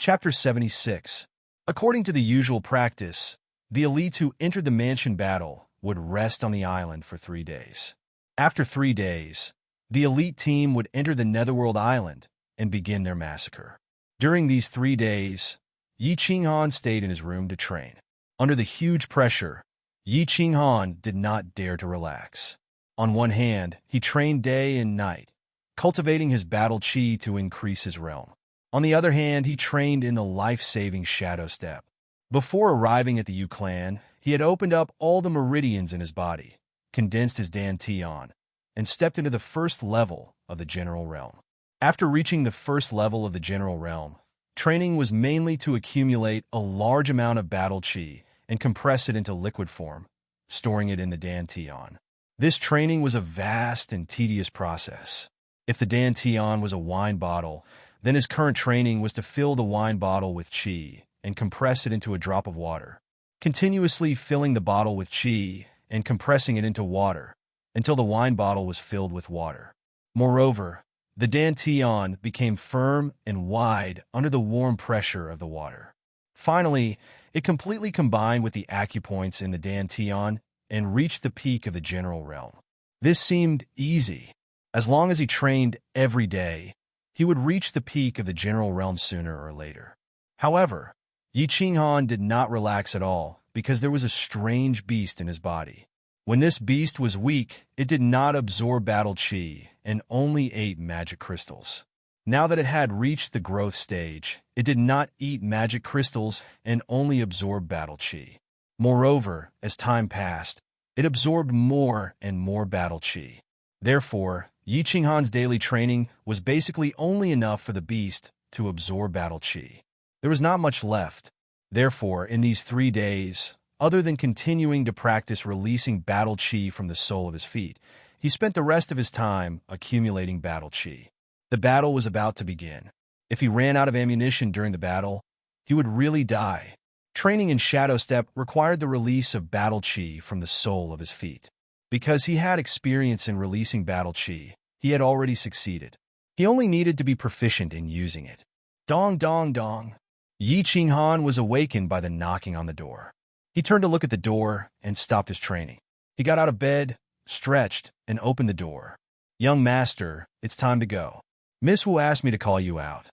Chapter 76. According to the usual practice, the elites who entered the mansion battle would rest on the island for 3 days. After 3 days, the elite team would enter the Netherworld Island and begin their massacre. During these 3 days, Yi Qinghan stayed in his room to train. Under the huge pressure, Yi Qinghan did not dare to relax. On one hand, he trained day and night, cultivating his battle chi to increase his realm. On the other hand, he trained in the life-saving Shadow Step. Before arriving at the Yu clan, he had opened up all the meridians in his body, condensed his Dan Tian, and stepped into the first level of the General Realm. After reaching the first level of the General Realm, training was mainly to accumulate a large amount of battle chi and compress it into liquid form, storing it in the Dan Tian. This training was a vast and tedious process. If the Dan Tian was a wine bottle, then his current training was to fill the wine bottle with chi and compress it into a drop of water, continuously filling the bottle with chi and compressing it into water until the wine bottle was filled with water. Moreover, the Dan Tian became firm and wide under the warm pressure of the water. Finally, it completely combined with the acupoints in the Dan Tian and reached the peak of the General Realm. This seemed easy. As long as he trained every day, he would reach the peak of the General Realm sooner or later. However, Yi Qinghan did not relax at all because there was a strange beast in his body. When this beast was weak, it did not absorb battle chi and only ate magic crystals. Now that it had reached the growth stage, it did not eat magic crystals and only absorbed battle chi. Moreover, as time passed, it absorbed more and more battle chi. Therefore, Yi Qinghan's daily training was basically only enough for the beast to absorb battle chi. There was not much left. Therefore, in these 3 days, other than continuing to practice releasing battle chi from the sole of his feet, he spent the rest of his time accumulating battle chi. The battle was about to begin. If he ran out of ammunition during the battle, he would really die. Training in Shadow Step required the release of battle chi from the sole of his feet. Because he had experience in releasing battle chi, he had already succeeded. He only needed to be proficient in using it. Dong dong dong. Yi Qinghan was awakened by the knocking on the door. He turned to look at the door and stopped his training. He got out of bed, stretched, and opened the door. "Young master, it's time to go. Miss Wu asked me to call you out."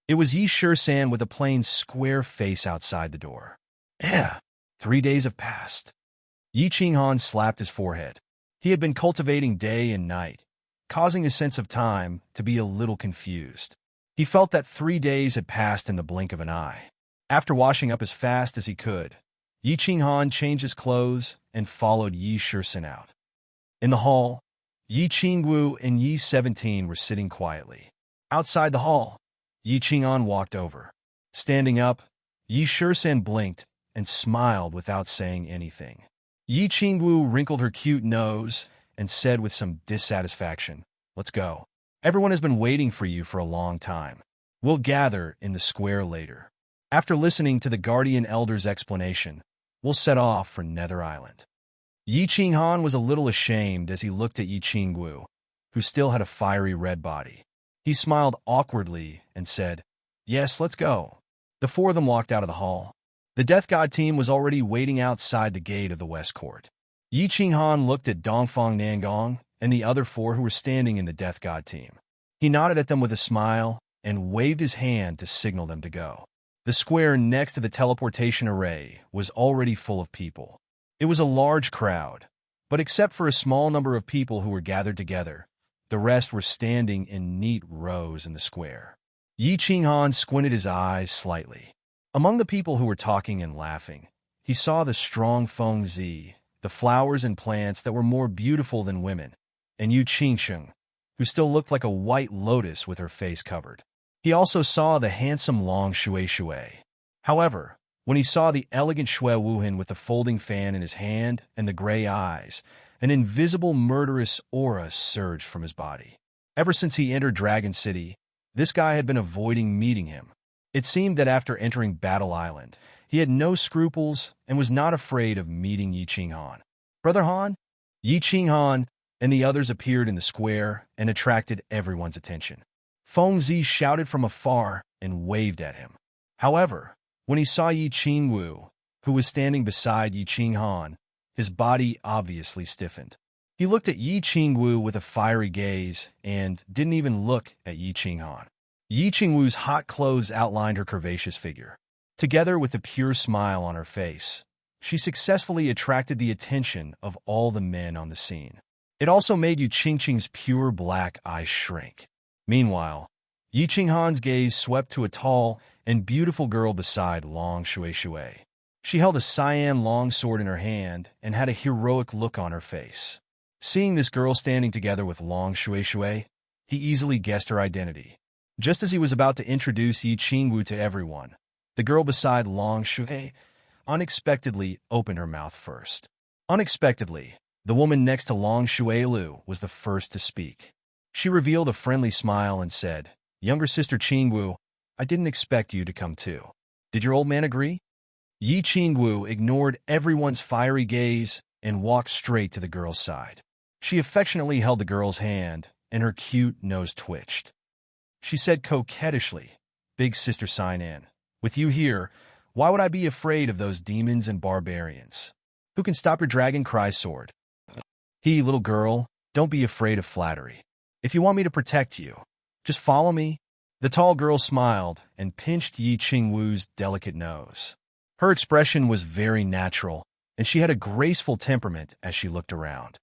It was Yi Shisan with a plain square face outside the door. 3 days have passed. Yi Qinghan slapped his forehead. He had been cultivating day and night, causing his sense of time to be a little confused. He felt that 3 days had passed in the blink of an eye. After washing up as fast as he could, Yi Qinghan changed his clothes and followed Yi Shisan out. In the hall, Yi Qingwu and Yi 17 were sitting quietly. Outside the hall, Yi Qinghan walked over. Standing up, Yi Shisan blinked and smiled without saying anything. Yi Qingwu wrinkled her cute nose and said with some dissatisfaction, "Let's go. Everyone has been waiting for you for a long time. We'll gather in the square later." After listening to the Guardian Elder's explanation, we'll set off for Nether Island. Yi Qinghan was a little ashamed as he looked at Yi Qingwu, who still had a fiery red body. He smiled awkwardly and said, "Yes, let's go." The 4 of them walked out of the hall. The Death God team was already waiting outside the gate of the West Court. Yi Qinghan looked at Dongfang Nangong and the other 4 who were standing in the Death God team. He nodded at them with a smile and waved his hand to signal them to go. The square next to the teleportation array was already full of people. It was a large crowd, but except for a small number of people who were gathered together, the rest were standing in neat rows in the square. Yi Qinghan squinted his eyes slightly. Among the people who were talking and laughing, he saw the strong Feng Zi, the flowers and plants that were more beautiful than women, and Yu Qingsheng, who still looked like a white lotus with her face covered. He also saw the handsome Long Shui Shui. However, when he saw the elegant Shui Wuhan with the folding fan in his hand and the gray eyes, an invisible murderous aura surged from his body. Ever since he entered Dragon City, this guy had been avoiding meeting him. It seemed that after entering Battle Island, he had no scruples and was not afraid of meeting Yi Qinghan. "Brother Han?" Yi Qinghan and the others appeared in the square and attracted everyone's attention. Feng Zi shouted from afar and waved at him. However, when he saw Yi Qingwu, who was standing beside Yi Qinghan, his body obviously stiffened. He looked at Yi Qingwu with a fiery gaze and didn't even look at Yi Qinghan. Yi Qingwu's hot clothes outlined her curvaceous figure. Together with a pure smile on her face, she successfully attracted the attention of all the men on the scene. It also made Yu Qingqing's pure black eyes shrink. Meanwhile, Yi Qinghan's gaze swept to a tall and beautiful girl beside Long Shui. She held a cyan longsword in her hand and had a heroic look on her face. Seeing this girl standing together with Long Shui, he easily guessed her identity. Just as he was about to introduce Yi Qingwu to everyone, the girl beside Long Shui unexpectedly opened her mouth first. Unexpectedly, the woman next to Long Shuilu was the first to speak. She revealed a friendly smile and said, "Younger sister Qingwu, I didn't expect you to come too. Did your old man agree?" Yi Qingwu ignored everyone's fiery gaze and walked straight to the girl's side. She affectionately held the girl's hand, and her cute nose twitched. She said coquettishly, "Big sister Sinan, with you here, why would I be afraid of those demons and barbarians? Who can stop your dragon cry sword? Little girl, don't be afraid of flattery. If you want me to protect you, just follow me." The tall girl smiled and pinched Yi Qingwu's delicate nose. Her expression was very natural, and she had a graceful temperament as she looked around.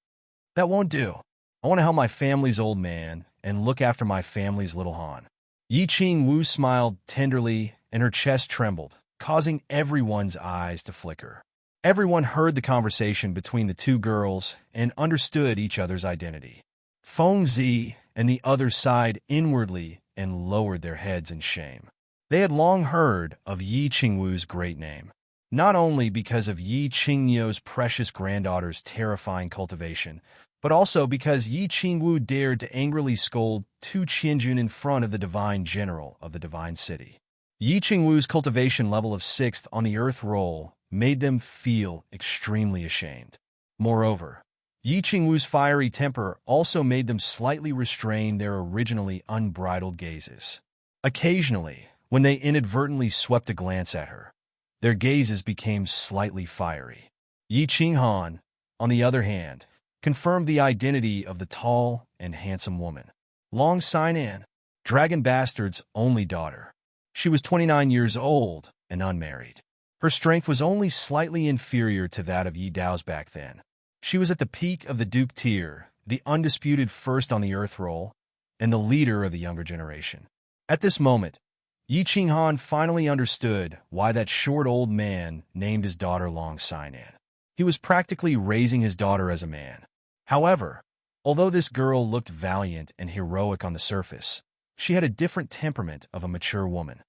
"That won't do. I want to help my family's old man and look after my family's little Han." Yi Qingwu smiled tenderly, and her chest trembled, causing everyone's eyes to flicker. Everyone heard the conversation between the two girls and understood each other's identity. Feng Zi and the others sighed inwardly and lowered their heads in shame. They had long heard of Yi Qingwu's great name, not only because of Yi Qingyou's precious granddaughter's terrifying cultivation, but also because Yi Qingwu dared to angrily scold Tu Qianjun in front of the divine general of the divine city. Yi Qingwu's cultivation level of 6th on the earth roll made them feel extremely ashamed. Moreover, Yi Qingwu's fiery temper also made them slightly restrain their originally unbridled gazes. Occasionally, when they inadvertently swept a glance at her, their gazes became slightly fiery. Yi Qinghan, on the other hand, confirmed the identity of the tall and handsome woman. Long Sinan, Dragon Bastard's only daughter. She was 29 years old and unmarried. Her strength was only slightly inferior to that of Yi Dao's back then. She was at the peak of the Duke tier, the undisputed first on the earth roll, and the leader of the younger generation. At this moment, Yi Qinghan finally understood why that short old man named his daughter Long Sinan. He was practically raising his daughter as a man. However, although this girl looked valiant and heroic on the surface, she had a different temperament of a mature woman.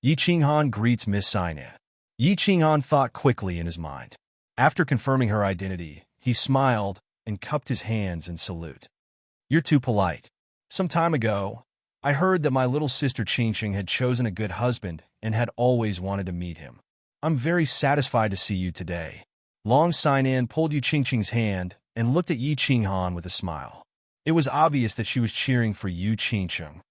Yi Qinghan greets Miss Sinan. Yi Qinghan thought quickly in his mind. After confirming her identity, he smiled and cupped his hands in salute. "You're too polite. Some time ago, I heard that my little sister Qingqing had chosen a good husband and had always wanted to meet him. I'm very satisfied to see you today." Long Sinan pulled Yu Qingqing's hand and looked at Yi Qinghan with a smile. It was obvious that she was cheering for Yu Qingqing.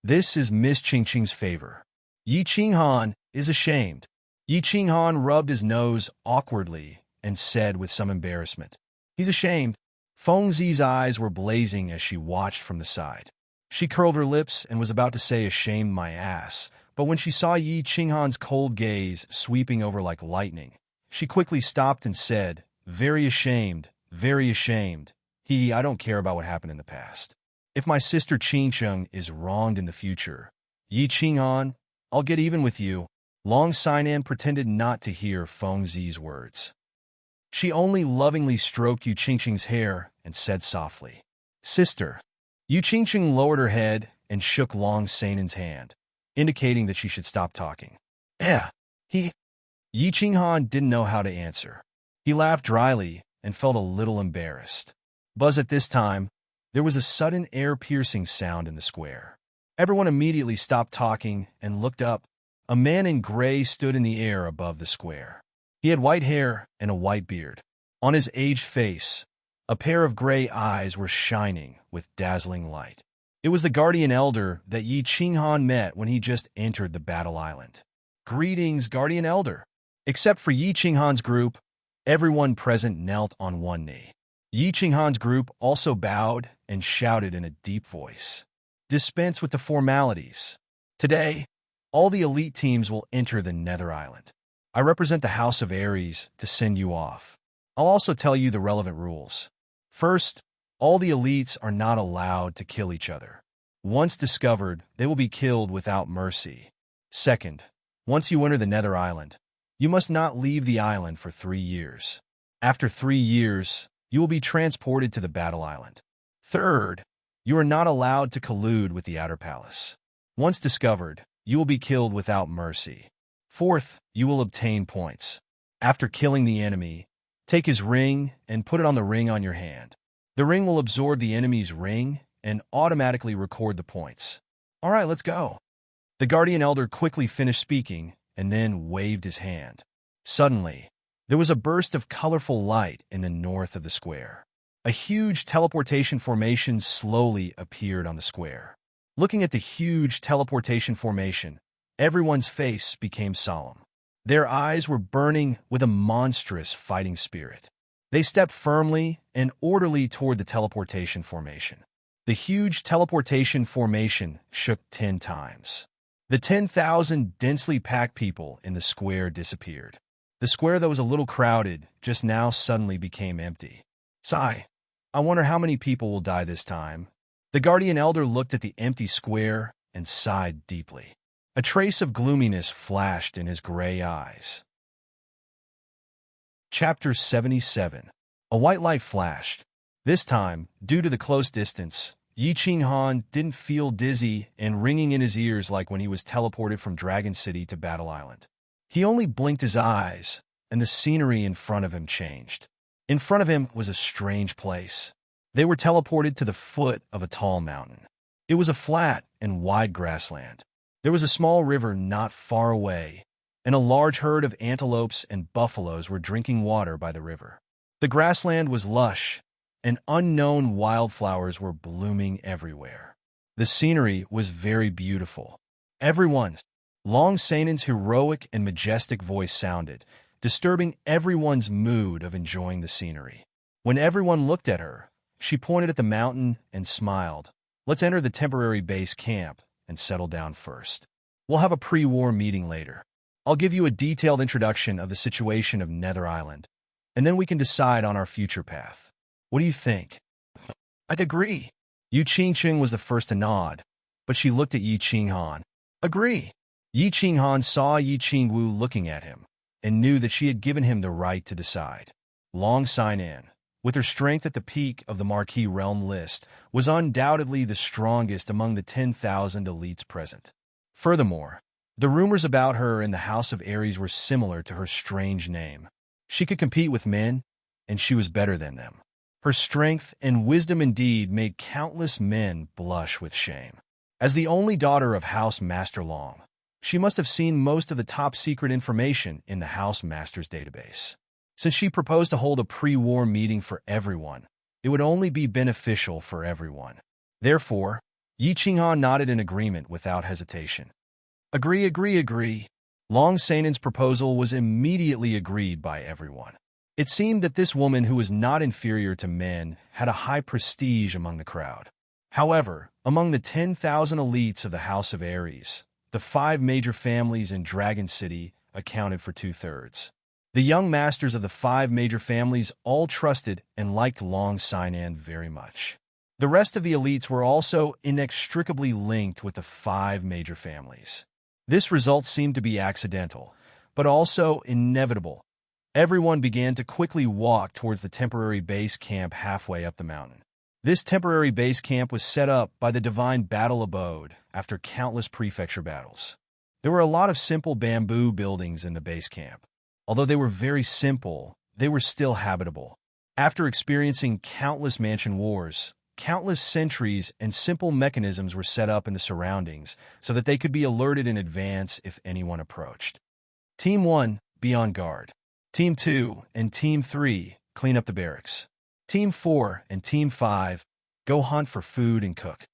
This is Miss Qingqing's favor. Yi Qinghan is ashamed. Yi Qinghan rubbed his nose awkwardly and said with some embarrassment, "He's ashamed." Feng Zi's eyes were blazing as she watched from the side. She curled her lips and was about to say, "Ashamed my ass," but when she saw Yi Qinghan's cold gaze sweeping over like lightning, she quickly stopped and said, very ashamed, very ashamed. I don't care about what happened in the past. If my sister Qingqing is wronged in the future, Yi Qinghan, I'll get even with you." Long Sinan pretended not to hear Feng Zi's words. She only lovingly stroked Yu Qingqing's hair and said softly, "Sister." Yu Qingqing lowered her head and shook Long Sinan's hand, indicating that she should stop talking. Yi Qinghan didn't know how to answer. He laughed dryly and felt a little embarrassed. But at this time, there was a sudden air-piercing sound in the square. Everyone immediately stopped talking and looked up. A man in gray stood in the air above the square. He had white hair and a white beard. On his aged face, a pair of gray eyes were shining with dazzling light. It was the guardian elder that Yi Qinghan met when he just entered the battle island. Greetings, guardian elder. Except for Yi Qinghan's group, everyone present knelt on one knee. Yi Qinghan's group also bowed and shouted in a deep voice. Dispense with the formalities. Today, all the elite teams will enter the Nether Island. I represent the House of Ares to send you off. I'll also tell you the relevant rules. First, all the elites are not allowed to kill each other. Once discovered, they will be killed without mercy. Second, once you enter the Nether Island, you must not leave the island for 3 years. After 3 years, you will be transported to the battle island. Third, you are not allowed to collude with the Outer Palace. Once discovered, you will be killed without mercy. Fourth, you will obtain points. After killing the enemy, take his ring and put it on the ring on your hand. The ring will absorb the enemy's ring and automatically record the points. All right, let's go. The guardian elder quickly finished speaking and then waved his hand. Suddenly, there was a burst of colorful light in the north of the square. A huge teleportation formation slowly appeared on the square. Looking at the huge teleportation formation, everyone's face became solemn. Their eyes were burning with a monstrous fighting spirit. They stepped firmly and orderly toward the teleportation formation. The huge teleportation formation shook 10 times. The 10,000 densely packed people in the square disappeared. The square that was a little crowded just now suddenly became empty. Sigh, I wonder how many people will die this time. The guardian elder looked at the empty square and sighed deeply. A trace of gloominess flashed in his gray eyes. Chapter 77. A white light flashed. This time, due to the close distance, Yi Qinghan didn't feel dizzy and ringing in his ears like when he was teleported from Dragon City to Battle Island. He only blinked his eyes, and the scenery in front of him changed. In front of him was a strange place. They were teleported to the foot of a tall mountain. It was a flat and wide grassland. There was a small river not far away, and a large herd of antelopes and buffaloes were drinking water by the river. The grassland was lush, and unknown wildflowers were blooming everywhere. The scenery was very beautiful. Long Sanen's heroic and majestic voice sounded, disturbing everyone's mood of enjoying the scenery. When everyone looked at her, she pointed at the mountain and smiled. Let's enter the temporary base camp and settle down first. We'll have a pre-war meeting later. I'll give you a detailed introduction of the situation of Nether Island, and then we can decide on our future path. What do you think? I'd agree. Yu Qingcheng was the first to nod, but she looked at Yi Qinghan. Agree. Yi Qinghan saw Yi Qingwu looking at him, and knew that she had given him the right to decide. Long Sinan, with her strength at the peak of the Marquis Realm list, was undoubtedly the strongest among the 10,000 elites present. Furthermore, the rumors about her in the House of Ares were similar to her strange name. She could compete with men, and she was better than them. Her strength and wisdom indeed made countless men blush with shame. As the only daughter of House Master Long, she must have seen most of the top-secret information in the House Master's database. Since she proposed to hold a pre-war meeting for everyone, it would only be beneficial for everyone. Therefore, Yi Qinghan nodded in agreement without hesitation. Agree. Long Sanen's proposal was immediately agreed by everyone. It seemed that this woman who was not inferior to men had a high prestige among the crowd. However, among the 10,000 elites of the House of Ares, the 5 major families in Dragon City accounted for 2/3. The young masters of the 5 major families all trusted and liked Long Sinan very much. The rest of the elites were also inextricably linked with the 5 major families. This result seemed to be accidental, but also inevitable. Everyone began to quickly walk towards the temporary base camp halfway up the mountain. This temporary base camp was set up by the Divine Battle Abode after countless prefecture battles. There were a lot of simple bamboo buildings in the base camp. Although they were very simple, they were still habitable. After experiencing countless mansion wars, countless sentries and simple mechanisms were set up in the surroundings so that they could be alerted in advance if anyone approached. Team 1, be on guard. Team 2 and Team 3, clean up the barracks. Team 4 and Team 5, go hunt for food and cook.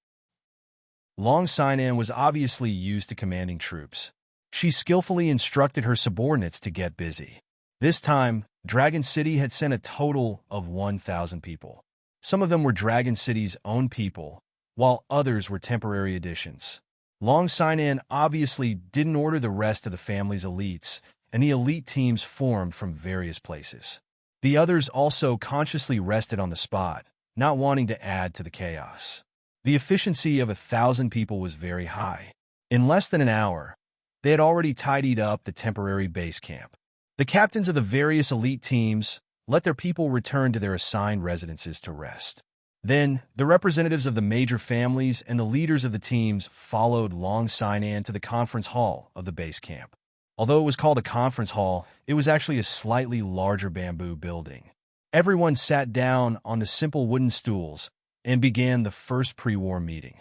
Long Sinan was obviously used to commanding troops. She skillfully instructed her subordinates to get busy. This time, Dragon City had sent a total of 1,000 people. Some of them were Dragon City's own people, while others were temporary additions. Long Sinan obviously didn't order the rest of the family's elites, and the elite teams formed from various places. The others also consciously rested on the spot, not wanting to add to the chaos. The efficiency of 1,000 people was very high. In less than an hour, they had already tidied up the temporary base camp. The captains of the various elite teams let their people return to their assigned residences to rest. Then, the representatives of the major families and the leaders of the teams followed Long Sinan to the conference hall of the base camp. Although it was called a conference hall, it was actually a slightly larger bamboo building. Everyone sat down on the simple wooden stools and began the first pre-war meeting.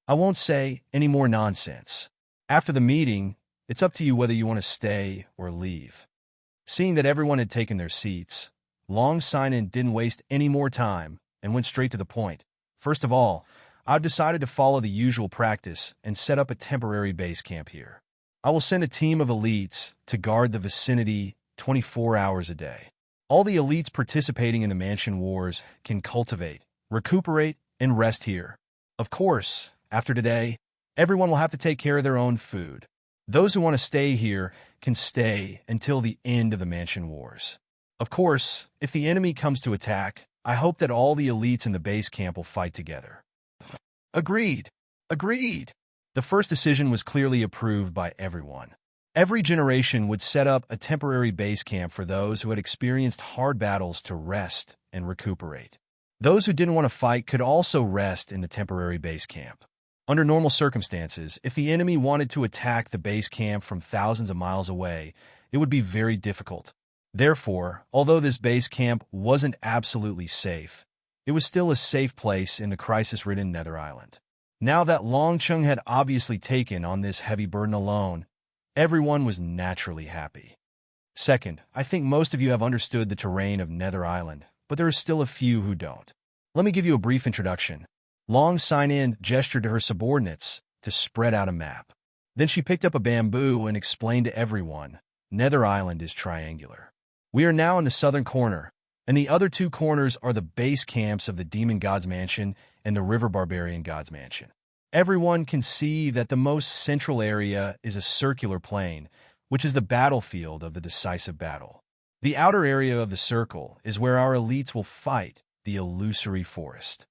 I won't say any more nonsense. After the meeting, it's up to you whether you want to stay or leave. Seeing that everyone had taken their seats, Long Sinan didn't waste any more time and went straight to the point. First of all, I've decided to follow the usual practice and set up a temporary base camp here. I will send a team of elites to guard the vicinity 24 hours a day. All the elites participating in the mansion wars can cultivate, recuperate, and rest here. Of course, after today, everyone will have to take care of their own food. Those who want to stay here can stay until the end of the mansion wars. Of course, if the enemy comes to attack, I hope that all the elites in the base camp will fight together. Agreed. Agreed. The first decision was clearly approved by everyone. Every generation would set up a temporary base camp for those who had experienced hard battles to rest and recuperate. Those who didn't want to fight could also rest in the temporary base camp. Under normal circumstances, if the enemy wanted to attack the base camp from thousands of miles away, it would be very difficult. Therefore, although this base camp wasn't absolutely safe, it was still a safe place in the crisis-ridden Nether Island. Now that Long Chung had obviously taken on this heavy burden alone, everyone was naturally happy. Second, I think most of you have understood the terrain of Nether Island, but there are still a few who don't. Let me give you a brief introduction. Long Sinan gestured to her subordinates to spread out a map. Then she picked up a bamboo and explained to everyone, Nether Island is triangular. We are now in the southern corner, and the other two corners are the base camps of the Demon God's Mansion and the River Barbarian God's Mansion. Everyone can see that the most central area is a circular plain, which is the battlefield of the decisive battle. The outer area of the circle is where our elites will fight the illusory forest.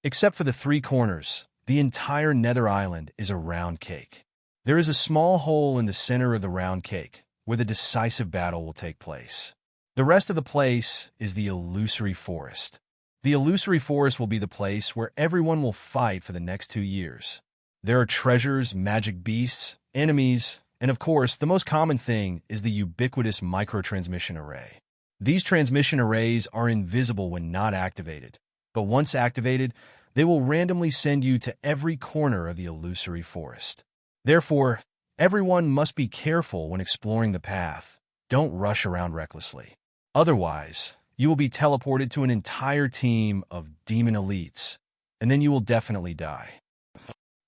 Except for the three corners, the entire Nether Island is a round cake. There is a small hole in the center of the round cake, where the decisive battle will take place. The rest of the place is the illusory forest. The illusory forest will be the place where everyone will fight for the next 2 years. There are treasures, magic beasts, enemies, and of course, the most common thing is the ubiquitous microtransmission array. These transmission arrays are invisible when not activated, but once activated, they will randomly send you to every corner of the illusory forest. Therefore, everyone must be careful when exploring the path. Don't rush around recklessly. Otherwise, you will be teleported to an entire team of demon elites, and then you will definitely die.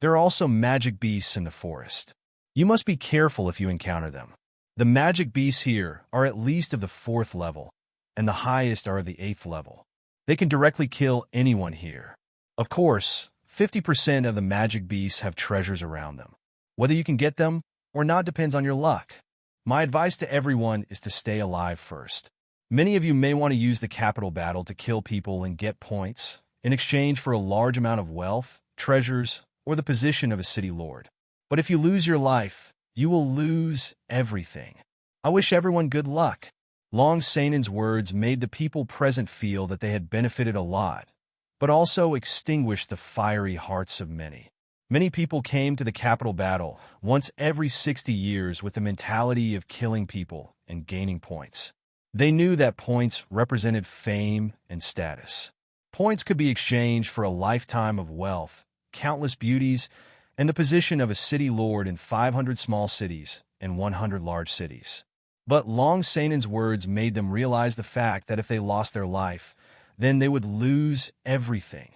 There are also magic beasts in the forest. You must be careful if you encounter them. The magic beasts here are at least of the 4th level, and the highest are of the 8th level. They can directly kill anyone here. Of course, 50% of the magic beasts have treasures around them. Whether you can get them or not depends on your luck. My advice to everyone is to stay alive first. Many of you may want to use the capital battle to kill people and get points in exchange for a large amount of wealth, treasures, or the position of a city lord. But if you lose your life, you will lose everything. I wish everyone good luck. Long Sanan's words made the people present feel that they had benefited a lot, but also extinguished the fiery hearts of many. Many people came to the capital battle once every 60 years with the mentality of killing people and gaining points. They knew that points represented fame and status. Points could be exchanged for a lifetime of wealth, countless beauties, and the position of a city lord in 500 small cities and 100 large cities. But Long Sanan's words made them realize the fact that if they lost their life, then they would lose everything.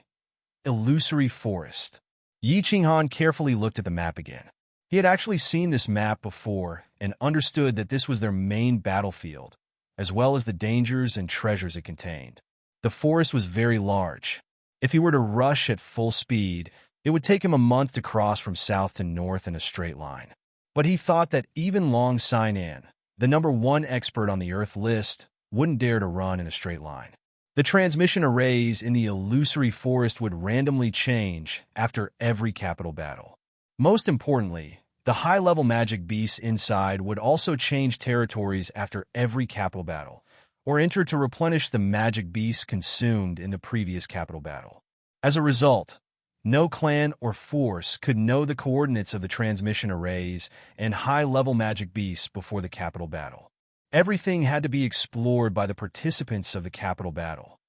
Illusory forest. Yi Qinghan carefully looked at the map again. He had actually seen this map before and understood that this was their main battlefield, as well as the dangers and treasures it contained. The forest was very large. If he were to rush at full speed, it would take him a month to cross from south to north in a straight line. But he thought that even Long Sainan, the #1 expert on the Earth list, wouldn't dare to run in a straight line. The transmission arrays in the illusory forest would randomly change after every capital battle. Most importantly, the high-level magic beasts inside would also change territories after every capital battle, or enter to replenish the magic beasts consumed in the previous capital battle. As a result, no clan or force could know the coordinates of the transmission arrays and high-level magic beasts before the capital battle. Everything had to be explored by the participants of the capital battle.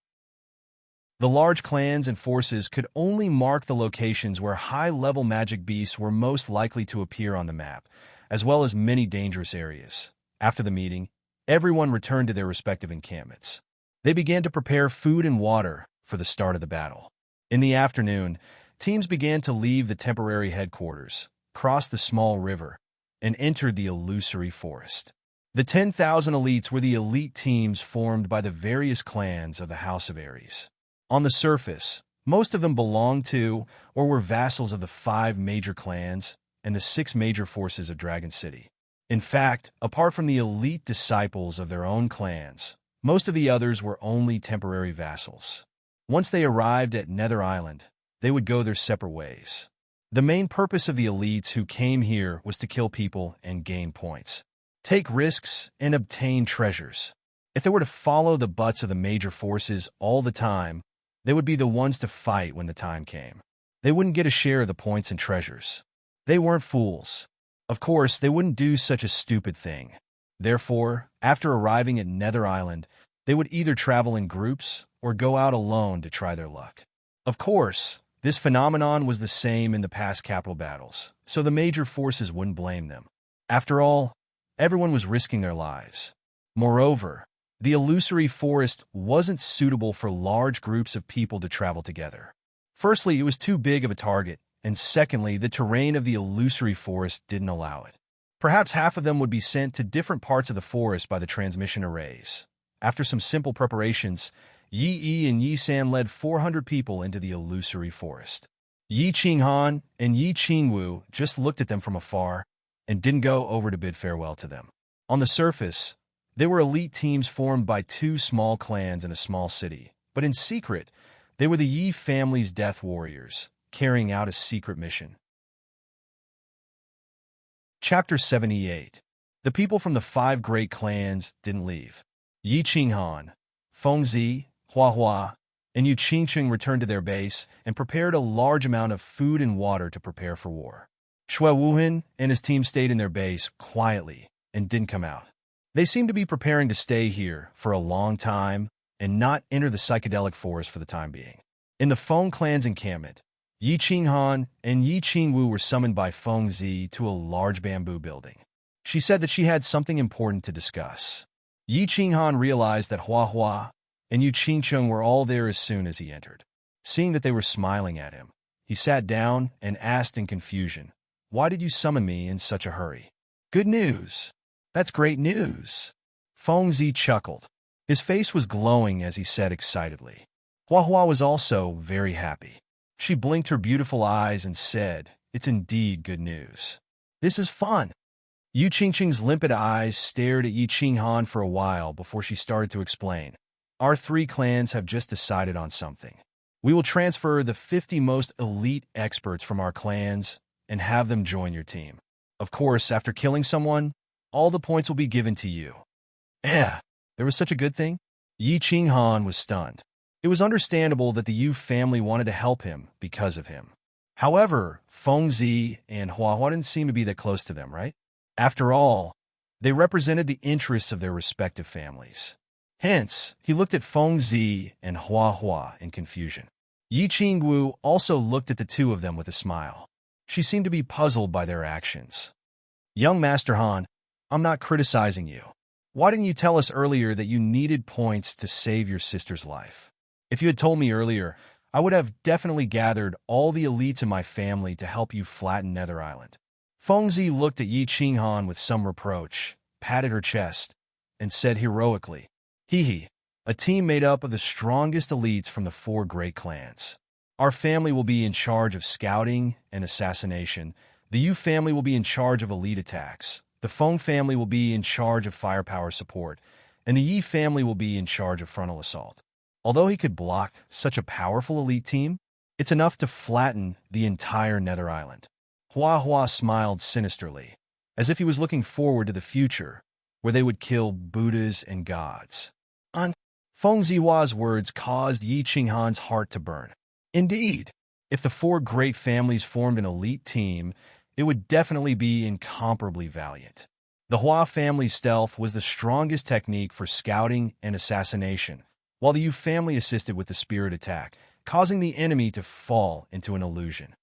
The large clans and forces could only mark the locations where high-level magic beasts were most likely to appear on the map, as well as many dangerous areas. After the meeting, everyone returned to their respective encampments. They began to prepare food and water for the start of the battle. In the afternoon, teams began to leave the temporary headquarters, crossed the small river, and entered the illusory forest. The 10,000 elites were the elite teams formed by the various clans of the House of Ares. On the surface, most of them belonged to or were vassals of the 5 major clans and the 6 major forces of Dragon City. In fact, apart from the elite disciples of their own clans, most of the others were only temporary vassals. Once they arrived at Nether Island, they would go their separate ways. The main purpose of the elites who came here was to kill people and gain points, take risks, and obtain treasures. If they were to follow the butts of the major forces all the time, they would be the ones to fight when the time came. They wouldn't get a share of the points and treasures. They weren't fools. Of course, they wouldn't do such a stupid thing. Therefore, after arriving at Nether Island, they would either travel in groups or go out alone to try their luck. Of course, this phenomenon was the same in the past capital battles, so the major forces wouldn't blame them. After all, everyone was risking their lives. Moreover, the illusory forest wasn't suitable for large groups of people to travel together. Firstly, it was too big of a target, and secondly, the terrain of the illusory forest didn't allow it. Perhaps half of them would be sent to different parts of the forest by the transmission arrays. After some simple preparations, Yi Yi and Yi San led 400 people into the illusory forest. Yi Qinghan and Yi Qingwu just looked at them from afar and didn't go over to bid farewell to them. On the surface, they were elite teams formed by 2 small clans in a small city, but in secret, they were the Yi family's death warriors, carrying out a secret mission. Chapter 78. The people from the 5 great clans didn't leave. Yi Qinghan, Fengzi, Hua Hua, and Yu Qingcheng returned to their base and prepared a large amount of food and water to prepare for war. Shui Wuhan and his team stayed in their base quietly and didn't come out. They seemed to be preparing to stay here for a long time and not enter the psychedelic forest for the time being. In the Feng clan's encampment, Yi Qinghan and Yi Qingwu were summoned by Feng Zi to a large bamboo building. She said that she had something important to discuss. Yi Qinghan realized that Hua Hua and Yu Qingcheng were all there as soon as he entered. Seeing that they were smiling at him, he sat down and asked in confusion, "Why did you summon me in such a hurry?" "Good news. That's great news." Feng Zi chuckled. His face was glowing as he said excitedly. Hua Hua was also very happy. She blinked her beautiful eyes and said, "It's indeed good news. This is fun." Yu Qingcheng's limpid eyes stared at Yi Qinghan for a while before she started to explain. "Our 3 clans have just decided on something. We will transfer the 50 most elite experts from our clans and have them join your team. Of course, after killing someone, all the points will be given to you." There was such a good thing? Yi Qinghan was stunned. It was understandable that the Yu family wanted to help him because of him. However, Feng Zi and Hua Hua didn't seem to be that close to them, right? After all, they represented the interests of their respective families. Hence, he looked at Feng Zi and Hua Hua in confusion. Yi Qingwu also looked at the 2 of them with a smile. She seemed to be puzzled by their actions. "Young Master Han, I'm not criticizing you. Why didn't you tell us earlier that you needed points to save your sister's life? If you had told me earlier, I would have definitely gathered all the elites in my family to help you flatten Nether Island. Fengzi looked at Yi Qinghan with some reproach, patted her chest, and said heroically, Hee hee, a team made up of the strongest elites from the 4 great clans. Our family will be in charge of scouting and assassination. The Yu family will be in charge of elite attacks. The Feng family will be in charge of firepower support. And the Yi family will be in charge of frontal assault. Although he could block such a powerful elite team, it's enough to flatten the entire Nether Island. Hua Hua smiled sinisterly, as if he was looking forward to the future, where they would kill Buddhas and gods. Feng Zihua's words caused Yi Qinghan's heart to burn. Indeed, if the 4 great families formed an elite team, it would definitely be incomparably valiant. The Hua family's stealth was the strongest technique for scouting and assassination, while the Yu family assisted with the spirit attack, causing the enemy to fall into an illusion.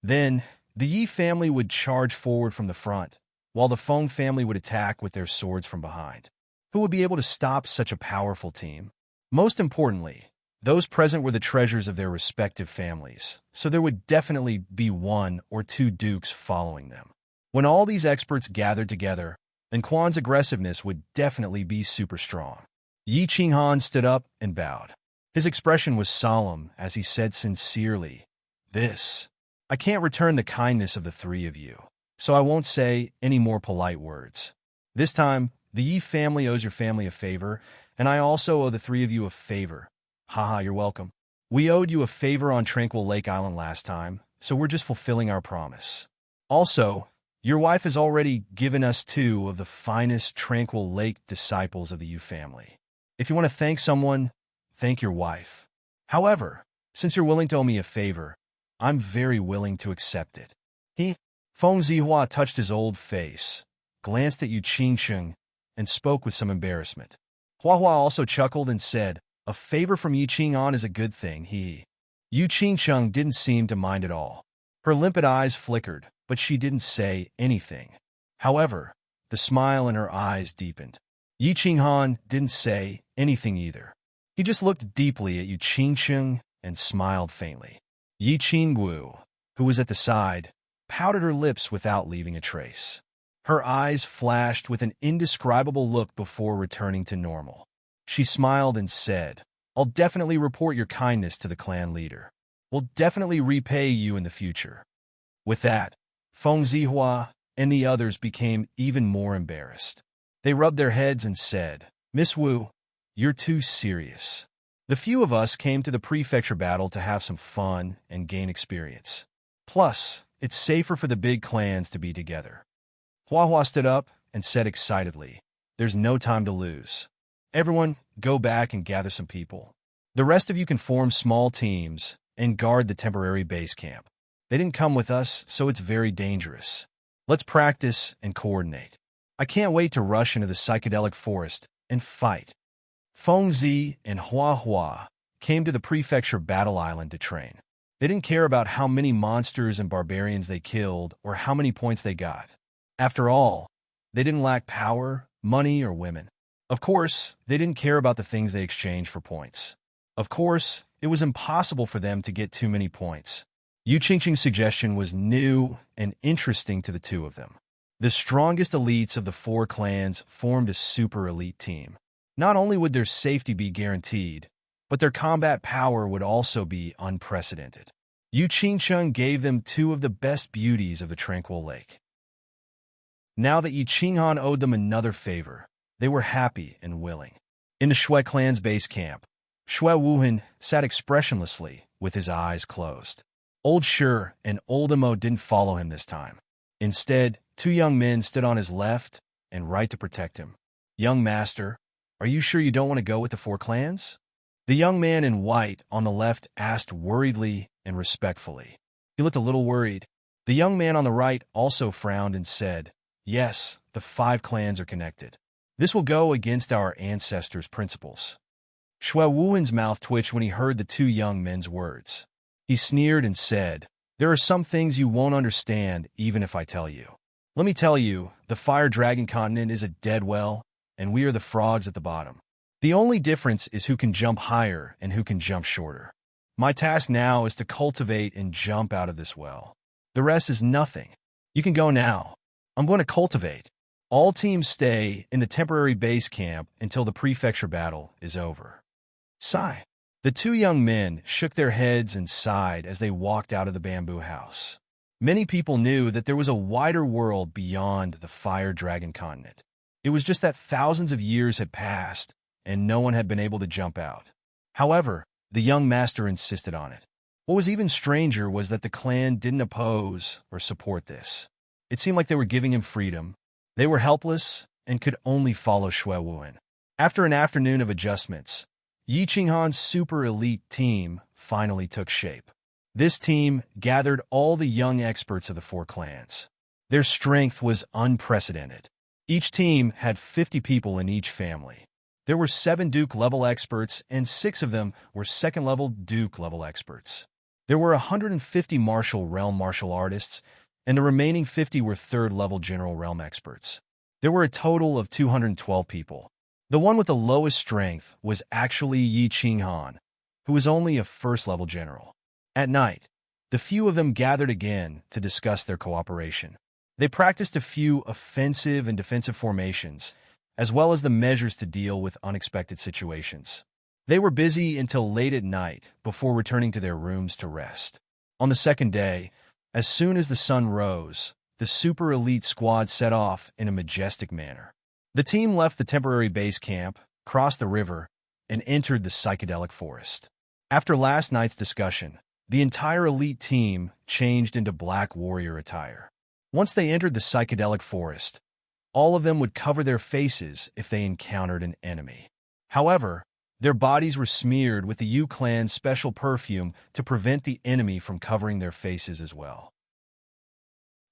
Then, the Yi family would charge forward from the front, while the Feng family would attack with their swords from behind. Who would be able to stop such a powerful team? Most importantly, those present were the treasures of their respective families, so there would definitely be 1 or 2 dukes following them. When all these experts gathered together, then Quan's aggressiveness would definitely be super strong. Yi Qinghan stood up and bowed. His expression was solemn as he said sincerely, I can't return the kindness of the 3 of you, so I won't say any more polite words. This time, the Yi family owes your family a favor, and I also owe the 3 of you a favor. Haha, you're welcome. We owed you a favor on Tranquil Lake Island last time, so we're just fulfilling our promise. Also, your wife has already given us 2 of the finest Tranquil Lake disciples of the Yu family. If you want to thank someone, thank your wife. However, since you're willing to owe me a favor, I'm very willing to accept it. Feng Zihua touched his old face, glanced at Yu Qingsheng, and spoke with some embarrassment. Hua Hua also chuckled and said, a favor from Yi Qinghan is a good thing, Yu Qingsheng didn't seem to mind at all. Her limpid eyes flickered, but she didn't say anything. However, the smile in her eyes deepened. Yi Qinghan didn't say anything either. He just looked deeply at Yu Qingsheng and smiled faintly. Yi Qinggu, who was at the side, pouted her lips without leaving a trace. Her eyes flashed with an indescribable look before returning to normal. She smiled and said, I'll definitely report your kindness to the clan leader. We'll definitely repay you in the future. With that, Feng Zihua and the others became even more embarrassed. They rubbed their heads and said, Miss Wu, you're too serious. The few of us came to the prefecture battle to have some fun and gain experience. Plus, it's safer for the big clans to be together. Hua Hua stood up and said excitedly, There's no time to lose. Everyone, go back and gather some people. The rest of you can form small teams and guard the temporary base camp. They didn't come with us, so it's very dangerous. Let's practice and coordinate. I can't wait to rush into the psychedelic forest and fight. Feng Zi and Hua Hua came to the prefecture battle island to train. They didn't care about how many monsters and barbarians they killed or how many points they got. After all, they didn't lack power, money, or women. Of course, they didn't care about the things they exchanged for points. Of course, it was impossible for them to get too many points. Yu Qingqing's suggestion was new and interesting to the 2 of them. The strongest elites of the 4 clans formed a super elite team. Not only would their safety be guaranteed, but their combat power would also be unprecedented. Yu Qingsheng gave them 2 of the best beauties of the Tranquil Lake. Now that Yi Qinghan owed them another favor, they were happy and willing. In the Shui clan's base camp, Shui Wuhan sat expressionlessly with his eyes closed. Old Shi and Old Imo didn't follow him this time. Instead, 2 young men stood on his left and right to protect him. Young master, are you sure you don't want to go with the 4 clans? The young man in white on the left asked worriedly and respectfully. He looked a little worried. The young man on the right also frowned and said, Yes, the 5 clans are connected. This will go against our ancestors' principles. Shui Wuhan's mouth twitched when he heard the 2 young men's words. He sneered and said, There are some things you won't understand even if I tell you. Let me tell you, the Fire Dragon continent is a dead well, and we are the frogs at the bottom. The only difference is who can jump higher and who can jump shorter. My task now is to cultivate and jump out of this well. The rest is nothing. You can go now. I'm going to cultivate. All teams stay in the temporary base camp until the prefecture battle is over. Sigh. The two young men shook their heads and sighed as they walked out of the bamboo house. Many people knew that there was a wider world beyond the Fire Dragon continent. It was just that thousands of years had passed, and no one had been able to jump out. However, the young master insisted on it. What was even stranger was that the clan didn't oppose or support this. It seemed like they were giving him freedom. They were helpless and could only follow Shui Wuan. After an afternoon of adjustments, Yi Qinghan's super elite team finally took shape. This team gathered all the young experts of the four clans. Their strength was unprecedented. Each team had 50 people in each family. There were 7 Duke-level experts, and 6 of them were second-level Duke-level experts. There were 150 martial realm martial artists, and the remaining 50 were third-level general realm experts. There were a total of 212 people. The one with the lowest strength was actually Yi Qinghan, who was only a first-level general. At night, the few of them gathered again to discuss their cooperation. They practiced a few offensive and defensive formations, as well as the measures to deal with unexpected situations. They were busy until late at night before returning to their rooms to rest. On the second day, as soon as the sun rose, the super elite squad set off in a majestic manner. The team left the temporary base camp, crossed the river, and entered the psychedelic forest. After last night's discussion, the entire elite team changed into black warrior attire. Once they entered the psychedelic forest, all of them would cover their faces if they encountered an enemy. However, their bodies were smeared with the Yu clan's special perfume to prevent the enemy from covering their faces as well.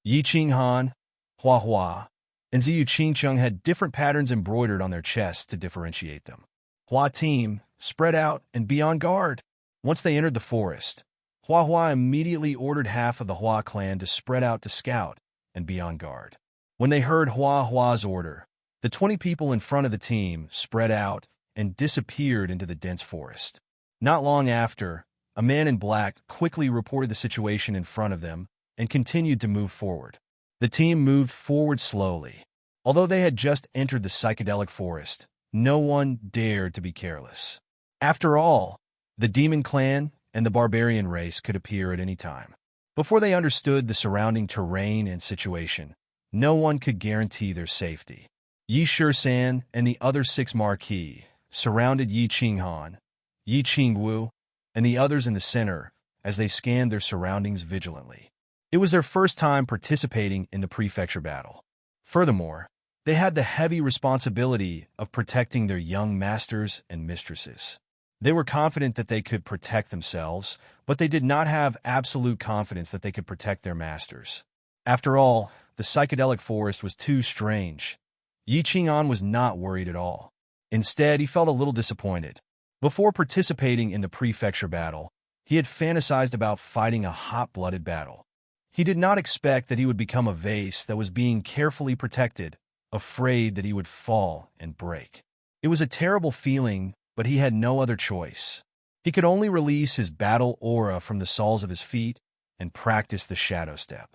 Yi Qinghan, Hua Hua, and Ziyu Qingcheng had different patterns embroidered on their chests to differentiate them. Hua team, spread out and be on guard. Once they entered the forest, Hua Hua immediately ordered half of the Hua clan to spread out to scout and be on guard. When they heard Hua Hua's order, the 20 people in front of the team spread out and disappeared into the dense forest. Not long after, a man in black quickly reported the situation in front of them and continued to move forward. The team moved forward slowly. Although they had just entered the psychedelic forest, no one dared to be careless. After all, the demon clan and the barbarian race could appear at any time. Before they understood the surrounding terrain and situation, no one could guarantee their safety. Yi Shisan and the other 6 marquis surrounded Yi Qinghan, Yi Qingwu, and the others in the center as they scanned their surroundings vigilantly. It was their first time participating in the prefecture battle. Furthermore, they had the heavy responsibility of protecting their young masters and mistresses. They were confident that they could protect themselves, but they did not have absolute confidence that they could protect their masters. After all, the psychedelic forest was too strange. Yi Qinghan was not worried at all. Instead, he felt a little disappointed. Before participating in the prefecture battle, he had fantasized about fighting a hot-blooded battle. He did not expect that he would become a vase that was being carefully protected, afraid that he would fall and break. It was a terrible feeling, but he had no other choice. He could only release his battle aura from the soles of his feet and practice the shadow step.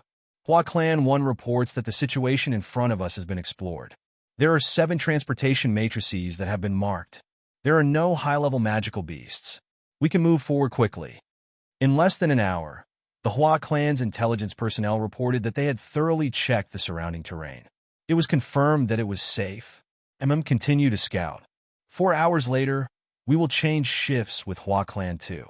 Hua Clan 1 reports that the situation in front of us has been explored. There are 7 transportation matrices that have been marked. There are no high-level magical beasts. We can move forward quickly. In less than an hour, the Hua Clan's intelligence personnel reported that they had thoroughly checked the surrounding terrain. It was confirmed that it was safe. Continue to scout. 4 hours later, we will change shifts with Hua Clan 2.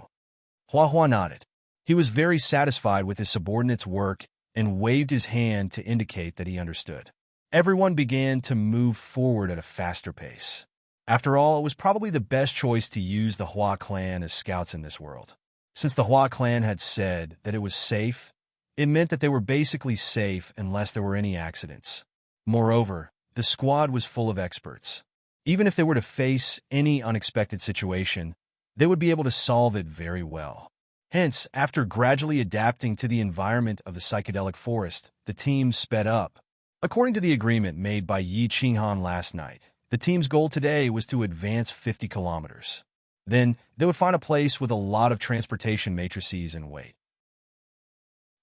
Hua Hua nodded. He was very satisfied with his subordinate's work and waved his hand to indicate that he understood. Everyone began to move forward at a faster pace. After all, it was probably the best choice to use the Hua clan as scouts in this world. Since the Hua clan had said that it was safe, it meant that they were basically safe unless there were any accidents. Moreover, the squad was full of experts. Even if they were to face any unexpected situation, they would be able to solve it very well. Hence, after gradually adapting to the environment of the psychedelic forest, the team sped up. According to the agreement made by Yi Qinghan last night, the team's goal today was to advance 50 kilometers. Then they would find a place with a lot of transportation matrices and wait.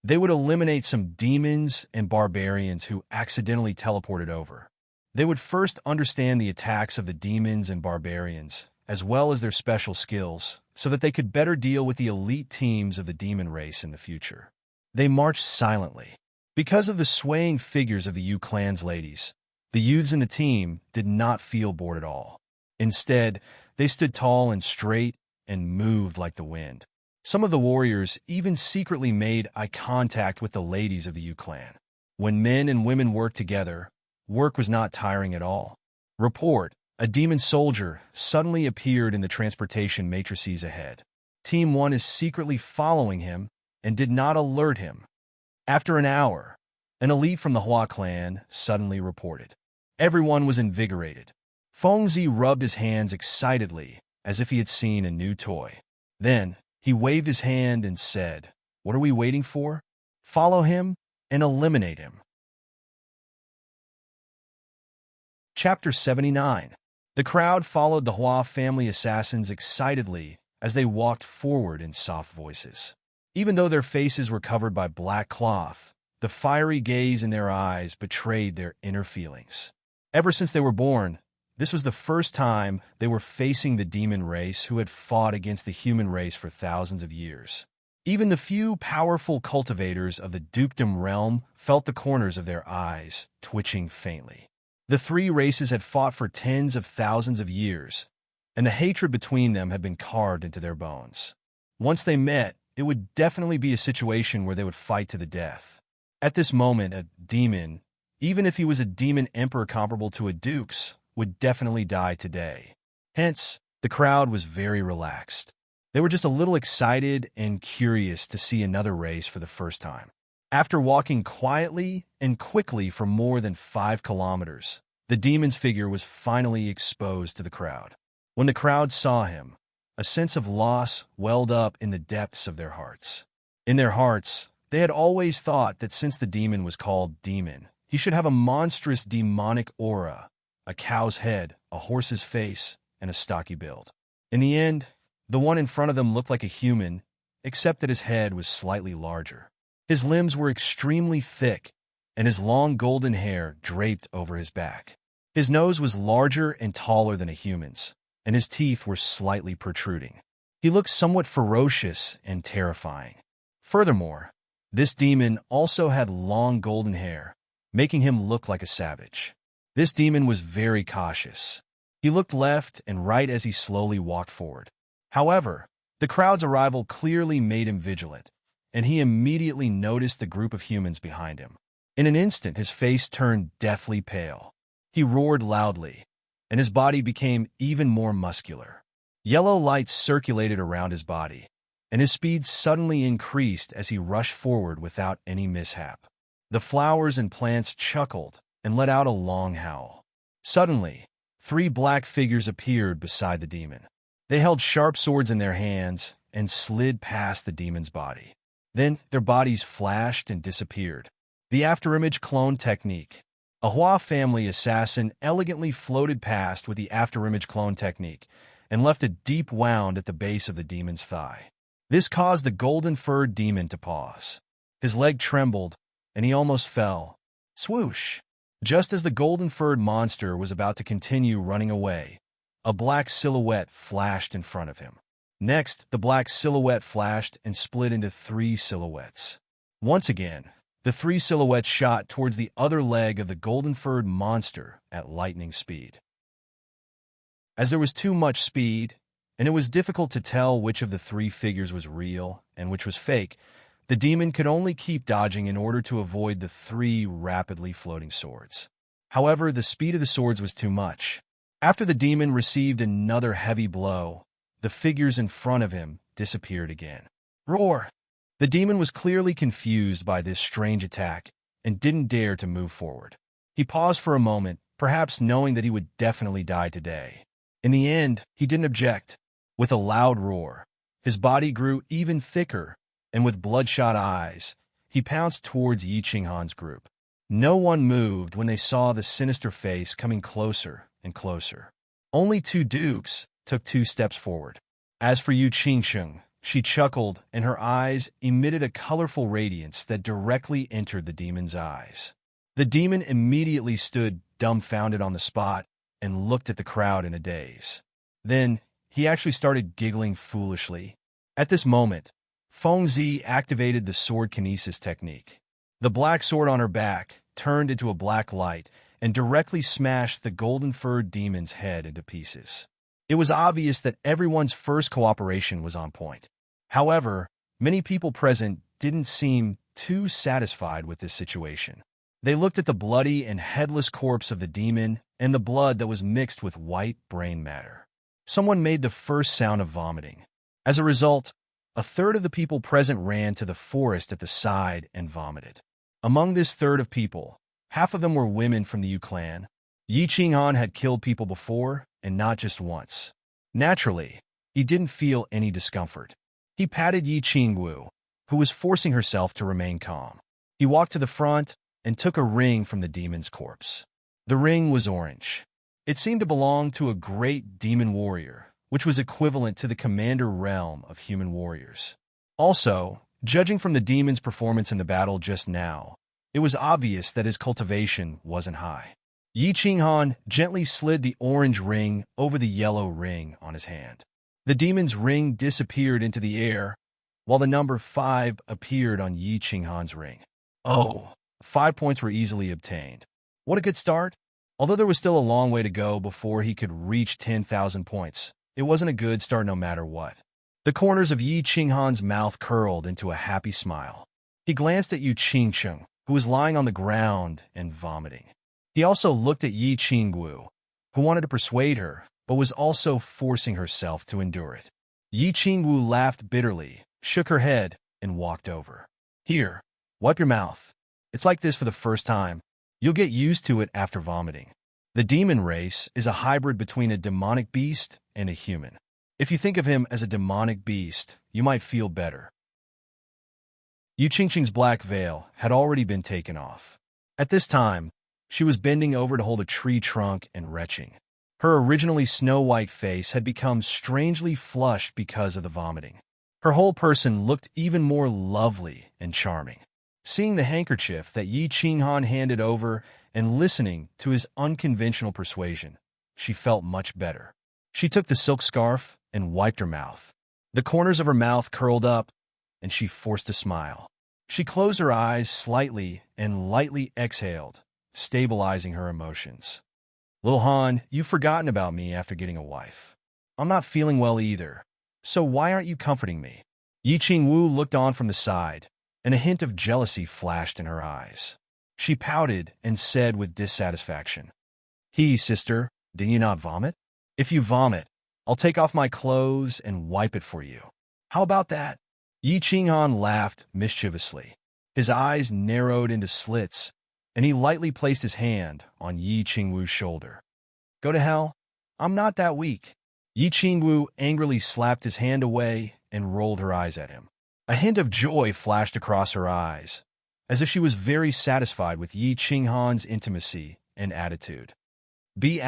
They would eliminate some demons and barbarians who accidentally teleported over. They would first understand the attacks of the demons and barbarians, as well as their special skills, so that they could better deal with the elite teams of the demon race in the future. They marched silently. Because of the swaying figures of the Yu clan's ladies, the youths in the team did not feel bored at all. Instead, they stood tall and straight and moved like the wind. Some of the warriors even secretly made eye contact with the ladies of the Yu clan. When men and women worked together, work was not tiring at all. Report: a demon soldier suddenly appeared in the transportation matrices ahead. Team 1 is secretly following him and did not alert him. After an hour, an elite from the Hua clan suddenly reported. Everyone was invigorated. Fengzi rubbed his hands excitedly, as if he had seen a new toy. Then, he waved his hand and said, "What are we waiting for? Follow him and eliminate him." Chapter 79. The crowd followed the Hua family assassins excitedly as they walked forward in soft voices. Even though their faces were covered by black cloth, the fiery gaze in their eyes betrayed their inner feelings. Ever since they were born, this was the first time they were facing the demon race who had fought against the human race for thousands of years. Even the few powerful cultivators of the dukedom realm felt the corners of their eyes twitching faintly. The three races had fought for tens of thousands of years, and the hatred between them had been carved into their bones. Once they met, it would definitely be a situation where they would fight to the death. At this moment, a demon, even if he was a demon emperor comparable to a duke's, would definitely die today. Hence, the crowd was very relaxed. They were just a little excited and curious to see another race for the first time. After walking quietly and quickly for more than 5 kilometers, the demon's figure was finally exposed to the crowd. When the crowd saw him, a sense of loss welled up in the depths of their hearts. In their hearts, they had always thought that since the demon was called demon, he should have a monstrous demonic aura, a cow's head, a horse's face, and a stocky build. In the end, the one in front of them looked like a human, except that his head was slightly larger. His limbs were extremely thick, and his long golden hair draped over his back. His nose was larger and taller than a human's, and his teeth were slightly protruding. He looked somewhat ferocious and terrifying. Furthermore, this demon also had long golden hair, making him look like a savage. This demon was very cautious. He looked left and right as he slowly walked forward. However, the crowd's arrival clearly made him vigilant, and he immediately noticed the group of humans behind him. In an instant, his face turned deathly pale. He roared loudly, and his body became even more muscular. Yellow lights circulated around his body, and his speed suddenly increased as he rushed forward without any mishap. The flowers and plants chuckled and let out a long howl. Suddenly, 3 black figures appeared beside the demon. They held sharp swords in their hands and slid past the demon's body. Then their bodies flashed and disappeared. The afterimage clone technique. A Hua family assassin elegantly floated past with the afterimage clone technique and left a deep wound at the base of the demon's thigh. This caused the golden-furred demon to pause. His leg trembled, and he almost fell. Swoosh! Just as the golden-furred monster was about to continue running away, a black silhouette flashed in front of him. Next, the black silhouette flashed and split into 3 silhouettes. Once again, the 3 silhouettes shot towards the other leg of the golden-furred monster at lightning speed. As there was too much speed, and it was difficult to tell which of the 3 figures was real and which was fake, the demon could only keep dodging in order to avoid the 3 rapidly floating swords. However, the speed of the swords was too much. After the demon received another heavy blow, the figures in front of him disappeared again. Roar! The demon was clearly confused by this strange attack and didn't dare to move forward. He paused for a moment, perhaps knowing that he would definitely die today. In the end, he didn't object. With a loud roar, his body grew even thicker, and with bloodshot eyes, he pounced towards Yi Qinghan's group. No one moved when they saw the sinister face coming closer and closer. Only 2 dukes took 2 steps forward. As for Yu Qingsheng, she chuckled, and her eyes emitted a colorful radiance that directly entered the demon's eyes. The demon immediately stood dumbfounded on the spot and looked at the crowd in a daze. Then, he actually started giggling foolishly. At this moment, Feng Zi activated the sword kinesis technique. The black sword on her back turned into a black light and directly smashed the golden-furred demon's head into pieces. It was obvious that everyone's first cooperation was on point. However, many people present didn't seem too satisfied with this situation. They looked at the bloody and headless corpse of the demon and the blood that was mixed with white brain matter. Someone made the first sound of vomiting. As a result, a third of the people present ran to the forest at the side and vomited. Among this third of people, half of them were women from the Yu clan. Yi Qinghan had killed people before, and not just once. Naturally, he didn't feel any discomfort. He patted Yi Qingwu, who was forcing herself to remain calm. He walked to the front and took a ring from the demon's corpse. The ring was orange. It seemed to belong to a great demon warrior, which was equivalent to the commander realm of human warriors. Also, judging from the demon's performance in the battle just now, it was obvious that his cultivation wasn't high. Yi Qinghan gently slid the orange ring over the yellow ring on his hand. The demon's ring disappeared into the air, while the number 5 appeared on Yi Qinghan's ring. Oh, 5 points were easily obtained. What a good start! Although there was still a long way to go before he could reach 10,000 points, it wasn't a good start no matter what. The corners of Yi Qinghan's mouth curled into a happy smile. He glanced at Yu Qingsheng, who was lying on the ground and vomiting. He also looked at Yi Qingwu, who wanted to persuade her, but was also forcing herself to endure it. Yi Qingwu laughed bitterly, shook her head, and walked over. Here, wipe your mouth. It's like this for the first time. You'll get used to it after vomiting. The demon race is a hybrid between a demonic beast and a human. If you think of him as a demonic beast, you might feel better. Yu Qingsheng's black veil had already been taken off. At this time, she was bending over to hold a tree trunk and retching. Her originally snow-white face had become strangely flushed because of the vomiting. Her whole person looked even more lovely and charming. Seeing the handkerchief that Yi Qinghan handed over and listening to his unconventional persuasion, she felt much better. She took the silk scarf and wiped her mouth. The corners of her mouth curled up, and she forced a smile. She closed her eyes slightly and lightly exhaled, stabilizing her emotions. Little Han, you've forgotten about me after getting a wife. I'm not feeling well either, so why aren't you comforting me? Yi Qingwu looked on from the side, and a hint of jealousy flashed in her eyes. She pouted and said with dissatisfaction, Sister, did you not vomit? If you vomit, I'll take off my clothes and wipe it for you. How about that? Yi Qinghan laughed mischievously. His eyes narrowed into slits, and he lightly placed his hand on Yi Qingwu's shoulder. Go to hell. I'm not that weak. Yi Qingwu angrily slapped his hand away and rolled her eyes at him. A hint of joy flashed across her eyes, as if she was very satisfied with Yi Qinghan's intimacy and attitude. B*****.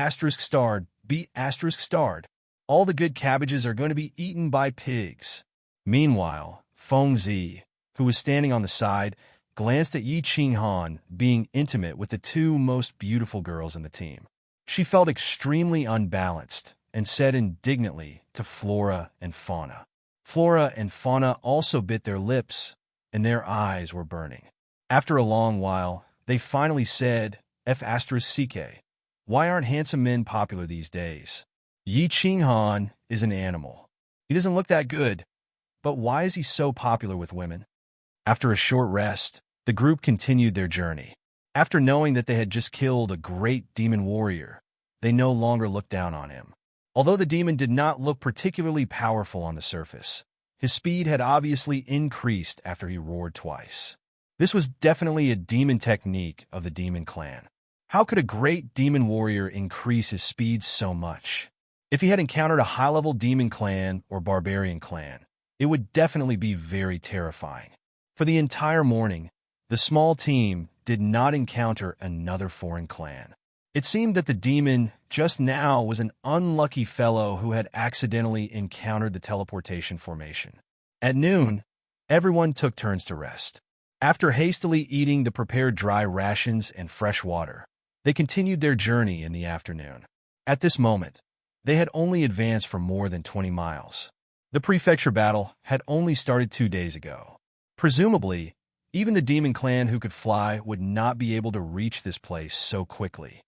All the good cabbages are going to be eaten by pigs. Meanwhile, Feng Zi, who was standing on the side, glanced at Yi Qinghan being intimate with the 2 most beautiful girls in the team. She felt extremely unbalanced and said indignantly to Flora and Fauna. Flora and Fauna also bit their lips, and their eyes were burning. After a long while, they finally said, F***ck. Why aren't handsome men popular these days? Yi Qinghan is an animal. He doesn't look that good, but why is he so popular with women? After a short rest, the group continued their journey. After knowing that they had just killed a great demon warrior, they no longer looked down on him. Although the demon did not look particularly powerful on the surface, his speed had obviously increased after he roared twice. This was definitely a demon technique of the demon clan. How could a great demon warrior increase his speed so much? If he had encountered a high-level demon clan or barbarian clan, it would definitely be very terrifying. For the entire morning, the small team did not encounter another foreign clan. It seemed that the demon just now was an unlucky fellow who had accidentally encountered the teleportation formation. At noon, everyone took turns to rest. After hastily eating the prepared dry rations and fresh water, they continued their journey in the afternoon. At this moment, they had only advanced for more than 20 miles. The prefecture battle had only started 2 days ago. Presumably, even the demon clan who could fly would not be able to reach this place so quickly.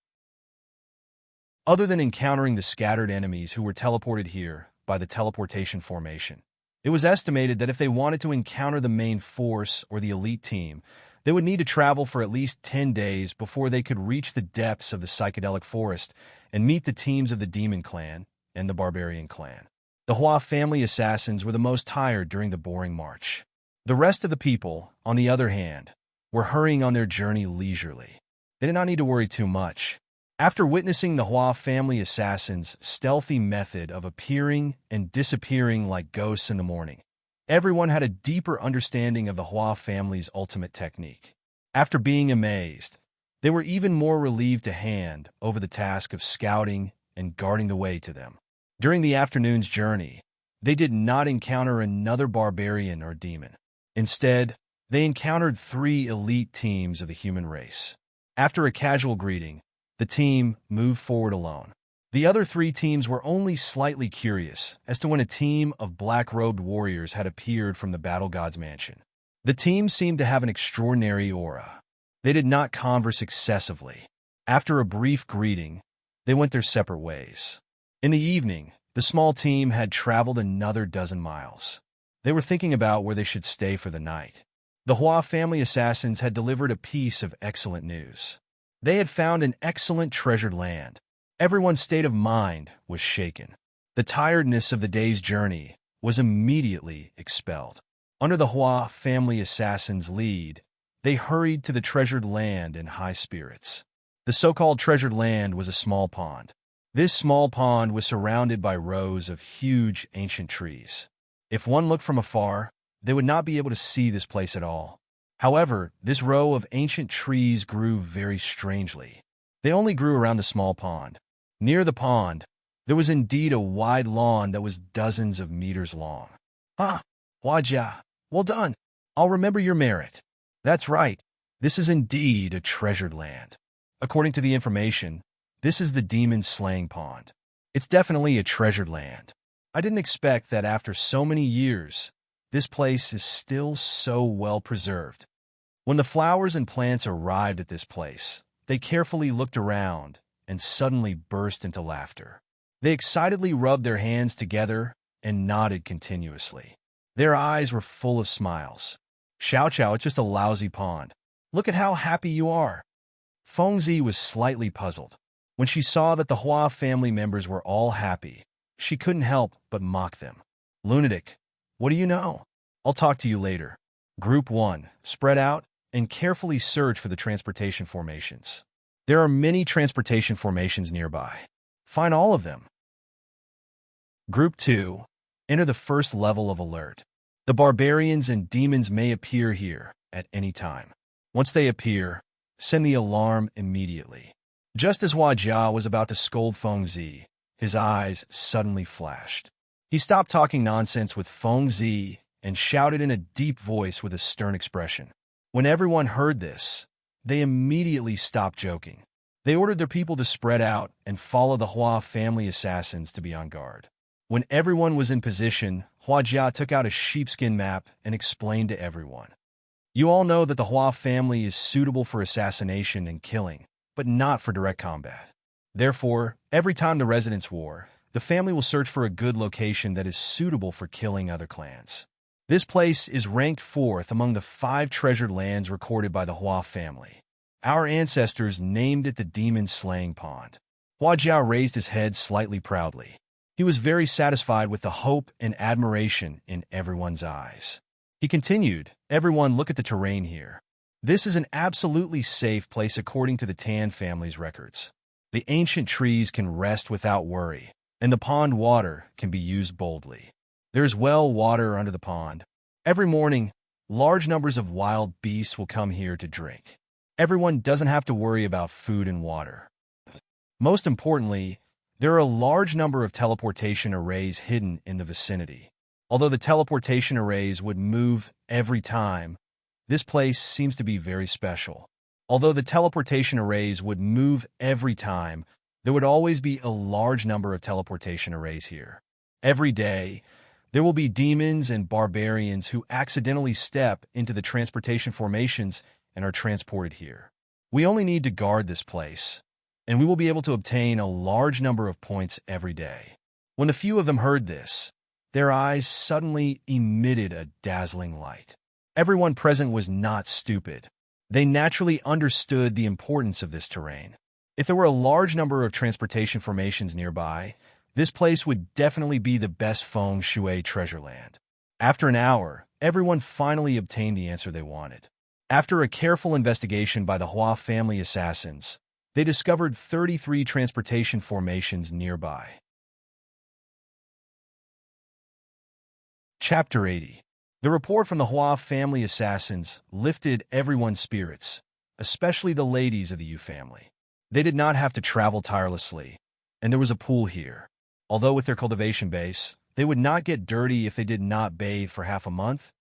Other than encountering the scattered enemies who were teleported here by the teleportation formation, it was estimated that if they wanted to encounter the main force or the elite team, they would need to travel for at least 10 days before they could reach the depths of the psychedelic forest and meet the teams of the demon clan and the barbarian clan. The Hua family assassins were the most tired during the boring march. The rest of the people, on the other hand, were hurrying on their journey leisurely. They did not need to worry too much. After witnessing the Hua family assassins' stealthy method of appearing and disappearing like ghosts in the morning, everyone had a deeper understanding of the Hua family's ultimate technique. After being amazed, they were even more relieved to hand over the task of scouting and guarding the way to them. During the afternoon's journey, they did not encounter another barbarian or demon. Instead, they encountered 3 elite teams of the human race. After a casual greeting, the team moved forward alone. The other 3 teams were only slightly curious as to when a team of black-robed warriors had appeared from the battle god's mansion. The team seemed to have an extraordinary aura. They did not converse excessively. After a brief greeting, they went their separate ways. In the evening, the small team had traveled another dozen miles. They were thinking about where they should stay for the night. The Hua family assassins had delivered a piece of excellent news. They had found an excellent treasured land. Everyone's state of mind was shaken. The tiredness of the day's journey was immediately expelled. Under the Hua family assassins' lead, they hurried to the treasured land in high spirits. The so-called treasured land was a small pond. This small pond was surrounded by rows of huge ancient trees. If one looked from afar, they would not be able to see this place at all. However, this row of ancient trees grew very strangely. They only grew around the small pond. Near the pond, there was indeed a wide lawn that was dozens of meters long. Ah, Huajia, well done. I'll remember your merit. That's right. This is indeed a treasured land. According to the information, this is the demon slaying pond. It's definitely a treasured land. I didn't expect that after so many years, this place is still so well preserved. When the flowers and plants arrived at this place, they carefully looked around and suddenly burst into laughter. They excitedly rubbed their hands together and nodded continuously. Their eyes were full of smiles. Xiao Xiao, it's just a lousy pond. Look at how happy you are. Fengzi was slightly puzzled. When she saw that the Hua family members were all happy, she couldn't help but mock them. Lunatic, what do you know? I'll talk to you later. Group 1, spread out and carefully search for the transportation formations. There are many transportation formations nearby. Find all of them. Group 2, enter the first level of alert. The barbarians and demons may appear here at any time. Once they appear, send the alarm immediately. Just as Hua Jia was about to scold Fengzi, his eyes suddenly flashed. He stopped talking nonsense with Fengzi and shouted in a deep voice with a stern expression. When everyone heard this, they immediately stopped joking. They ordered their people to spread out and follow the Hua family assassins to be on guard. When everyone was in position, Hua Jia took out a sheepskin map and explained to everyone. You all know that the Hua family is suitable for assassination and killing, but not for direct combat. Therefore, every time the residents war, the family will search for a good location that is suitable for killing other clans. This place is ranked 4th among the 5 treasured lands recorded by the Hua family. Our ancestors named it the Demon Slaying Pond. Hua Jia raised his head slightly proudly. He was very satisfied with the hope and admiration in everyone's eyes. He continued, everyone look at the terrain here. This is an absolutely safe place according to the Tan family's records. The ancient trees can rest without worry, and the pond water can be used boldly. There is well water under the pond. Every morning, large numbers of wild beasts will come here to drink. Everyone doesn't have to worry about food and water. Most importantly, there are a large number of teleportation arrays hidden in the vicinity. Although the teleportation arrays would move every time, this place seems to be very special. Although the teleportation arrays would move every time, there would always be a large number of teleportation arrays here. Every day, there will be demons and barbarians who accidentally step into the transportation formations and are transported here. We only need to guard this place, and we will be able to obtain a large number of points every day. When a few of them heard this, their eyes suddenly emitted a dazzling light. Everyone present was not stupid. They naturally understood the importance of this terrain. If there were a large number of transportation formations nearby, this place would definitely be the best feng shui treasure land. After an hour, everyone finally obtained the answer they wanted. After a careful investigation by the Hua family assassins, they discovered 33 transportation formations nearby. Chapter 80. The report from the Hua family assassins lifted everyone's spirits, especially the ladies of the Yu family. They did not have to travel tirelessly, and there was a pool here. Although with their cultivation base, they would not get dirty if they did not bathe for half a month,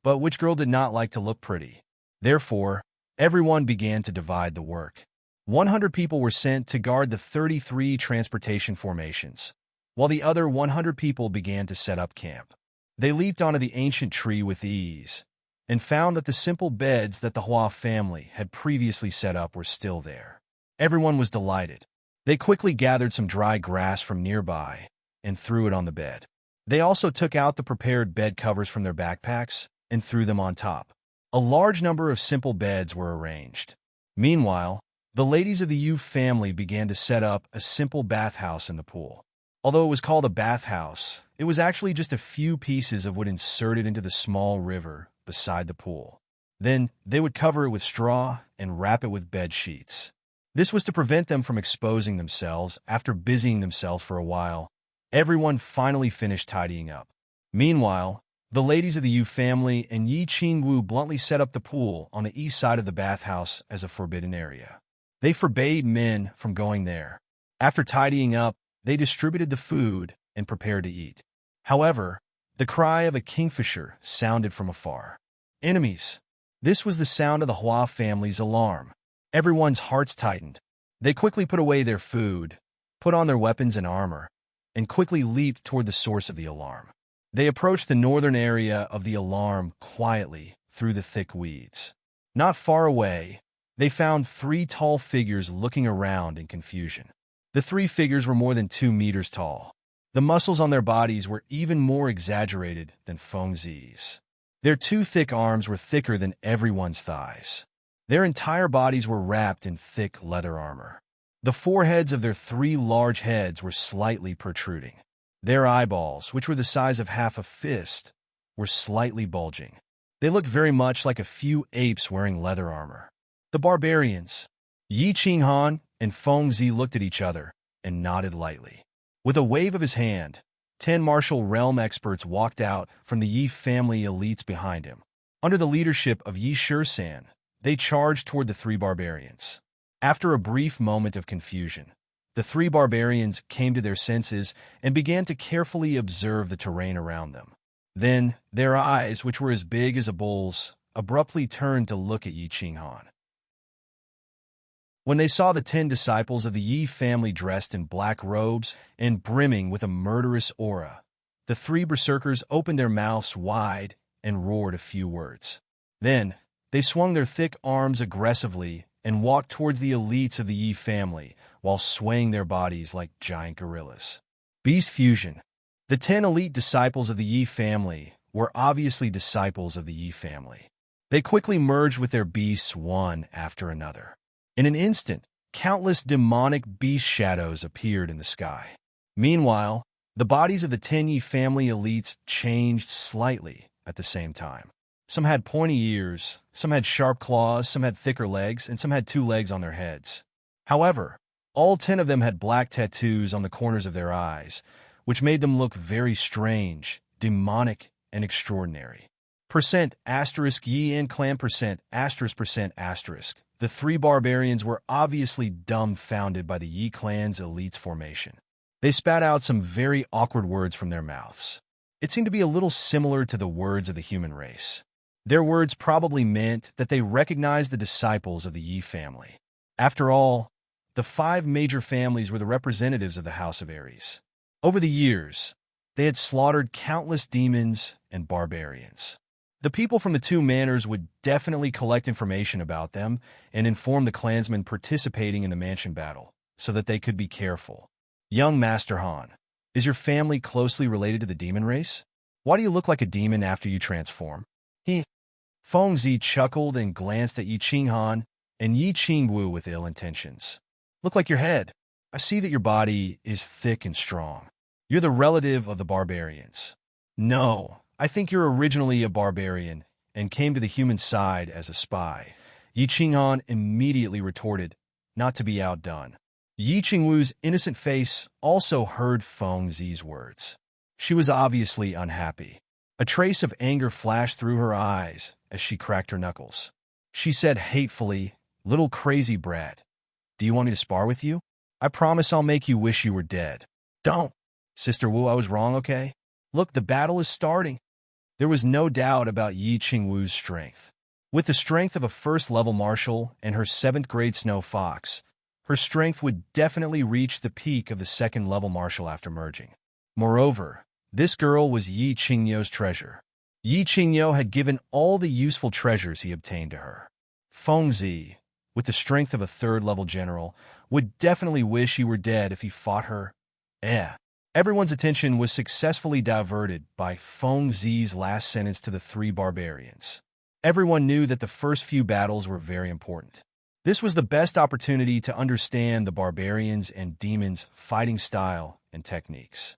but which girl did not like to look pretty? Therefore, everyone began to divide the work. 100 people were sent to guard the 33 transportation formations, while the other 100 people began to set up camp. They leaped onto the ancient tree with ease, and found that the simple beds that the Hua family had previously set up were still there. Everyone was delighted. They quickly gathered some dry grass from nearby and threw it on the bed. They also took out the prepared bed covers from their backpacks and threw them on top. A large number of simple beds were arranged. Meanwhile, the ladies of the Yu family began to set up a simple bathhouse in the pool. Although it was called a bathhouse, it was actually just a few pieces of wood inserted into the small river beside the pool. Then they would cover it with straw and wrap it with bed sheets. This was to prevent them from exposing themselves. After busying themselves for a while, everyone finally finished tidying up. Meanwhile, the ladies of the Yu family and Yi Qingwu bluntly set up the pool on the east side of the bathhouse as a forbidden area. They forbade men from going there. After tidying up, they distributed the food and prepared to eat. However, the cry of a kingfisher sounded from afar. Enemies! This was the sound of the Hua family's alarm. Everyone's hearts tightened. They quickly put away their food, put on their weapons and armor, and quickly leaped toward the source of the alarm. They approached the northern area of the alarm quietly through the thick weeds. Not far away, they found 3 tall figures looking around in confusion. The 3 figures were more than 2 meters tall. The muscles on their bodies were even more exaggerated than Feng Zi's. Their 2 thick arms were thicker than everyone's thighs. Their entire bodies were wrapped in thick leather armor. The foreheads of their 3 large heads were slightly protruding. Their eyeballs, which were the size of half a fist, were slightly bulging. They looked very much like a few apes wearing leather armor. The barbarians, Yi Qinghan and Feng Zi, looked at each other and nodded lightly. With a wave of his hand, 10 martial realm experts walked out from the Yi family elites behind him. Under the leadership of Yi Shisan, they charged toward the 3 barbarians. After a brief moment of confusion, the 3 barbarians came to their senses and began to carefully observe the terrain around them. Then, their eyes, which were as big as a bull's, abruptly turned to look at Yi Qinghan. When they saw the 10 disciples of the Yi family dressed in black robes and brimming with a murderous aura, the 3 berserkers opened their mouths wide and roared a few words. Then, they swung their thick arms aggressively and walked towards the elites of the Yi family while swaying their bodies like giant gorillas. Beast fusion. The 10 elite disciples of the Yi family were obviously disciples of the Yi family. They quickly merged with their beasts one after another. In an instant, countless demonic beast shadows appeared in the sky. Meanwhile, the bodies of the 10 Yi family elites changed slightly at the same time. Some had pointy ears, some had sharp claws, some had thicker legs, and some had 2 legs on their heads. However, all 10 of them had black tattoos on the corners of their eyes, which made them look very strange, demonic, and extraordinary. Percent asterisk Yi and clan percent asterisk. The three barbarians were obviously dumbfounded by the Yi clan's elite's formation. They spat out some very awkward words from their mouths. It seemed to be a little similar to the words of the human race. Their words probably meant that they recognized the disciples of the Yi family. After all, the 5 major families were the representatives of the House of Ares. Over the years, they had slaughtered countless demons and barbarians. The people from the 2 manors would definitely collect information about them and inform the clansmen participating in the mansion battle, so that they could be careful. Young Master Han, is your family closely related to the demon race? Why do you look like a demon after you transform? Fengzi chuckled and glanced at Yi Qinghan and Yi Qingwu with ill intentions. Look like your head. I see that your body is thick and strong. You're the relative of the barbarians. No, I think you're originally a barbarian and came to the human side as a spy. Yi Qinghan immediately retorted, not to be outdone. Yi Qingwu's innocent face also heard Feng Zi's words. She was obviously unhappy. A trace of anger flashed through her eyes as she cracked her knuckles. She said hatefully, "Little crazy brat, do you want me to spar with you? I promise I'll make you wish you were dead." "Don't. Sister Wu, I was wrong, okay? Look, the battle is starting." There was no doubt about Yi Qingwu's strength. With the strength of a first-level martial and her 7th-grade snow fox, her strength would definitely reach the peak of the 2nd-level martial after merging. Moreover, this girl was Yi Qingyo's treasure. Yi Qingyo had given all the useful treasures he obtained to her. Fengzi, with the strength of a 3rd-level general, would definitely wish he were dead if he fought her. Everyone's attention was successfully diverted by Fengzi's last sentence to the 3 barbarians. Everyone knew that the first few battles were very important. This was the best opportunity to understand the barbarians' and demons' fighting style and techniques.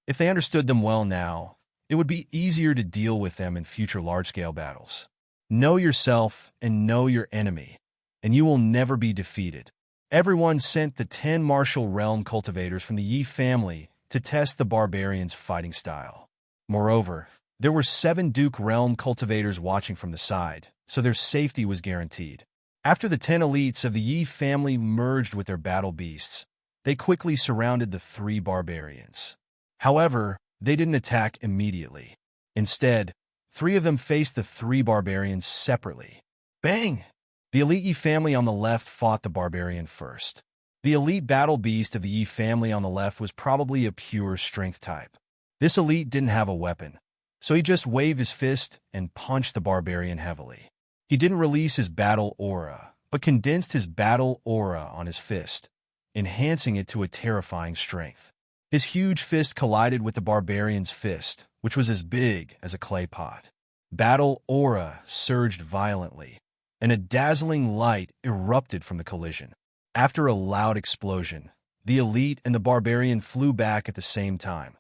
If they understood them well now, it would be easier to deal with them in future large-scale battles. Know yourself and know your enemy, and you will never be defeated. Everyone sent the 10 martial realm cultivators from the Yi family to test the barbarians' fighting style. Moreover, there were 7 Duke realm cultivators watching from the side, so their safety was guaranteed. After the 10 elites of the Yi family merged with their battle beasts, they quickly surrounded the 3 barbarians. However, they didn't attack immediately. Instead, 3 of them faced the 3 barbarians separately. Bang! The elite Yi family on the left fought the barbarian first. The elite battle beast of the Yi family on the left was probably a pure strength type. This elite didn't have a weapon, so he just waved his fist and punched the barbarian heavily. He didn't release his battle aura, but condensed his battle aura on his fist, enhancing it to a terrifying strength. His huge fist collided with the barbarian's fist, which was as big as a clay pot. Battle aura surged violently, and a dazzling light erupted from the collision. After a loud explosion, the elite and the barbarian flew back at the same time.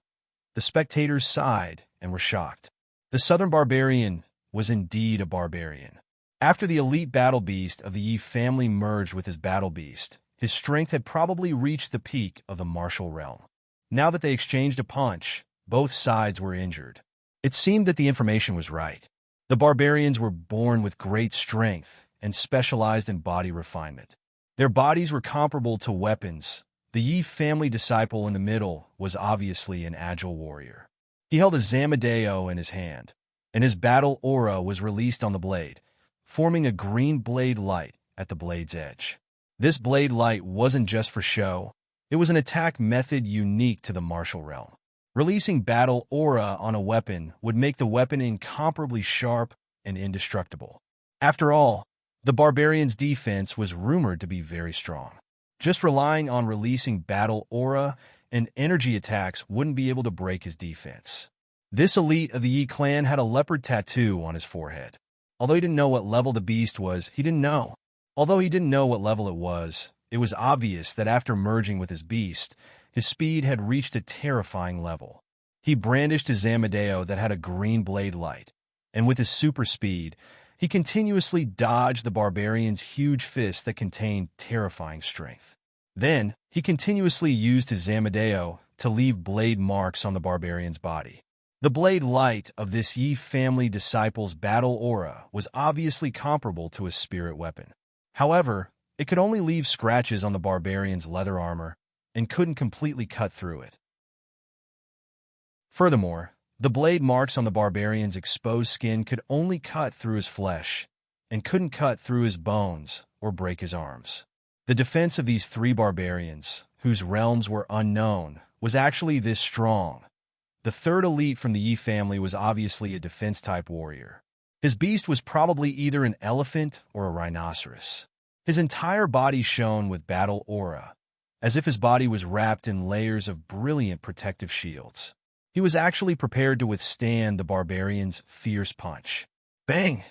The spectators sighed and were shocked. The southern barbarian was indeed a barbarian. After the elite battle beast of the Yi family merged with his battle beast, his strength had probably reached the peak of the martial realm. Now that they exchanged a punch, both sides were injured. It seemed that the information was right. The barbarians were born with great strength and specialized in body refinement. Their bodies were comparable to weapons. The Yi family disciple in the middle was obviously an agile warrior. He held a Zamadeo in his hand, and his battle aura was released on the blade, forming a green blade light at the blade's edge. This blade light wasn't just for show. It was an attack method unique to the martial realm. Releasing battle aura on a weapon would make the weapon incomparably sharp and indestructible. After all, the barbarian's defense was rumored to be very strong. Just relying on releasing battle aura and energy attacks wouldn't be able to break his defense. This elite of the Yi clan had a leopard tattoo on his forehead. Although he didn't know what level the beast was, he didn't know. Although he didn't know what level it was obvious that after merging with his beast, his speed had reached a terrifying level. He brandished his Zamadeo that had a green blade light, and with his super speed, he continuously dodged the barbarian's huge fist that contained terrifying strength. Then, he continuously used his Zamadeo to leave blade marks on the barbarian's body. The blade light of this Yi family disciple's battle aura was obviously comparable to a spirit weapon. However, it could only leave scratches on the barbarian's leather armor and couldn't completely cut through it. Furthermore, the blade marks on the barbarian's exposed skin could only cut through his flesh and couldn't cut through his bones or break his arms. The defense of these three barbarians, whose realms were unknown, was actually this strong. The third elite from the Yi family was obviously a defense-type warrior. His beast was probably either an elephant or a rhinoceros. His entire body shone with battle aura, as if his body was wrapped in layers of brilliant protective shields. He was actually prepared to withstand the barbarian's fierce punch. Bang!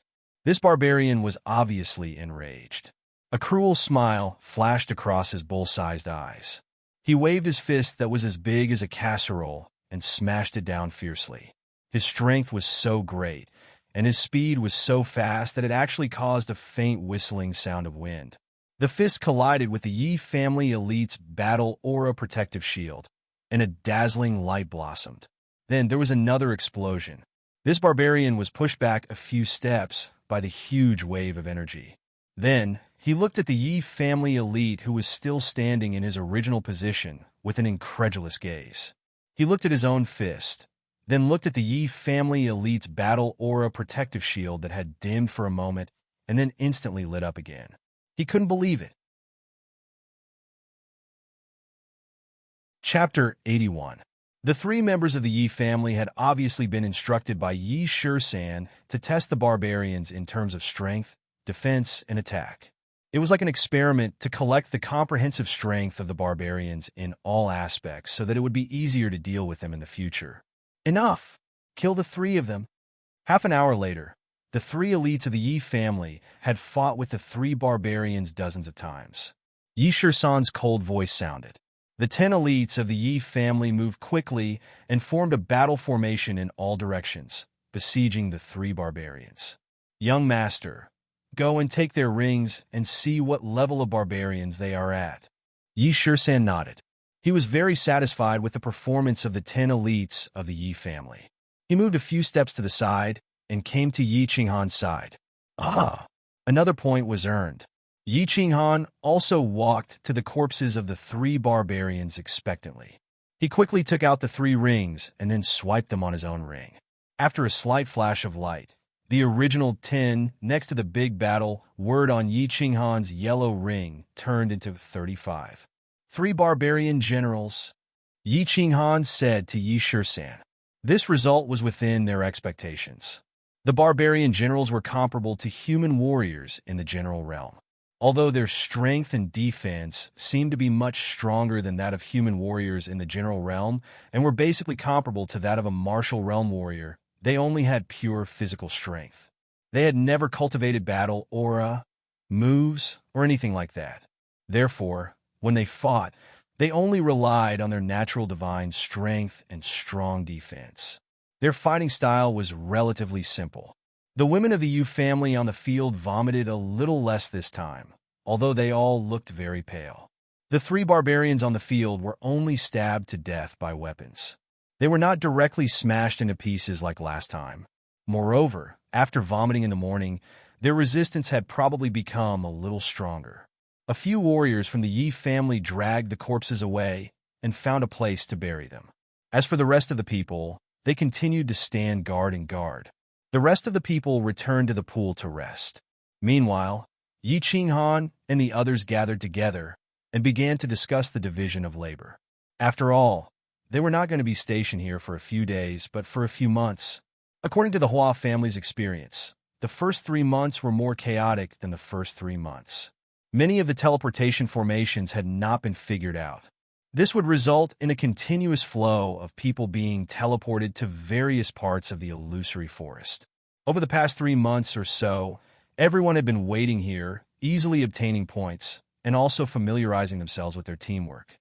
This barbarian was obviously enraged. A cruel smile flashed across his bull-sized eyes. He waved his fist that was as big as a casserole and smashed it down fiercely. His strength was so great, and his speed was so fast that it actually caused a faint whistling sound of wind. The fist collided with the Yi family elite's battle aura protective shield, and a dazzling light blossomed. Then there was another explosion. This barbarian was pushed back a few steps by the huge wave of energy. Then, he looked at the Yi family elite who was still standing in his original position with an incredulous gaze. He looked at his own fist, then looked at the Yi family elite's battle aura protective shield that had dimmed for a moment and then instantly lit up again. He couldn't believe it. Chapter 81. The three members of the Yi family had obviously been instructed by Yi Shursan to test the barbarians in terms of strength, defense, and attack. It was like an experiment to collect the comprehensive strength of the barbarians in all aspects so that it would be easier to deal with them in the future. Enough! Kill the three of them. Half an hour later, the three elites of the Yi family had fought with the three barbarians dozens of times. Yi Shursan's cold voice sounded. The 10 elites of the Yi family moved quickly and formed a battle formation in all directions, besieging the three barbarians. Young master, go and take their rings and see what level of barbarians they are at. Yi Shursan nodded. He was very satisfied with the performance of the 10 elites of the Yi family. He moved a few steps to the side and came to Yi Qinghan's side. Ah! Another point was earned. Yi Qinghan also walked to the corpses of the three barbarians expectantly. He quickly took out the 3 rings and then swiped them on his own ring. After a slight flash of light, the original 10 next to the big battle word on Yi Qinghan's yellow ring turned into 35. 3 barbarian generals, Yi Qinghan said to Yi Shursan. This result was within their expectations. The barbarian generals were comparable to human warriors in the general realm. Although their strength and defense seemed to be much stronger than that of human warriors in the general realm and were basically comparable to that of a martial realm warrior, they only had pure physical strength. They had never cultivated battle aura, moves, or anything like that. Therefore, when they fought, they only relied on their natural divine strength and strong defense. Their fighting style was relatively simple. The women of the Yu family on the field vomited a little less this time, although they all looked very pale. The 3 barbarians on the field were only stabbed to death by weapons. They were not directly smashed into pieces like last time. Moreover, after vomiting in the morning, their resistance had probably become a little stronger. A few warriors from the Yi family dragged the corpses away and found a place to bury them. As for the rest of the people, they continued to stand guard and guard. The rest of the people returned to the pool to rest. Meanwhile, Yi Qinghan and the others gathered together and began to discuss the division of labor. After all, they were not going to be stationed here for a few days, but for a few months. According to the Hua family's experience, the first 3 months were more chaotic than the first 3 months. Many of the teleportation formations had not been figured out. This would result in a continuous flow of people being teleported to various parts of the illusory forest. Over the past 3 months or so, everyone had been waiting here, easily obtaining points, and also familiarizing themselves with their teamwork.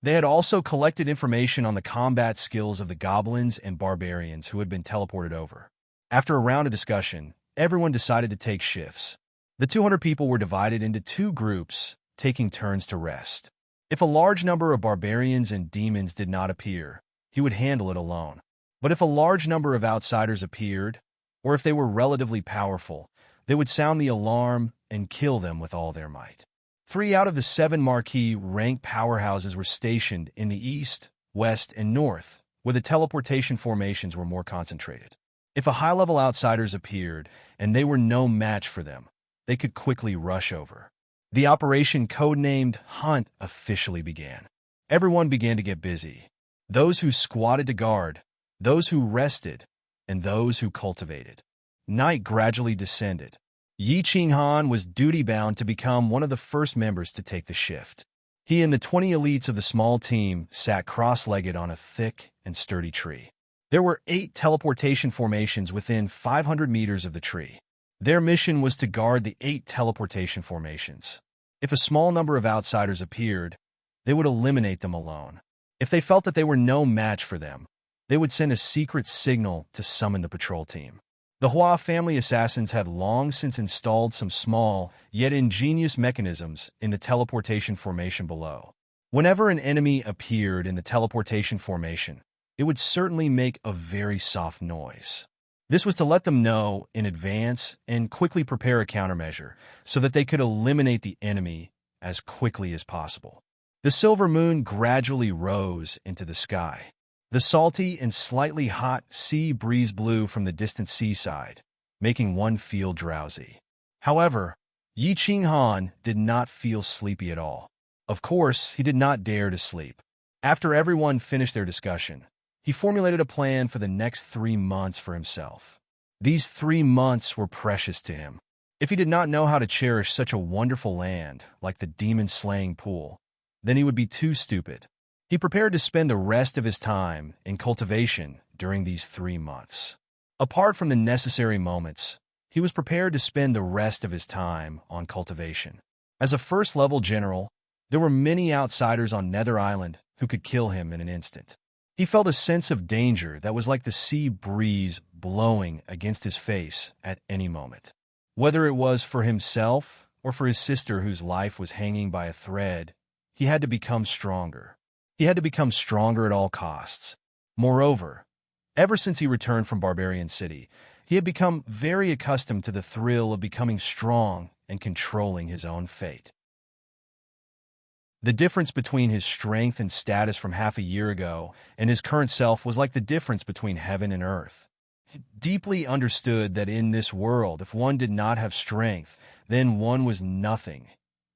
They had also collected information on the combat skills of the goblins and barbarians who had been teleported over. After a round of discussion, everyone decided to take shifts. The 200 people were divided into 2 groups, taking turns to rest. If a large number of barbarians and demons did not appear, he would handle it alone. But if a large number of outsiders appeared, or if they were relatively powerful, they would sound the alarm and kill them with all their might. 3 out of the 7 marquee rank powerhouses were stationed in the east, west, and north, where the teleportation formations were more concentrated. If a high-level outsiders appeared, and they were no match for them, they could quickly rush over. The operation codenamed Hunt officially began. Everyone began to get busy. Those who squatted to guard, those who rested, and those who cultivated. Night gradually descended. Yi Qinghan was duty-bound to become one of the first members to take the shift. He and the 20 elites of the small team sat cross-legged on a thick and sturdy tree. There were 8 teleportation formations within 500 meters of the tree. Their mission was to guard the 8 teleportation formations. If a small number of outsiders appeared, they would eliminate them alone. If they felt that they were no match for them, they would send a secret signal to summon the patrol team. The Hua family assassins had long since installed some small, yet ingenious mechanisms in the teleportation formation below. Whenever an enemy appeared in the teleportation formation, it would certainly make a very soft noise. This was to let them know in advance and quickly prepare a countermeasure so that they could eliminate the enemy as quickly as possible. The silver moon gradually rose into the sky. The salty and slightly hot sea breeze blew from the distant seaside, making one feel drowsy. However, Yi Qinghan did not feel sleepy at all. Of course, he did not dare to sleep. After everyone finished their discussion, he formulated a plan for the next 3 months for himself. These 3 months were precious to him. If he did not know how to cherish such a wonderful land like the demon-slaying pool, then he would be too stupid. He prepared to spend the rest of his time in cultivation during these 3 months. Apart from the necessary moments, he was prepared to spend the rest of his time on cultivation. As a first-level general, there were many outsiders on Nether Island who could kill him in an instant. He felt a sense of danger that was like the sea breeze blowing against his face at any moment. Whether it was for himself or for his sister whose life was hanging by a thread, he had to become stronger. He had to become stronger at all costs. Moreover, ever since he returned from Barbarian City, he had become very accustomed to the thrill of becoming strong and controlling his own fate. The difference between his strength and status from half a year ago and his current self was like the difference between heaven and earth. He deeply understood that in this world, if one did not have strength, then one was nothing.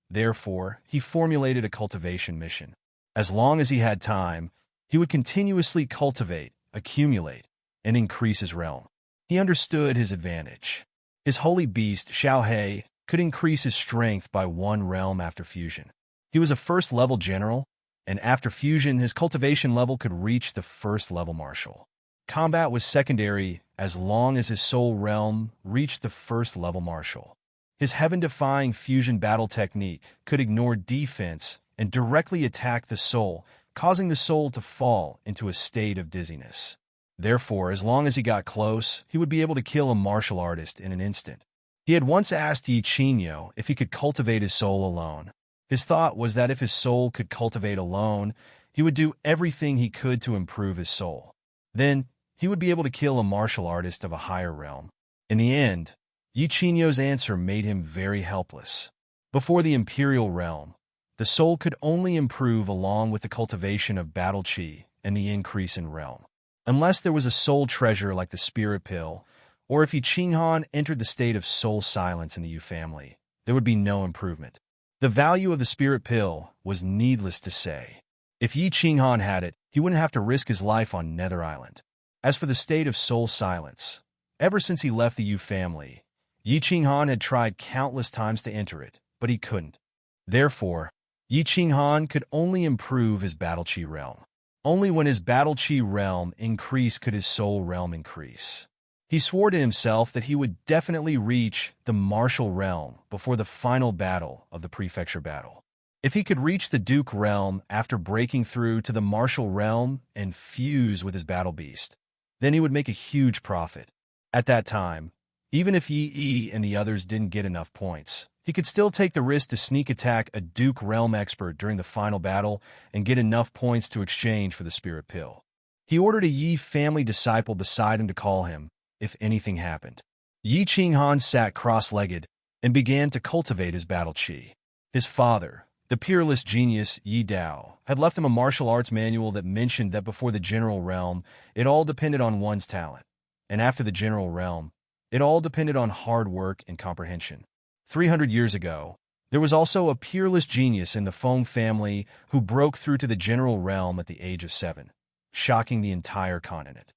Therefore, he formulated a cultivation mission. As long as he had time, he would continuously cultivate, accumulate, and increase his realm. He understood his advantage. His holy beast, Xiaohe, could increase his strength by 1 realm after fusion. He was a first-level general, and after fusion, his cultivation level could reach the first-level martial. Combat was secondary as long as his soul realm reached the first-level martial. His heaven-defying fusion battle technique could ignore defense and directly attack the soul, causing the soul to fall into a state of dizziness. Therefore, as long as he got close, he would be able to kill a martial artist in an instant. He had once asked Yi Qingyo if he could cultivate his soul alone. His thought was that if his soul could cultivate alone, he would do everything he could to improve his soul. Then, he would be able to kill a martial artist of a higher realm. In the end, Yi Qingyo's answer made him very helpless. Before the Imperial realm, the soul could only improve along with the cultivation of battle chi and the increase in realm. Unless there was a soul treasure like the spirit pill, or if Yi Qinghan entered the state of soul silence in the Yu family, there would be no improvement. The value of the spirit pill was needless to say. If Yi Qinghan had it, he wouldn't have to risk his life on Nether Island. As for the state of soul silence, ever since he left the Yu family, Yi Qinghan had tried countless times to enter it, but he couldn't. Therefore, Yi Qinghan could only improve his battle chi realm. Only when his battle chi realm increased could his soul realm increase. He swore to himself that he would definitely reach the martial realm before the final battle of the prefecture battle. If he could reach the Duke realm after breaking through to the martial realm and fuse with his battle beast, then he would make a huge profit. At that time, even if Yi and the others didn't get enough points, he could still take the risk to sneak attack a Duke realm expert during the final battle and get enough points to exchange for the spirit pill. He ordered a Yi family disciple beside him to call him if anything happened. Yi Qinghan sat cross-legged and began to cultivate his battle qi. His father, the peerless genius Yi Dao, had left him a martial arts manual that mentioned that before the general realm, it all depended on one's talent, and after the general realm, it all depended on hard work and comprehension. 300 years ago, there was also a peerless genius in the Feng family who broke through to the general realm at the age of 7, shocking the entire continent.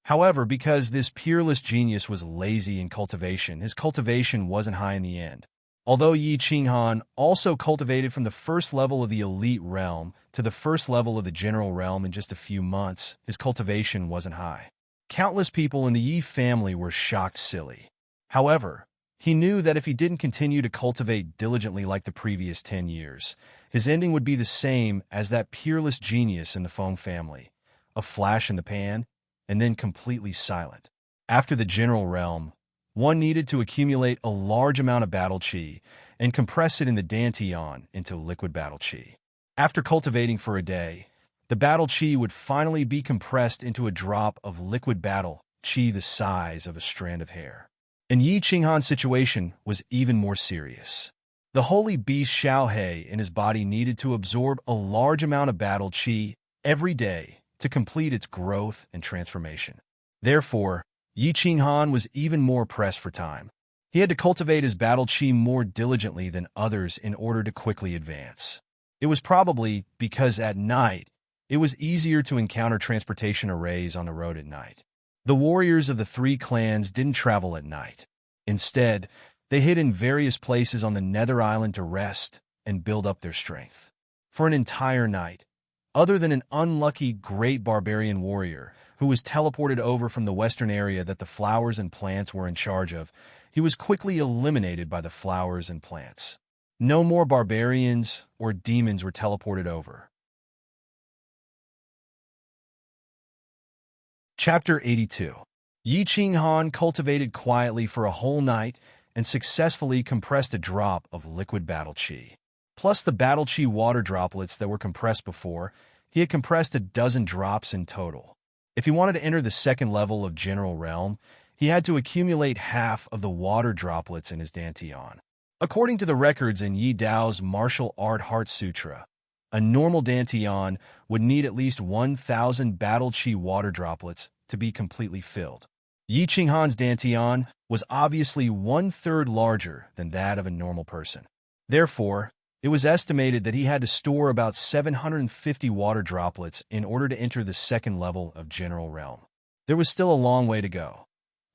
However, because this peerless genius was lazy in cultivation, his cultivation wasn't high in the end. Although Yi Qinghan also cultivated from the first level of the elite realm to the first level of the general realm in just a few months, his cultivation wasn't high. Countless people in the Yi family were shocked silly. However, he knew that if he didn't continue to cultivate diligently like the previous 10 years, his ending would be the same as that peerless genius in the Feng family, a flash in the pan, and then completely silent. After the general realm, one needed to accumulate a large amount of battle qi and compress it in the dantian into liquid battle qi. After cultivating for a day, the battle qi would finally be compressed into a drop of liquid battle qi the size of a strand of hair. And Yi Qinghan's situation was even more serious. The holy beast Xiaohe in his body needed to absorb a large amount of battle qi every day to complete its growth and transformation. Therefore, Yi Qinghan was even more pressed for time. He had to cultivate his battle qi more diligently than others in order to quickly advance. It was probably because at night, it was easier to encounter transportation arrays on the road at night. The warriors of the 3 clans didn't travel at night. Instead, they hid in various places on the Nether Island to rest and build up their strength. For an entire night, other than an unlucky great barbarian warrior who was teleported over from the western area that the flowers and plants were in charge of, he was quickly eliminated by the flowers and plants. No more barbarians or demons were teleported over. Chapter 82. Yi Qinghan cultivated quietly for a whole night and successfully compressed a drop of liquid battle qi. Plus the battle qi water droplets that were compressed before, he had compressed a dozen drops in total. If he wanted to enter the second level of General Realm, he had to accumulate half of the water droplets in his dantian. According to the records in Yi Dao's Martial Art Heart Sutra, a normal dantian would need at least 1,000 battle qi water droplets to be completely filled. Yi Qinghan's dantian was obviously 1/3 larger than that of a normal person. Therefore, it was estimated that he had to store about 750 water droplets in order to enter the second level of General Realm. There was still a long way to go.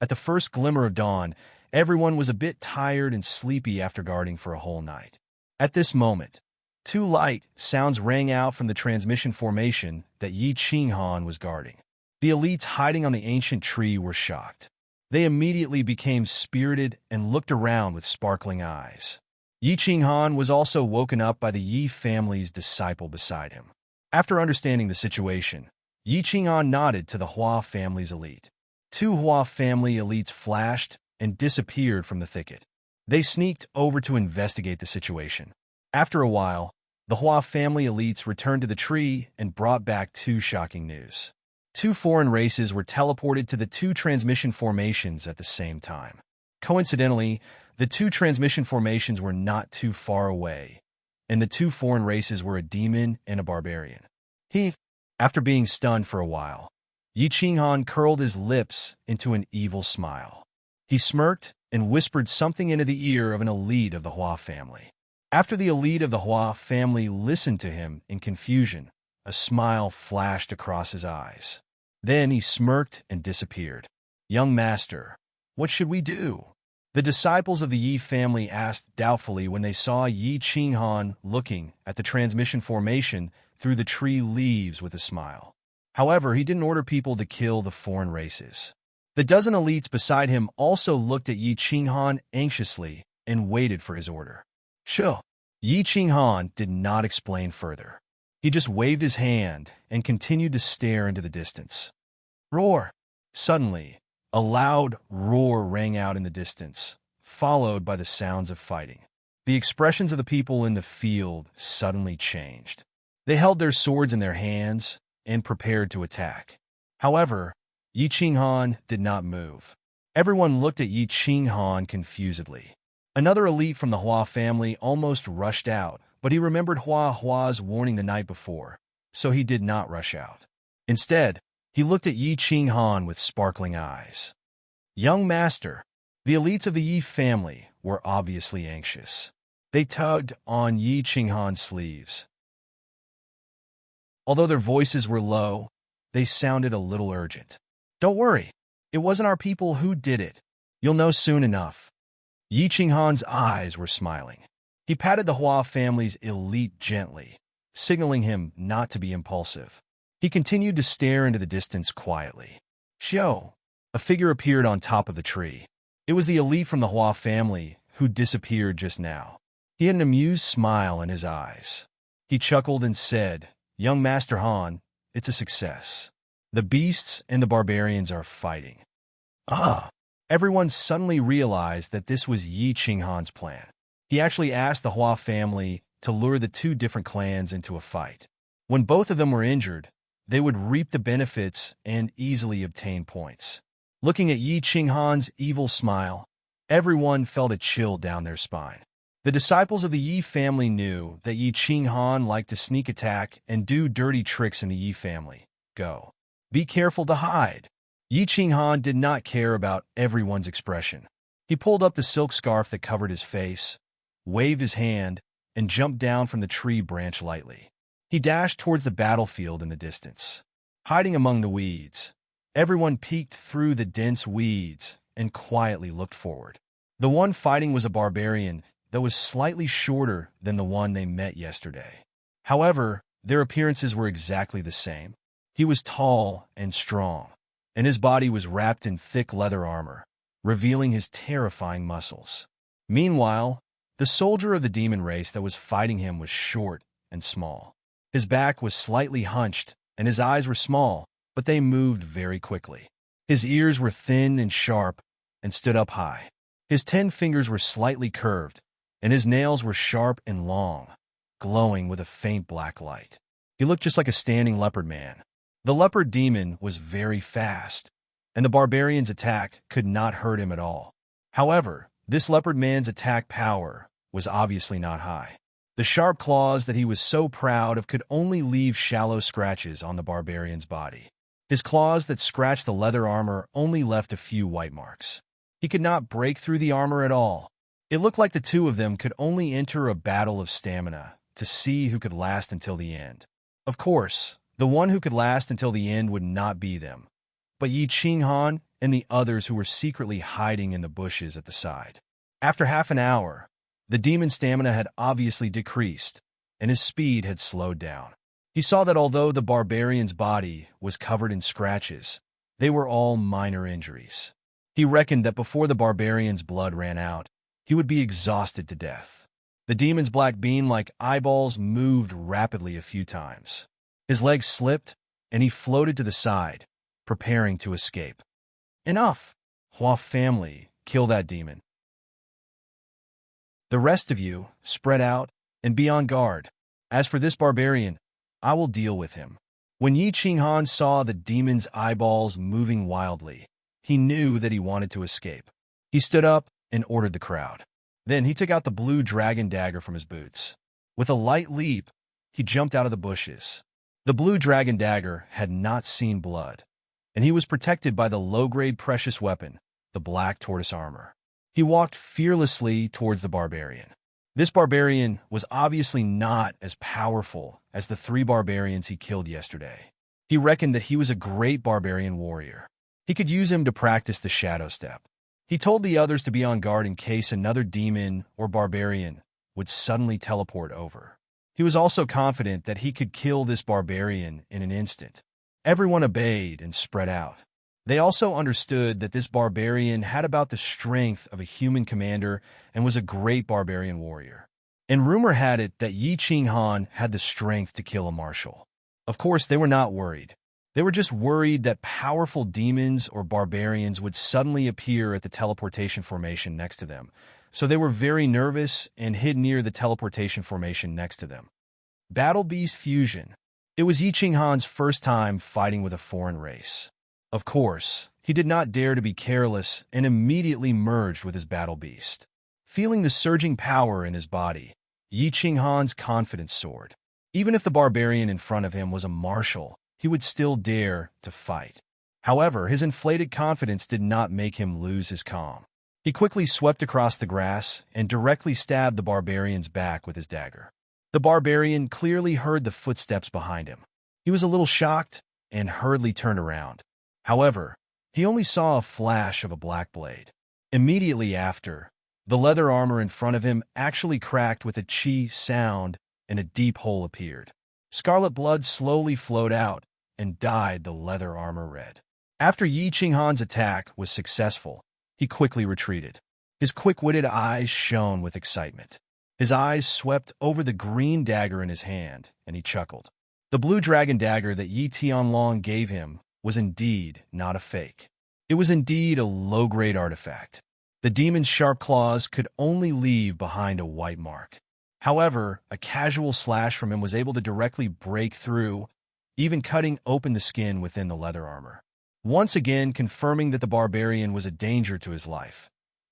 At the first glimmer of dawn, everyone was a bit tired and sleepy after guarding for a whole night. At this moment, 2 light sounds rang out from the transmission formation that Yi Qinghan was guarding. The elites hiding on the ancient tree were shocked. They immediately became spirited and looked around with sparkling eyes. Yi Qinghan was also woken up by the Yi family's disciple beside him. After understanding the situation, Yi Qinghan nodded to the Hua family's elite. 2 Hua family elites flashed and disappeared from the thicket. They sneaked over to investigate the situation. After a while, the Hua family elites returned to the tree and brought back 2 shocking news. 2 foreign races were teleported to the 2 transmission formations at the same time. Coincidentally, the 2 transmission formations were not too far away, and the 2 foreign races were a demon and a barbarian. After being stunned for a while, Yi Qinghan curled his lips into an evil smile. He smirked and whispered something into the ear of an elite of the Hua family. After the elite of the Hua family listened to him in confusion, a smile flashed across his eyes. Then he smirked and disappeared. "Young master, what should we do?" The disciples of the Yi family asked doubtfully when they saw Yi Qinghan looking at the transmission formation through the tree leaves with a smile. However, he didn't order people to kill the foreign races. The dozen elites beside him also looked at Yi Qinghan anxiously and waited for his order. Sure. Yi Qinghan did not explain further. He just waved his hand and continued to stare into the distance. Roar! Suddenly, a loud roar rang out in the distance, followed by the sounds of fighting. The expressions of the people in the field suddenly changed. They held their swords in their hands, and prepared to attack. However, Yi Qinghan did not move. Everyone looked at Yi Qinghan confusedly. Another elite from the Hua family almost rushed out, but he remembered Hua's warning the night before, so he did not rush out. Instead, he looked at Yi Qinghan with sparkling eyes. Young master, the elites of the Yi family were obviously anxious. They tugged on Yi Qinghan's sleeves. Although their voices were low, they sounded a little urgent. Don't worry, it wasn't our people who did it. You'll know soon enough. Yi Qinghan's eyes were smiling. He patted the Hua family's elite gently, signaling him not to be impulsive. He continued to stare into the distance quietly. Xiao, a figure appeared on top of the tree. It was the elite from the Hua family who disappeared just now. He had an amused smile in his eyes. He chuckled and said, Young Master Han, it's a success. The beasts and the barbarians are fighting. Everyone suddenly realized that this was Yi Qinghan's plan. He actually asked the Hua family to lure the two different clans into a fight. When both of them were injured, they would reap the benefits and easily obtain points. Looking at Yi Qinghan's evil smile, everyone felt a chill down their spine. The disciples of the Yi family knew that Yi Qinghan liked to sneak attack and do dirty tricks in the Yi family. Go. Be careful to hide. Yi Qinghan did not care about everyone's expression. He pulled up the silk scarf that covered his face, waved his hand, and jumped down from the tree branch lightly. He dashed towards the battlefield in the distance. Hiding among the weeds, everyone peeked through the dense weeds and quietly looked forward. The one fighting was a barbarian that was slightly shorter than the one they met yesterday. However, their appearances were exactly the same. He was tall and strong, and his body was wrapped in thick leather armor, revealing his terrifying muscles. Meanwhile, the soldier of the demon race that was fighting him was short and small. His back was slightly hunched, and his eyes were small, but they moved very quickly. His ears were thin and sharp and stood up high. His 10 fingers were slightly curved, and his nails were sharp and long, glowing with a faint black light. He looked just like a standing leopard man. The leopard demon was very fast, and the barbarian's attack could not hurt him at all. However, this leopard man's attack power was obviously not high. The sharp claws that he was so proud of could only leave shallow scratches on the barbarian's body. His claws that scratched the leather armor only left a few white marks. He could not break through the armor at all. It looked like the two of them could only enter a battle of stamina to see who could last until the end. Of course, the one who could last until the end would not be them, but Yi Qinghan and the others who were secretly hiding in the bushes at the side. After half an hour, the demon's stamina had obviously decreased, and his speed had slowed down. He saw that although the barbarian's body was covered in scratches, they were all minor injuries. He reckoned that before the barbarian's blood ran out, he would be exhausted to death. The demon's black bean-like eyeballs moved rapidly a few times. His legs slipped, and he floated to the side, preparing to escape. Enough! Hua family, kill that demon. The rest of you, spread out and be on guard. As for this barbarian, I will deal with him. When Yi Qinghan saw the demon's eyeballs moving wildly, he knew that he wanted to escape. He stood up and ordered the crowd. Then he took out the blue dragon dagger from his boots. With a light leap, he jumped out of the bushes. The blue dragon dagger had not seen blood, and he was protected by the low-grade precious weapon, the black tortoise armor. He walked fearlessly towards the barbarian. This barbarian was obviously not as powerful as the 3 barbarians he killed yesterday. He reckoned that he was a great barbarian warrior. He could use him to practice the shadow step. He told the others to be on guard in case another demon or barbarian would suddenly teleport over. He was also confident that he could kill this barbarian in an instant. Everyone obeyed and spread out. They also understood that this barbarian had about the strength of a human commander and was a great barbarian warrior. And rumor had it that Yi Qinghan had the strength to kill a marshal. Of course, they were not worried. They were just worried that powerful demons or barbarians would suddenly appear at the teleportation formation next to them, so they were very nervous and hid near the teleportation formation next to them. Battle Beast Fusion. It was Yi Qinghan's first time fighting with a foreign race. Of course, he did not dare to be careless and immediately merged with his battle beast. Feeling the surging power in his body, Yi Qinghan's confidence soared. Even if the barbarian in front of him was a martial, he would still dare to fight. However, his inflated confidence did not make him lose his calm. He quickly swept across the grass and directly stabbed the barbarian's back with his dagger. The barbarian clearly heard the footsteps behind him. He was a little shocked and hurriedly turned around. However, he only saw a flash of a black blade. Immediately after, the leather armor in front of him actually cracked with a chi sound and a deep hole appeared. Scarlet blood slowly flowed out and dyed the leather armor red. After Yi Qinghan's attack was successful, he quickly retreated. His quick-witted eyes shone with excitement. His eyes swept over the green dagger in his hand, and he chuckled. The blue dragon dagger that Yi Tianlong gave him was indeed not a fake. It was indeed a low-grade artifact. The demon's sharp claws could only leave behind a white mark. However, a casual slash from him was able to directly break through, even cutting open the skin within the leather armor. Once again confirming that the barbarian was a danger to his life,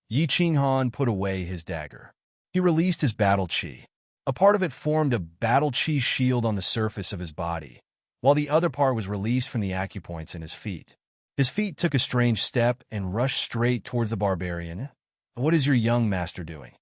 Yi Qinghan put away his dagger. He released his battle chi. A part of it formed a battle chi shield on the surface of his body, while the other part was released from the acupoints in his feet. His feet took a strange step and rushed straight towards the barbarian. "What is your young master doing?"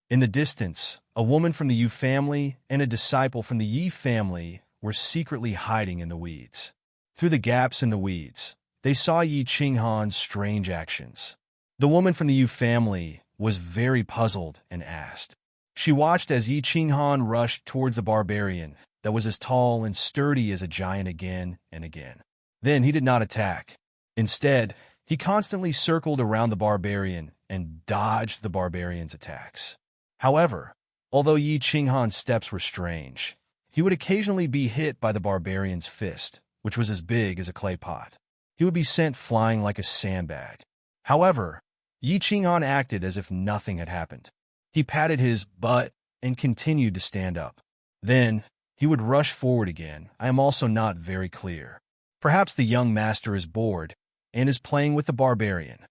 In the distance, a woman from the Yu family and a disciple from the Yi family were secretly hiding in the weeds. Through the gaps in the weeds, they saw Yi Qinghan's strange actions. The woman from the Yu family was very puzzled and asked. She watched as Yi Qinghan rushed towards the barbarian that was as tall and sturdy as a giant again and again. Then he did not attack. Instead, he constantly circled around the barbarian and dodged the barbarian's attacks. However, although Yi Qinghan's steps were strange, he would occasionally be hit by the barbarian's fist, which was as big as a clay pot. He would be sent flying like a sandbag. However, Yi Qinghan acted as if nothing had happened. He patted his butt and continued to stand up. Then, he would rush forward again. I am also not very clear. Perhaps the young master is bored and is playing with the barbarian.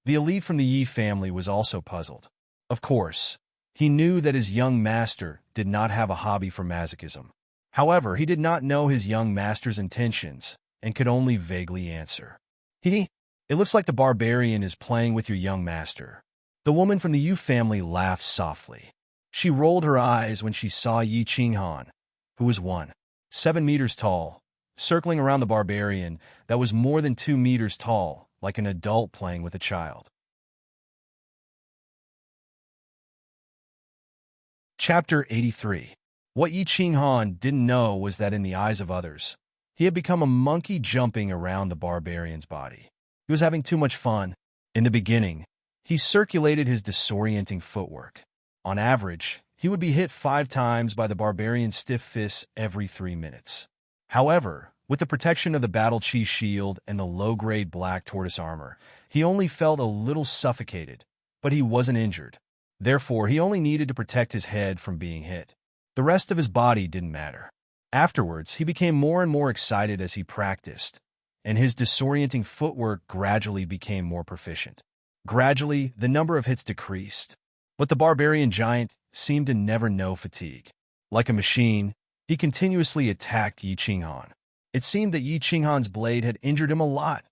The elite from the Yi family was also puzzled. Of course, he knew that his young master did not have a hobby for masochism. However, he did not know his young master's intentions and could only vaguely answer. It looks like the barbarian is playing with your young master." The woman from the Yu family laughed softly. She rolled her eyes when she saw Yi Qinghan, who was 1.7 meters tall, circling around the barbarian that was more than 2 meters tall, like an adult playing with a child. Chapter 83. What Yi Qinghan didn't know was that in the eyes of others, he had become a monkey jumping around the barbarian's body. He was having too much fun. In the beginning, he circulated his disorienting footwork. On average, he would be hit 5 times by the barbarian's stiff fists every 3 minutes. However, with the protection of the battle chi shield and the low-grade black tortoise armor, he only felt a little suffocated, but he wasn't injured. Therefore, he only needed to protect his head from being hit. The rest of his body didn't matter. Afterwards, he became more and more excited as he practiced, and his disorienting footwork gradually became more proficient. Gradually, the number of hits decreased, but the barbarian giant seemed to never know fatigue. Like a machine, he continuously attacked Yi Qinghan. It seemed that Yi Qinghan's blade had injured him a lot.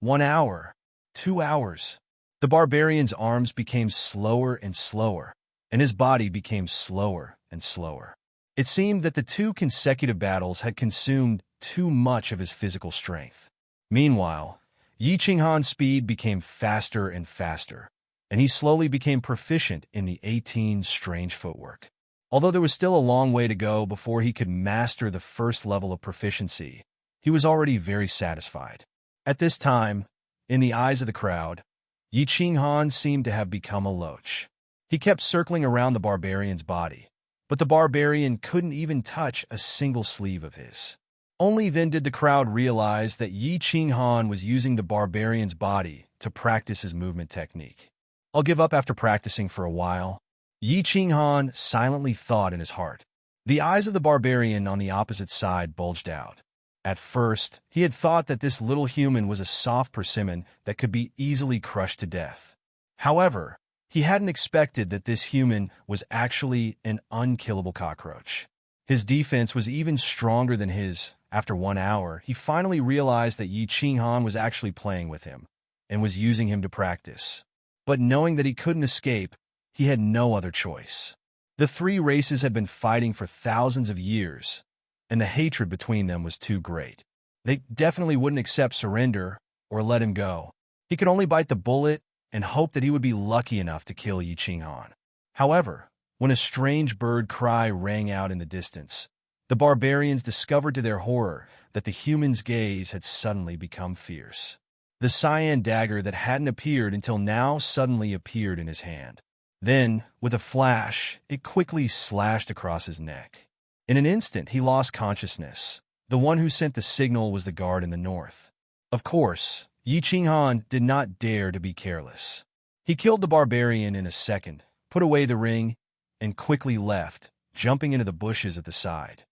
1 hour, 2 hours. The barbarian's arms became slower and slower, and his body became slower and slower. It seemed that the 2 consecutive battles had consumed too much of his physical strength. Meanwhile, Yi Qinghan's speed became faster and faster, and he slowly became proficient in the 18 strange footwork. Although there was still a long way to go before he could master the first level of proficiency, he was already very satisfied. At this time, in the eyes of the crowd, Yi Qinghan seemed to have become a loach. He kept circling around the barbarian's body, but the barbarian couldn't even touch a single sleeve of his. Only then did the crowd realize that Yi Qinghan was using the barbarian's body to practice his movement technique. "I'll give up after practicing for a while," Yi Qinghan silently thought in his heart. The eyes of the barbarian on the opposite side bulged out. At first, he had thought that this little human was a soft persimmon that could be easily crushed to death. However, he hadn't expected that this human was actually an unkillable cockroach. His defense was even stronger than his. After 1 hour, he finally realized that Yi Qinghan was actually playing with him and was using him to practice. But knowing that he couldn't escape, he had no other choice. The three races had been fighting for thousands of years, and the hatred between them was too great. They definitely wouldn't accept surrender or let him go. He could only bite the bullet and hope that he would be lucky enough to kill Yi Qinghan. However, when a strange bird cry rang out in the distance, the barbarians discovered to their horror that the human's gaze had suddenly become fierce. The cyan dagger that hadn't appeared until now suddenly appeared in his hand. Then, with a flash, it quickly slashed across his neck. In an instant, he lost consciousness. The one who sent the signal was the guard in the north. Of course, Yi Qinghan did not dare to be careless. He killed the barbarian in a second, put away the ring, and quickly left, jumping into the bushes at the side.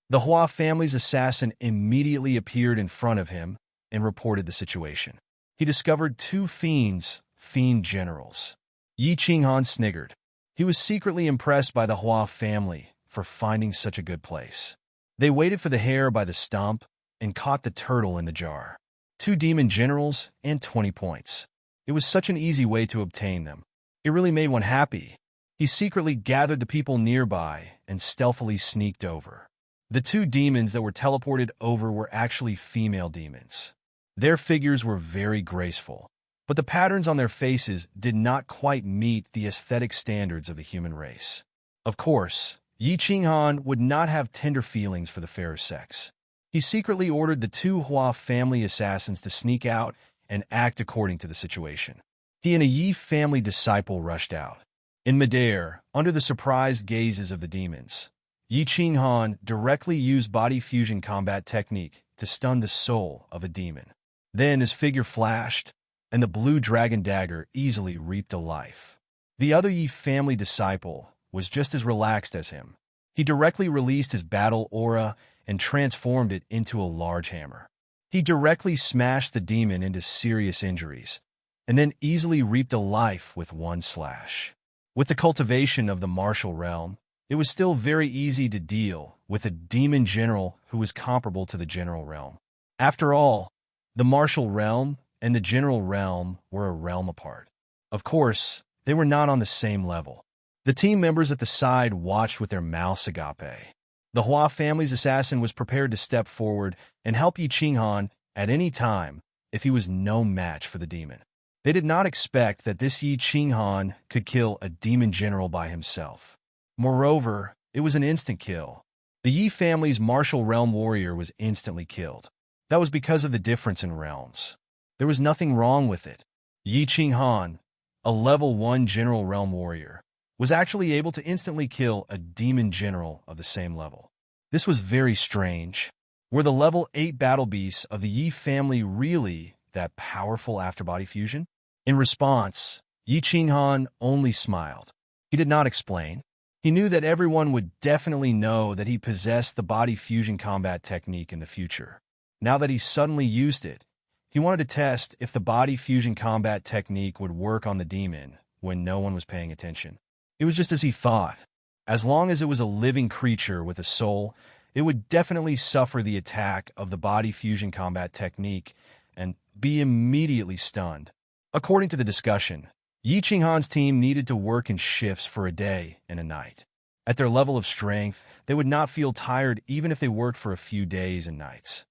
The Hua family's assassin immediately appeared in front of him and reported the situation. He discovered two fiend generals. Yi Qinghan sniggered. He was secretly impressed by the Hua family for finding such a good place. They waited for the hare by the stump and caught the turtle in the jar. 2 demon generals and 20 points. It was such an easy way to obtain them. It really made one happy. He secretly gathered the people nearby and stealthily sneaked over. The 2 demons that were teleported over were actually female demons. Their figures were very graceful, but the patterns on their faces did not quite meet the aesthetic standards of the human race. Of course, Yi Qinghan would not have tender feelings for the fairer sex. He secretly ordered the 2 Hua family assassins to sneak out and act according to the situation. He and a Yi family disciple rushed out. In midair, under the surprised gazes of the demons, Yi Qinghan directly used body fusion combat technique to stun the soul of a demon. Then his figure flashed, and the blue dragon dagger easily reaped a life. The other Yi family disciple was just as relaxed as him. He directly released his battle aura and transformed it into a large hammer. He directly smashed the demon into serious injuries, and then easily reaped a life with one slash. With the cultivation of the martial realm, it was still very easy to deal with a demon general who was comparable to the general realm. After all, the martial realm and the general realm were a realm apart. Of course, they were not on the same level. The team members at the side watched with their mouths agape. The Hua family's assassin was prepared to step forward and help Yi Qinghan at any time if he was no match for the demon. They did not expect that this Yi Qinghan could kill a demon general by himself. Moreover, it was an instant kill. The Yi family's martial realm warrior was instantly killed. That was because of the difference in realms. There was nothing wrong with it. Yi Qinghan, a level 1 general realm warrior, was actually able to instantly kill a demon general of the same level. This was very strange. Were the level 8 battle beasts of the Yi family really that powerful after body fusion? In response, Yi Qinghan only smiled. He did not explain. He knew that everyone would definitely know that he possessed the body fusion combat technique in the future. Now that he suddenly used it, he wanted to test if the body fusion combat technique would work on the demon when no one was paying attention. It was just as he thought. As long as it was a living creature with a soul, it would definitely suffer the attack of the body fusion combat technique and be immediately stunned. According to the discussion, Yi Qinghan's team needed to work in shifts for a day and a night. At their level of strength, they would not feel tired even if they worked for a few days and nights.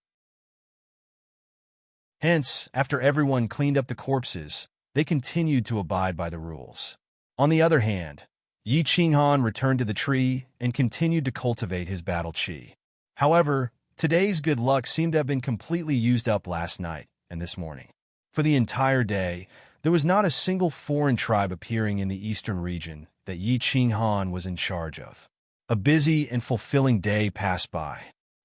Hence, after everyone cleaned up the corpses, they continued to abide by the rules. On the other hand, Yi Qinghan returned to the tree and continued to cultivate his battle chi. However, today's good luck seemed to have been completely used up last night and this morning. For the entire day, there was not a single foreign tribe appearing in the eastern region that Yi Qinghan was in charge of. A busy and fulfilling day passed by.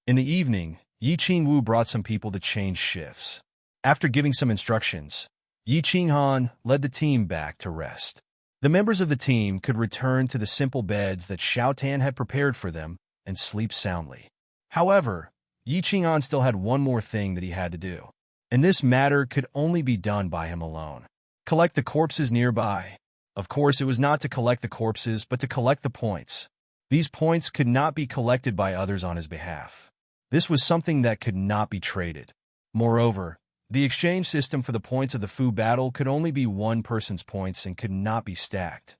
In the evening, Yi Qingwu brought some people to change shifts. After giving some instructions, Yi Qinghan led the team back to rest. The members of the team could return to the simple beds that Xiao Tan had prepared for them and sleep soundly. However, Yi Qing'an still had one more thing that he had to do, and this matter could only be done by him alone. Collect the corpses nearby. Of course, it was not to collect the corpses, but to collect the points. These points could not be collected by others on his behalf. This was something that could not be traded. Moreover, the exchange system for the points of the Fu battle could only be one person's points and could not be stacked.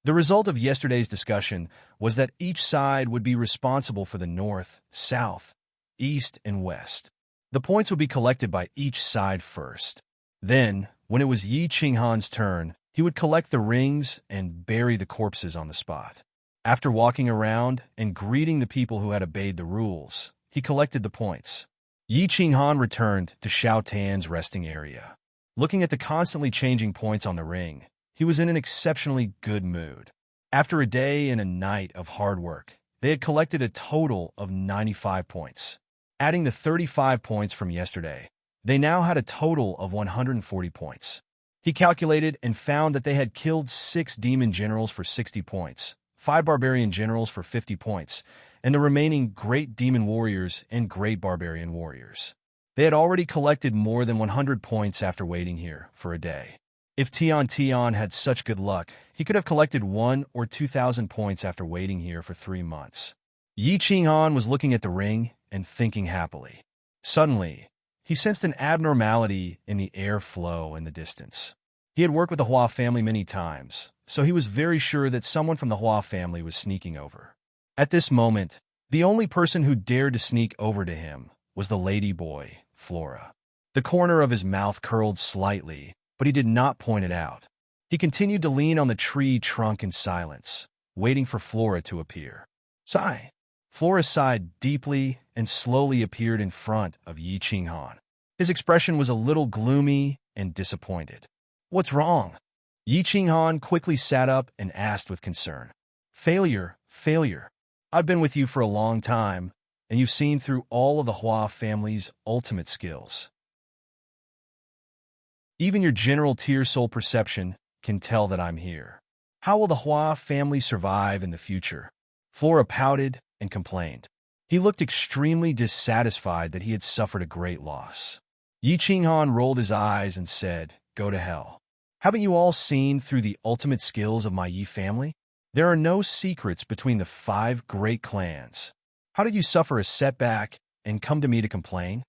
The result of yesterday's discussion was that each side would be responsible for the north, south, east, and west. The points would be collected by each side first. Then, when it was Yi Qinghan's turn, he would collect the rings and bury the corpses on the spot. After walking around and greeting the people who had obeyed the rules, he collected the points. Yi Qinghan returned to Xiao Tan's resting area. Looking at the constantly changing points on the ring, he was in an exceptionally good mood. After a day and a night of hard work, they had collected a total of 95 points. Adding the 35 points from yesterday, they now had a total of 140 points. He calculated and found that they had killed 6 demon generals for 60 points, 5 barbarian generals for 50 points, and the remaining great demon warriors and great barbarian warriors. They had already collected more than 100 points after waiting here for a day. If Tian had such good luck, he could have collected 1 or 2,000 points after waiting here for 3 months. Yi Qinghan was looking at the ring and thinking happily. Suddenly, he sensed an abnormality in the air flow in the distance. He had worked with the Hua family many times, so he was very sure that someone from the Hua family was sneaking over. At this moment, the only person who dared to sneak over to him was the lady boy, Flora. The corner of his mouth curled slightly, but he did not point it out. He continued to lean on the tree trunk in silence, waiting for Flora to appear. Sigh. Flora sighed deeply and slowly appeared in front of Yi Qinghan. His expression was a little gloomy and disappointed. What's wrong? Yi Qinghan quickly sat up and asked with concern. Failure. I've been with you for a long time, and you've seen through all of the Hua family's ultimate skills. Even your general tier soul perception can tell that I'm here. How will the Hua family survive in the future? Flora pouted and complained. He looked extremely dissatisfied that he had suffered a great loss. Yi Qinghan rolled his eyes and said, Go to hell. Haven't you all seen through the ultimate skills of my Yi family? There are no secrets between the 5 great clans. How did you suffer a setback and come to me to complain?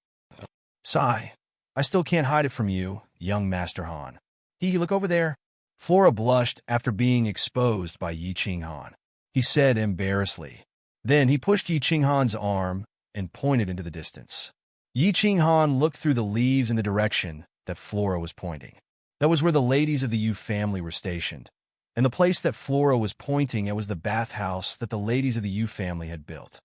Sigh. I still can't hide it from you, young Master Han. Look over there. Flora blushed after being exposed by Yi Qinghan. He said embarrassedly. Then he pushed Yi Qinghan's arm and pointed into the distance. Yi Qinghan looked through the leaves in the direction that Flora was pointing. That was where the ladies of the Yu family were stationed, and the place that Flora was pointing at was the bathhouse that the ladies of the Yu family had built.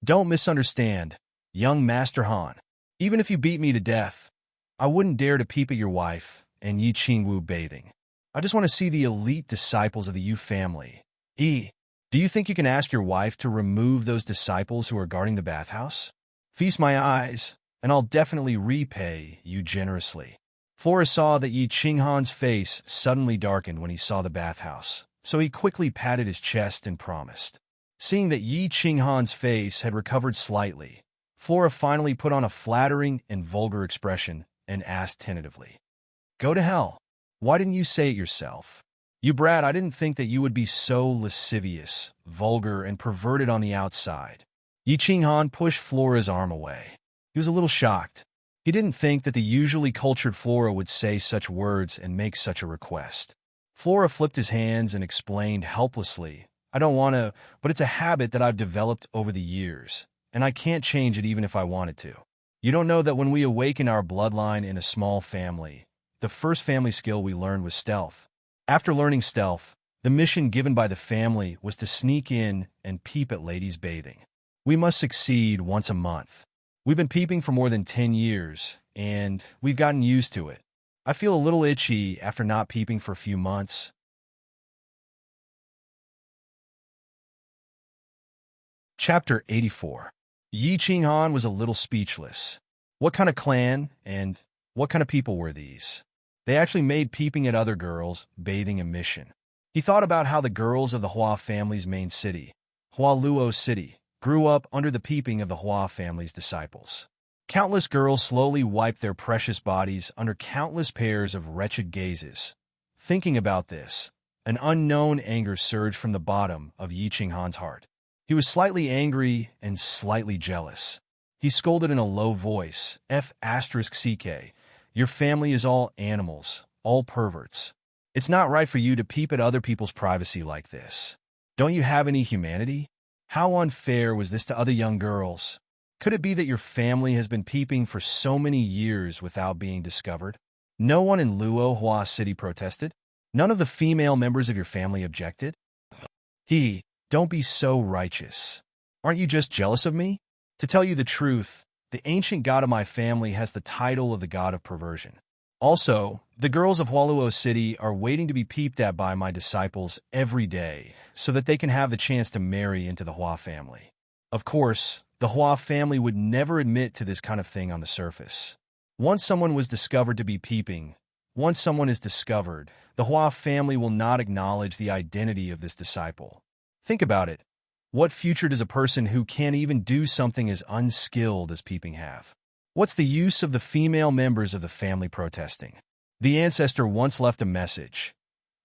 Don't misunderstand, young Master Han. Even if you beat me to death, I wouldn't dare to peep at your wife and Yi Qingwu bathing. I just want to see the elite disciples of the Yu family. Do you think you can ask your wife to remove those disciples who are guarding the bathhouse? Feast my eyes, and I'll definitely repay you generously. Flora saw that Yi Qinghan's face suddenly darkened when he saw the bathhouse, so he quickly patted his chest and promised. Seeing that Yi Qinghan's face had recovered slightly, Flora finally put on a flattering and vulgar expression and asked tentatively, Go to hell. Why didn't you say it yourself? You brat, I didn't think that you would be so lascivious, vulgar, and perverted on the outside. Yi Qinghan pushed Flora's arm away. He was a little shocked. He didn't think that the usually cultured Flora would say such words and make such a request. Flora flipped his hands and explained helplessly, I don't want to, but it's a habit that I've developed over the years, and I can't change it even if I wanted to. You don't know that when we awaken our bloodline in a small family, the first family skill we learned was stealth. After learning stealth, the mission given by the family was to sneak in and peep at ladies bathing. We must succeed once a month. We've been peeping for more than 10 years, and we've gotten used to it. I feel a little itchy after not peeping for a few months. Chapter 84. Yi Qinghan was a little speechless. What kind of clan and what kind of people were these? They actually made peeping at other girls bathing a mission. He thought about how the girls of the Hua family's main city, Luo City, grew up under the peeping of the Hua family's disciples. Countless girls slowly wiped their precious bodies under countless pairs of wretched gazes. Thinking about this, an unknown anger surged from the bottom of Yi Qinghan's heart. He was slightly angry and slightly jealous. He scolded in a low voice, F***CK, your family is all animals, all perverts. It's not right for you to peep at other people's privacy like this. Don't you have any humanity? How unfair was this to other young girls? Could it be that your family has been peeping for so many years without being discovered? No one in Luo Hua City protested? None of the female members of your family objected? Don't be so righteous. Aren't you just jealous of me? To tell you the truth, the ancient god of my family has the title of the god of perversion. Also, the girls of Hualuo City are waiting to be peeped at by my disciples every day so that they can have the chance to marry into the Hua family. Of course, the Hua family would never admit to this kind of thing on the surface. Once someone was discovered to be peeping, once someone is discovered, the Hua family will not acknowledge the identity of this disciple. Think about it. What future does a person who can't even do something as unskilled as peeping have? What's the use of the female members of the family protesting? The ancestor once left a message.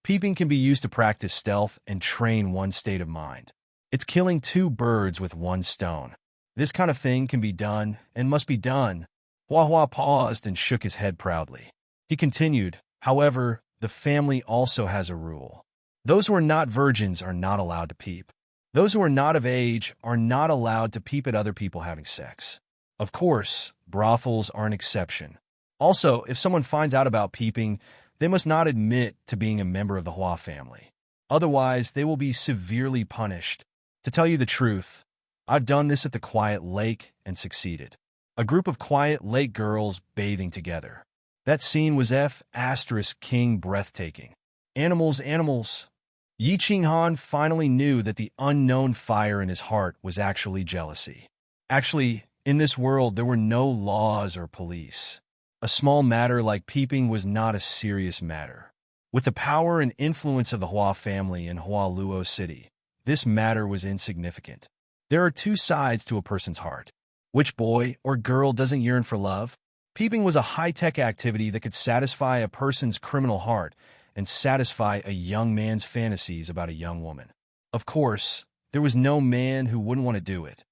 Peeping can be used to practice stealth and train one's state of mind. It's killing two birds with one stone. This kind of thing can be done and must be done. Hua Hua paused and shook his head proudly. He continued, however, the family also has a rule. Those who are not virgins are not allowed to peep. Those who are not of age are not allowed to peep at other people having sex. Of course, brothels are an exception. Also, if someone finds out about peeping, they must not admit to being a member of the Hua family. Otherwise, they will be severely punished. To tell you the truth, I've done this at the quiet lake and succeeded. A group of quiet lake girls bathing together. That scene was King breathtaking. Animals, animals. Yi Qinghan finally knew that the unknown fire in his heart was actually jealousy. Actually, in this world, there were no laws or police. A small matter like peeping was not a serious matter. With the power and influence of the Hua family in Luo City, this matter was insignificant. There are two sides to a person's heart. Which boy or girl doesn't yearn for love? Peeping was a high-tech activity that could satisfy a person's criminal heart and satisfy a young man's fantasies about a young woman. Of course, there was no man who wouldn't want to do it.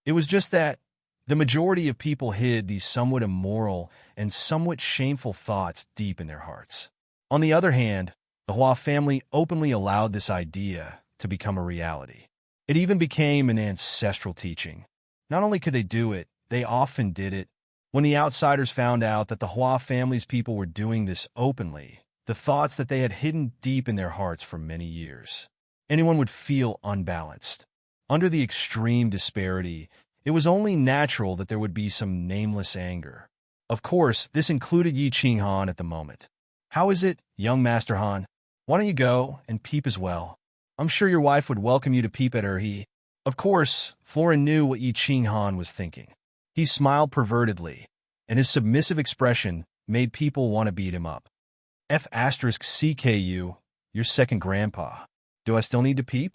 It was just that the majority of people hid these somewhat immoral and somewhat shameful thoughts deep in their hearts. On the other hand, the Hua family openly allowed this idea to become a reality. It even became an ancestral teaching. Not only could they do it, they often did it. When the outsiders found out that the Hua family's people were doing this openly, the thoughts that they had hidden deep in their hearts for many years, anyone would feel unbalanced. Under the extreme disparity, it was only natural that there would be some nameless anger. Of course, this included Yi Qinghan at the moment. How is it, young Master Han? Why don't you go and peep as well? I'm sure your wife would welcome you to peep at her. Of course, Florin knew what Yi Qinghan was thinking. He smiled pervertedly, and his submissive expression made people want to beat him up. F***CKU, your second grandpa. Do I still need to peep?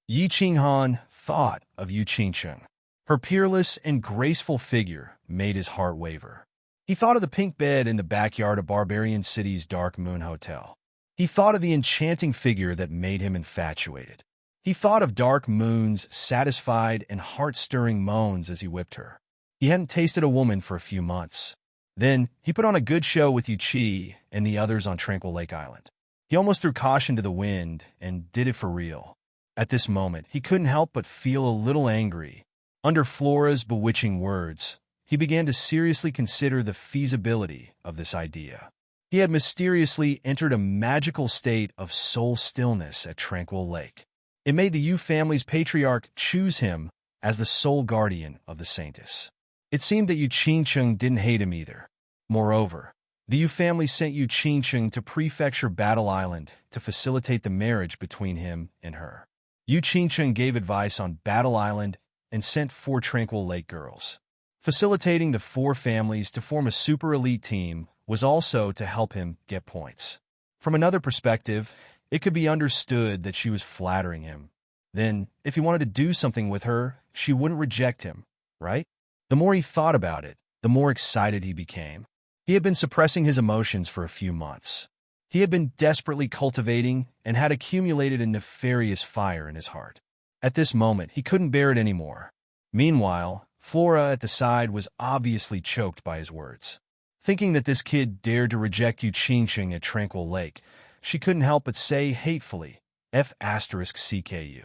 Yi Qinghan thought of Yu Qingcheng. Her peerless and graceful figure made his heart waver. He thought of the pink bed in the backyard of Barbarian City's Dark Moon Hotel. He thought of the enchanting figure that made him infatuated. He thought of Dark Moon's satisfied and heart-stirring moans as he whipped her. He hadn't tasted a woman for a few months. Then, he put on a good show with Yu Qi and the others on Tranquil Lake Island. He almost threw caution to the wind and did it for real. At this moment, he couldn't help but feel a little angry. Under Flora's bewitching words, he began to seriously consider the feasibility of this idea. He had mysteriously entered a magical state of soul stillness at Tranquil Lake. It made the Yu family's patriarch choose him as the sole guardian of the Saintess. It seemed that Yu Qingcheng didn't hate him either. Moreover, the Yu family sent Yu Qingcheng to Prefecture Battle Island to facilitate the marriage between him and her. Yu Qingcheng gave advice on Battle Island and sent 4 Tranquil Lake girls. Facilitating the 4 families to form a super elite team was also to help him get points. From another perspective, it could be understood that she was flattering him. Then, if he wanted to do something with her, she wouldn't reject him, right? The more he thought about it, the more excited he became. He had been suppressing his emotions for a few months. He had been desperately cultivating and had accumulated a nefarious fire in his heart. At this moment, he couldn't bear it anymore. Meanwhile, Flora at the side was obviously choked by his words. Thinking that this kid dared to reject Yu Qingqing at Tranquil Lake, she couldn't help but say hatefully, F***CKU.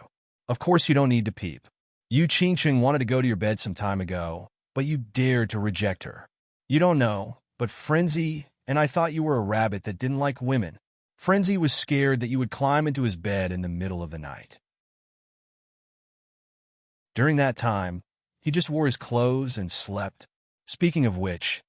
Of course you don't need to peep. Yu Qingqing wanted to go to your bed some time ago, but you dared to reject her. You don't know, but Frenzy and I thought you were a rabbit that didn't like women. Frenzy was scared that you would climb into his bed in the middle of the night. During that time, he just wore his clothes and slept. Speaking of which,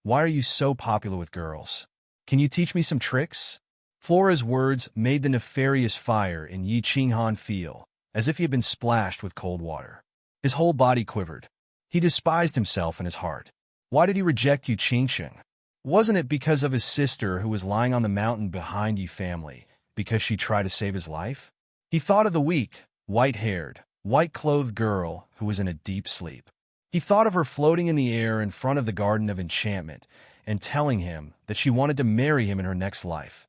why are you so popular with girls? Can you teach me some tricks? Flora's words made the nefarious fire in Yi Qinghan feel as if he had been splashed with cold water. His whole body quivered. He despised himself in his heart. Why did he reject Yu Qingqing? Wasn't it because of his sister who was lying on the mountain behind Yi family, because she tried to save his life? He thought of the weak, white-haired, white-clothed girl who was in a deep sleep. He thought of her floating in the air in front of the Garden of Enchantment and telling him that she wanted to marry him in her next life.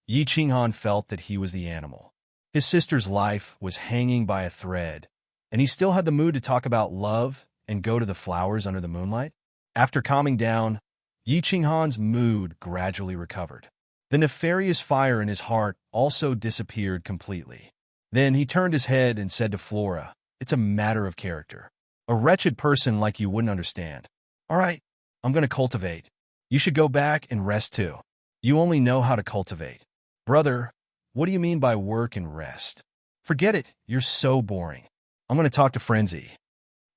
Yi Qinghan felt that he was the animal. His sister's life was hanging by a thread, and he still had the mood to talk about love and go to the flowers under the moonlight. After calming down, Yi Qinghan's mood gradually recovered. The nefarious fire in his heart also disappeared completely. Then he turned his head and said to Flora, "It's a matter of character. A wretched person like you wouldn't understand. All right, I'm going to cultivate. You should go back and rest too. You only know how to cultivate." "Brother, what do you mean by work and rest?" "Forget it, you're so boring. I'm going to talk to Frenzy."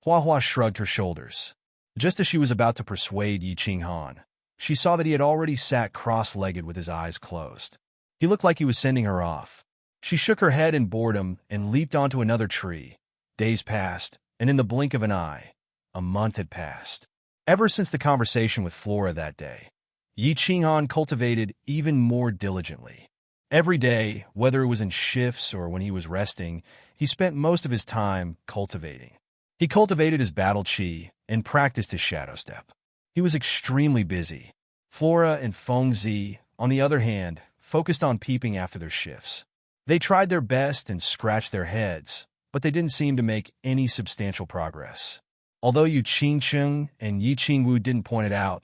Hua Hua shrugged her shoulders. Just as she was about to persuade Yi Qinghan, she saw that he had already sat cross-legged with his eyes closed. He looked like he was sending her off. She shook her head in boredom and leaped onto another tree. Days passed, and in the blink of an eye, a month had passed. Ever since the conversation with Flora that day, Yi Qinghan cultivated even more diligently. Every day, whether it was in shifts or when he was resting, he spent most of his time cultivating. He cultivated his battle chi and practiced his shadow step. He was extremely busy. Flora and Fengzi, on the other hand, focused on peeping after their shifts. They tried their best and scratched their heads, but they didn't seem to make any substantial progress. Although Yu Qingqing and Yi Qingwu didn't point it out,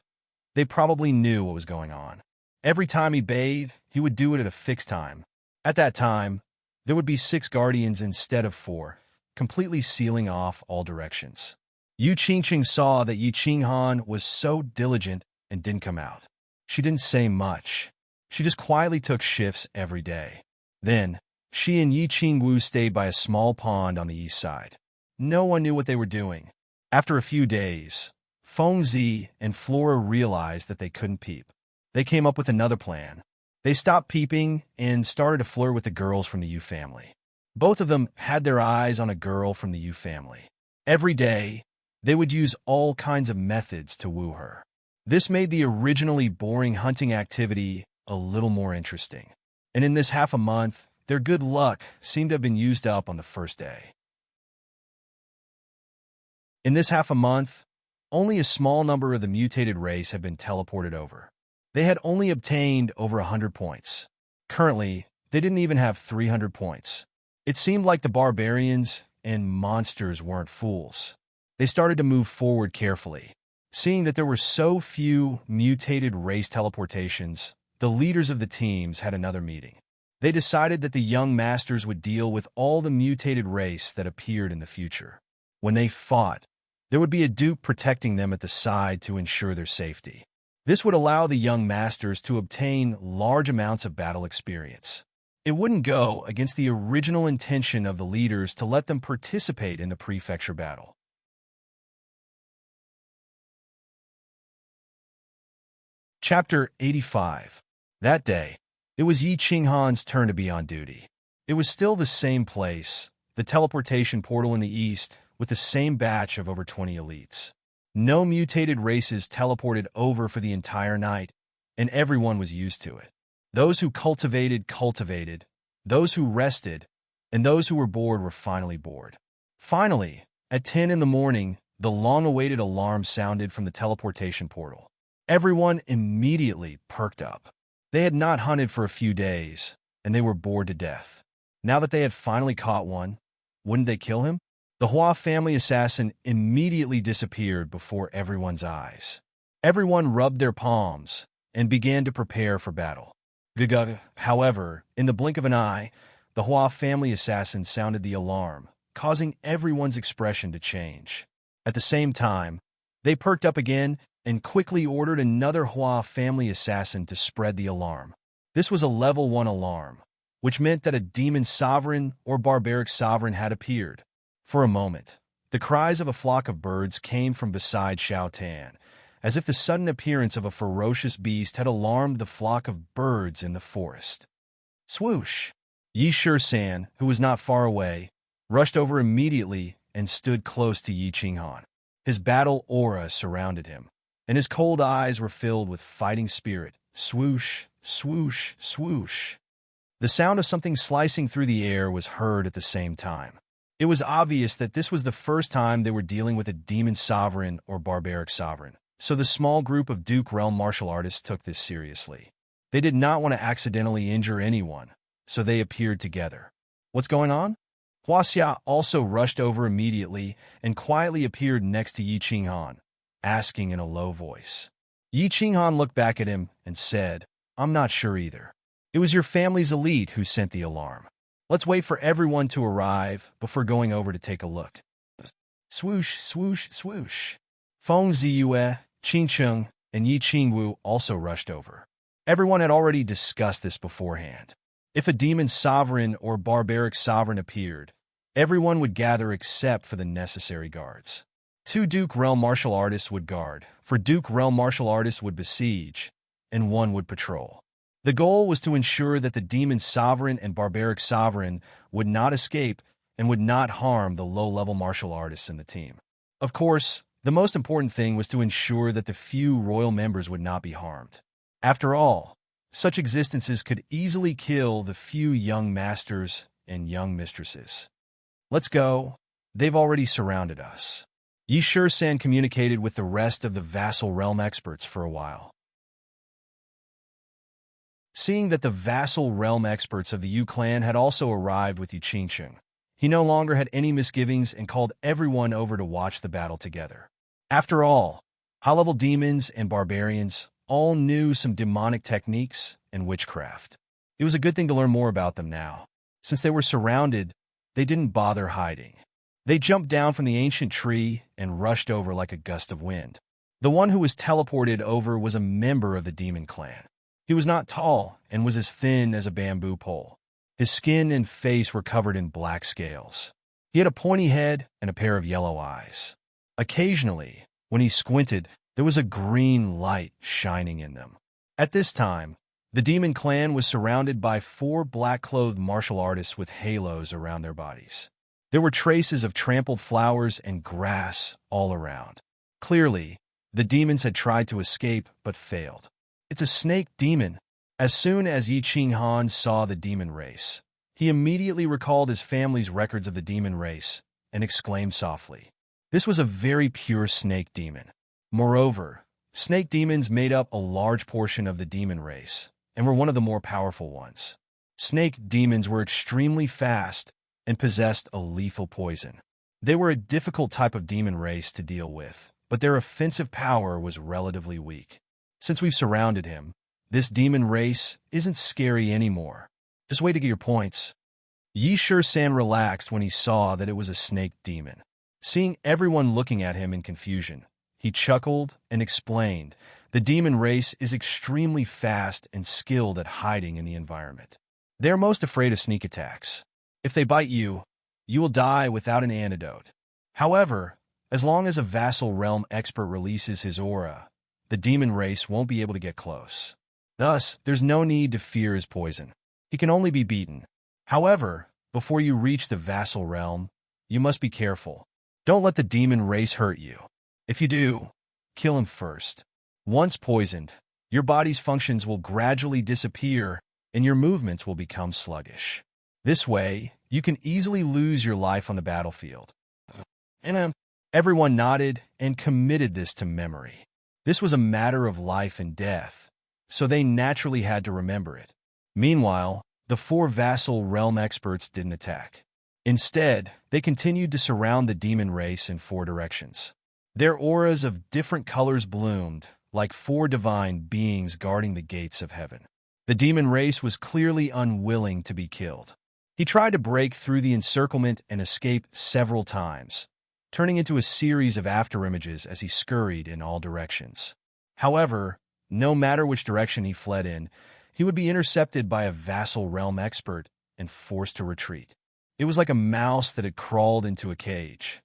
they probably knew what was going on. Every time he bathed, he would do it at a fixed time. At that time, there would be 6 guardians instead of 4, completely sealing off all directions. Yu Qingqing saw that Yi Qinghan was so diligent and didn't come out. She didn't say much. She just quietly took shifts every day. Then, she and Yi Qingwu stayed by a small pond on the east side. No one knew what they were doing. After a few days, Fengzi and Flora realized that they couldn't peep. They came up with another plan. They stopped peeping and started to flirt with the girls from the Yu family. Both of them had their eyes on a girl from the Yu family. Every day, they would use all kinds of methods to woo her. This made the originally boring hunting activity a little more interesting. And in this half a month, their good luck seemed to have been used up on the first day. In this half a month, only a small number of the mutated race had been teleported over. They had only obtained over 100 points. Currently, they didn't even have 300 points. It seemed like the barbarians and monsters weren't fools. They started to move forward carefully. Seeing that there were so few mutated race teleportations, the leaders of the teams had another meeting. They decided that the young masters would deal with all the mutated race that appeared in the future. When they fought, there would be a duke protecting them at the side to ensure their safety. This would allow the young masters to obtain large amounts of battle experience. It wouldn't go against the original intention of the leaders to let them participate in the prefecture battle. Chapter 85. That day, it was Yi Qinghan's turn to be on duty. It was still the same place, the teleportation portal in the east, with the same batch of over 20 elites. No mutated races teleported over for the entire night, and everyone was used to it. Those who cultivated, those who rested, and those who were bored were finally bored. Finally, at 10 in the morning, the long-awaited alarm sounded from the teleportation portal. Everyone immediately perked up. They had not hunted for a few days, and they were bored to death. Now that they had finally caught one, wouldn't they kill him? The Hua family assassin immediately disappeared before everyone's eyes. Everyone rubbed their palms and began to prepare for battle. However, in the blink of an eye, the Hua family assassin sounded the alarm, causing everyone's expression to change. At the same time, they perked up again and quickly ordered another Hua family assassin to spread the alarm. This was a level 1 alarm, which meant that a demon sovereign or barbaric sovereign had appeared. For a moment, the cries of a flock of birds came from beside Xiao Tan, as if the sudden appearance of a ferocious beast had alarmed the flock of birds in the forest. Swoosh! Yi Shi-san, who was not far away, rushed over immediately and stood close to Yi Qinghan. His battle aura surrounded him, and his cold eyes were filled with fighting spirit. Swoosh, swoosh, swoosh. The sound of something slicing through the air was heard at the same time. It was obvious that this was the first time they were dealing with a demon sovereign or barbaric sovereign, so the small group of Duke Realm martial artists took this seriously. They did not want to accidentally injure anyone, so they appeared together. What's going on? Huaxia also rushed over immediately and quietly appeared next to Yi Qinghan, asking in a low voice. Yi Qinghan looked back at him and said, "I'm not sure either. It was your family's elite who sent the alarm. Let's wait for everyone to arrive before going over to take a look." Swoosh, swoosh, swoosh. Feng Ziyue, Qingcheng, and Yi Qingwu also rushed over. Everyone had already discussed this beforehand. If a demon sovereign or barbaric sovereign appeared, everyone would gather except for the necessary guards. 2 Duke Realm martial artists would guard, for Duke Realm martial artists would besiege, and 1 would patrol. The goal was to ensure that the demon sovereign and barbaric sovereign would not escape and would not harm the low-level martial artists in the team. Of course, the most important thing was to ensure that the few royal members would not be harmed. After all, such existences could easily kill the few young masters and young mistresses. "Let's go. They've already surrounded us." Yi Shi-san communicated with the rest of the vassal realm experts for a while. Seeing that the vassal realm experts of the Yu clan had also arrived with Yi Qingcheng, he no longer had any misgivings and called everyone over to watch the battle together. After all, high-level demons and barbarians all knew some demonic techniques and witchcraft. It was a good thing to learn more about them now. Since they were surrounded, they didn't bother hiding. They jumped down from the ancient tree and rushed over like a gust of wind. The one who was teleported over was a member of the demon clan. He was not tall and was as thin as a bamboo pole. His skin and face were covered in black scales. He had a pointy head and a pair of yellow eyes. Occasionally, when he squinted, there was a green light shining in them. At this time, the demon clan was surrounded by 4 black-clothed martial artists with halos around their bodies. There were traces of trampled flowers and grass all around. Clearly, the demons had tried to escape but failed. "It's a snake demon." As soon as Yi Qinghan saw the demon race, he immediately recalled his family's records of the demon race and exclaimed softly. This was a very pure snake demon. Moreover, snake demons made up a large portion of the demon race and were one of the more powerful ones. Snake demons were extremely fast and possessed a lethal poison. They were a difficult type of demon race to deal with, but their offensive power was relatively weak. Since we've surrounded him, this demon race isn't scary anymore. Just wait to get your points. Yi Shi-san relaxed when he saw that it was a snake demon. Seeing everyone looking at him in confusion, he chuckled and explained, "The demon race is extremely fast and skilled at hiding in the environment. They are most afraid of sneak attacks. If they bite you, you will die without an antidote. However, as long as a vassal realm expert releases his aura, the demon race won't be able to get close. Thus, there's no need to fear his poison. He can only be beaten. However, before you reach the vassal realm, you must be careful. Don't let the demon race hurt you. If you do, kill him first. Once poisoned, Your body's functions will gradually disappear and your movements will become sluggish. This way, you can easily lose your life on the battlefield. And everyone nodded and committed this to memory. This was a matter of life and death, so they naturally had to remember it. Meanwhile, the four vassal realm experts didn't attack. Instead, they continued to surround the demon race in four directions. Their auras of different colors bloomed, like four divine beings guarding the gates of heaven. The demon race was clearly unwilling to be killed. He tried to break through the encirclement and escape several times, turning into a series of afterimages as he scurried in all directions. However, no matter which direction he fled in, he would be intercepted by a vassal realm expert and forced to retreat. It was like a mouse that had crawled into a cage.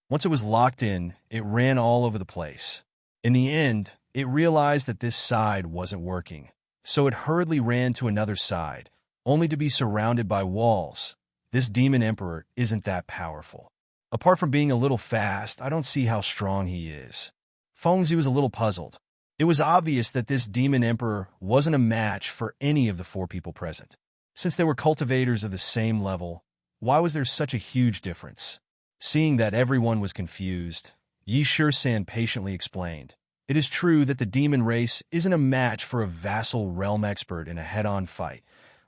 Once it was locked in, it ran all over the place. In the end, it realized that this side wasn't working, so it hurriedly ran to another side, only to be surrounded by walls. This demon emperor isn't that powerful. Apart from being a little fast, I don't see how strong he is. Fengzi was a little puzzled. It was obvious that this demon emperor wasn't a match for any of the four people present. Since they were cultivators of the same level, why was there such a huge difference? Seeing that everyone was confused, Yi Shisan patiently explained, "It is true that the demon race isn't a match for a vassal realm expert in a head-on fight,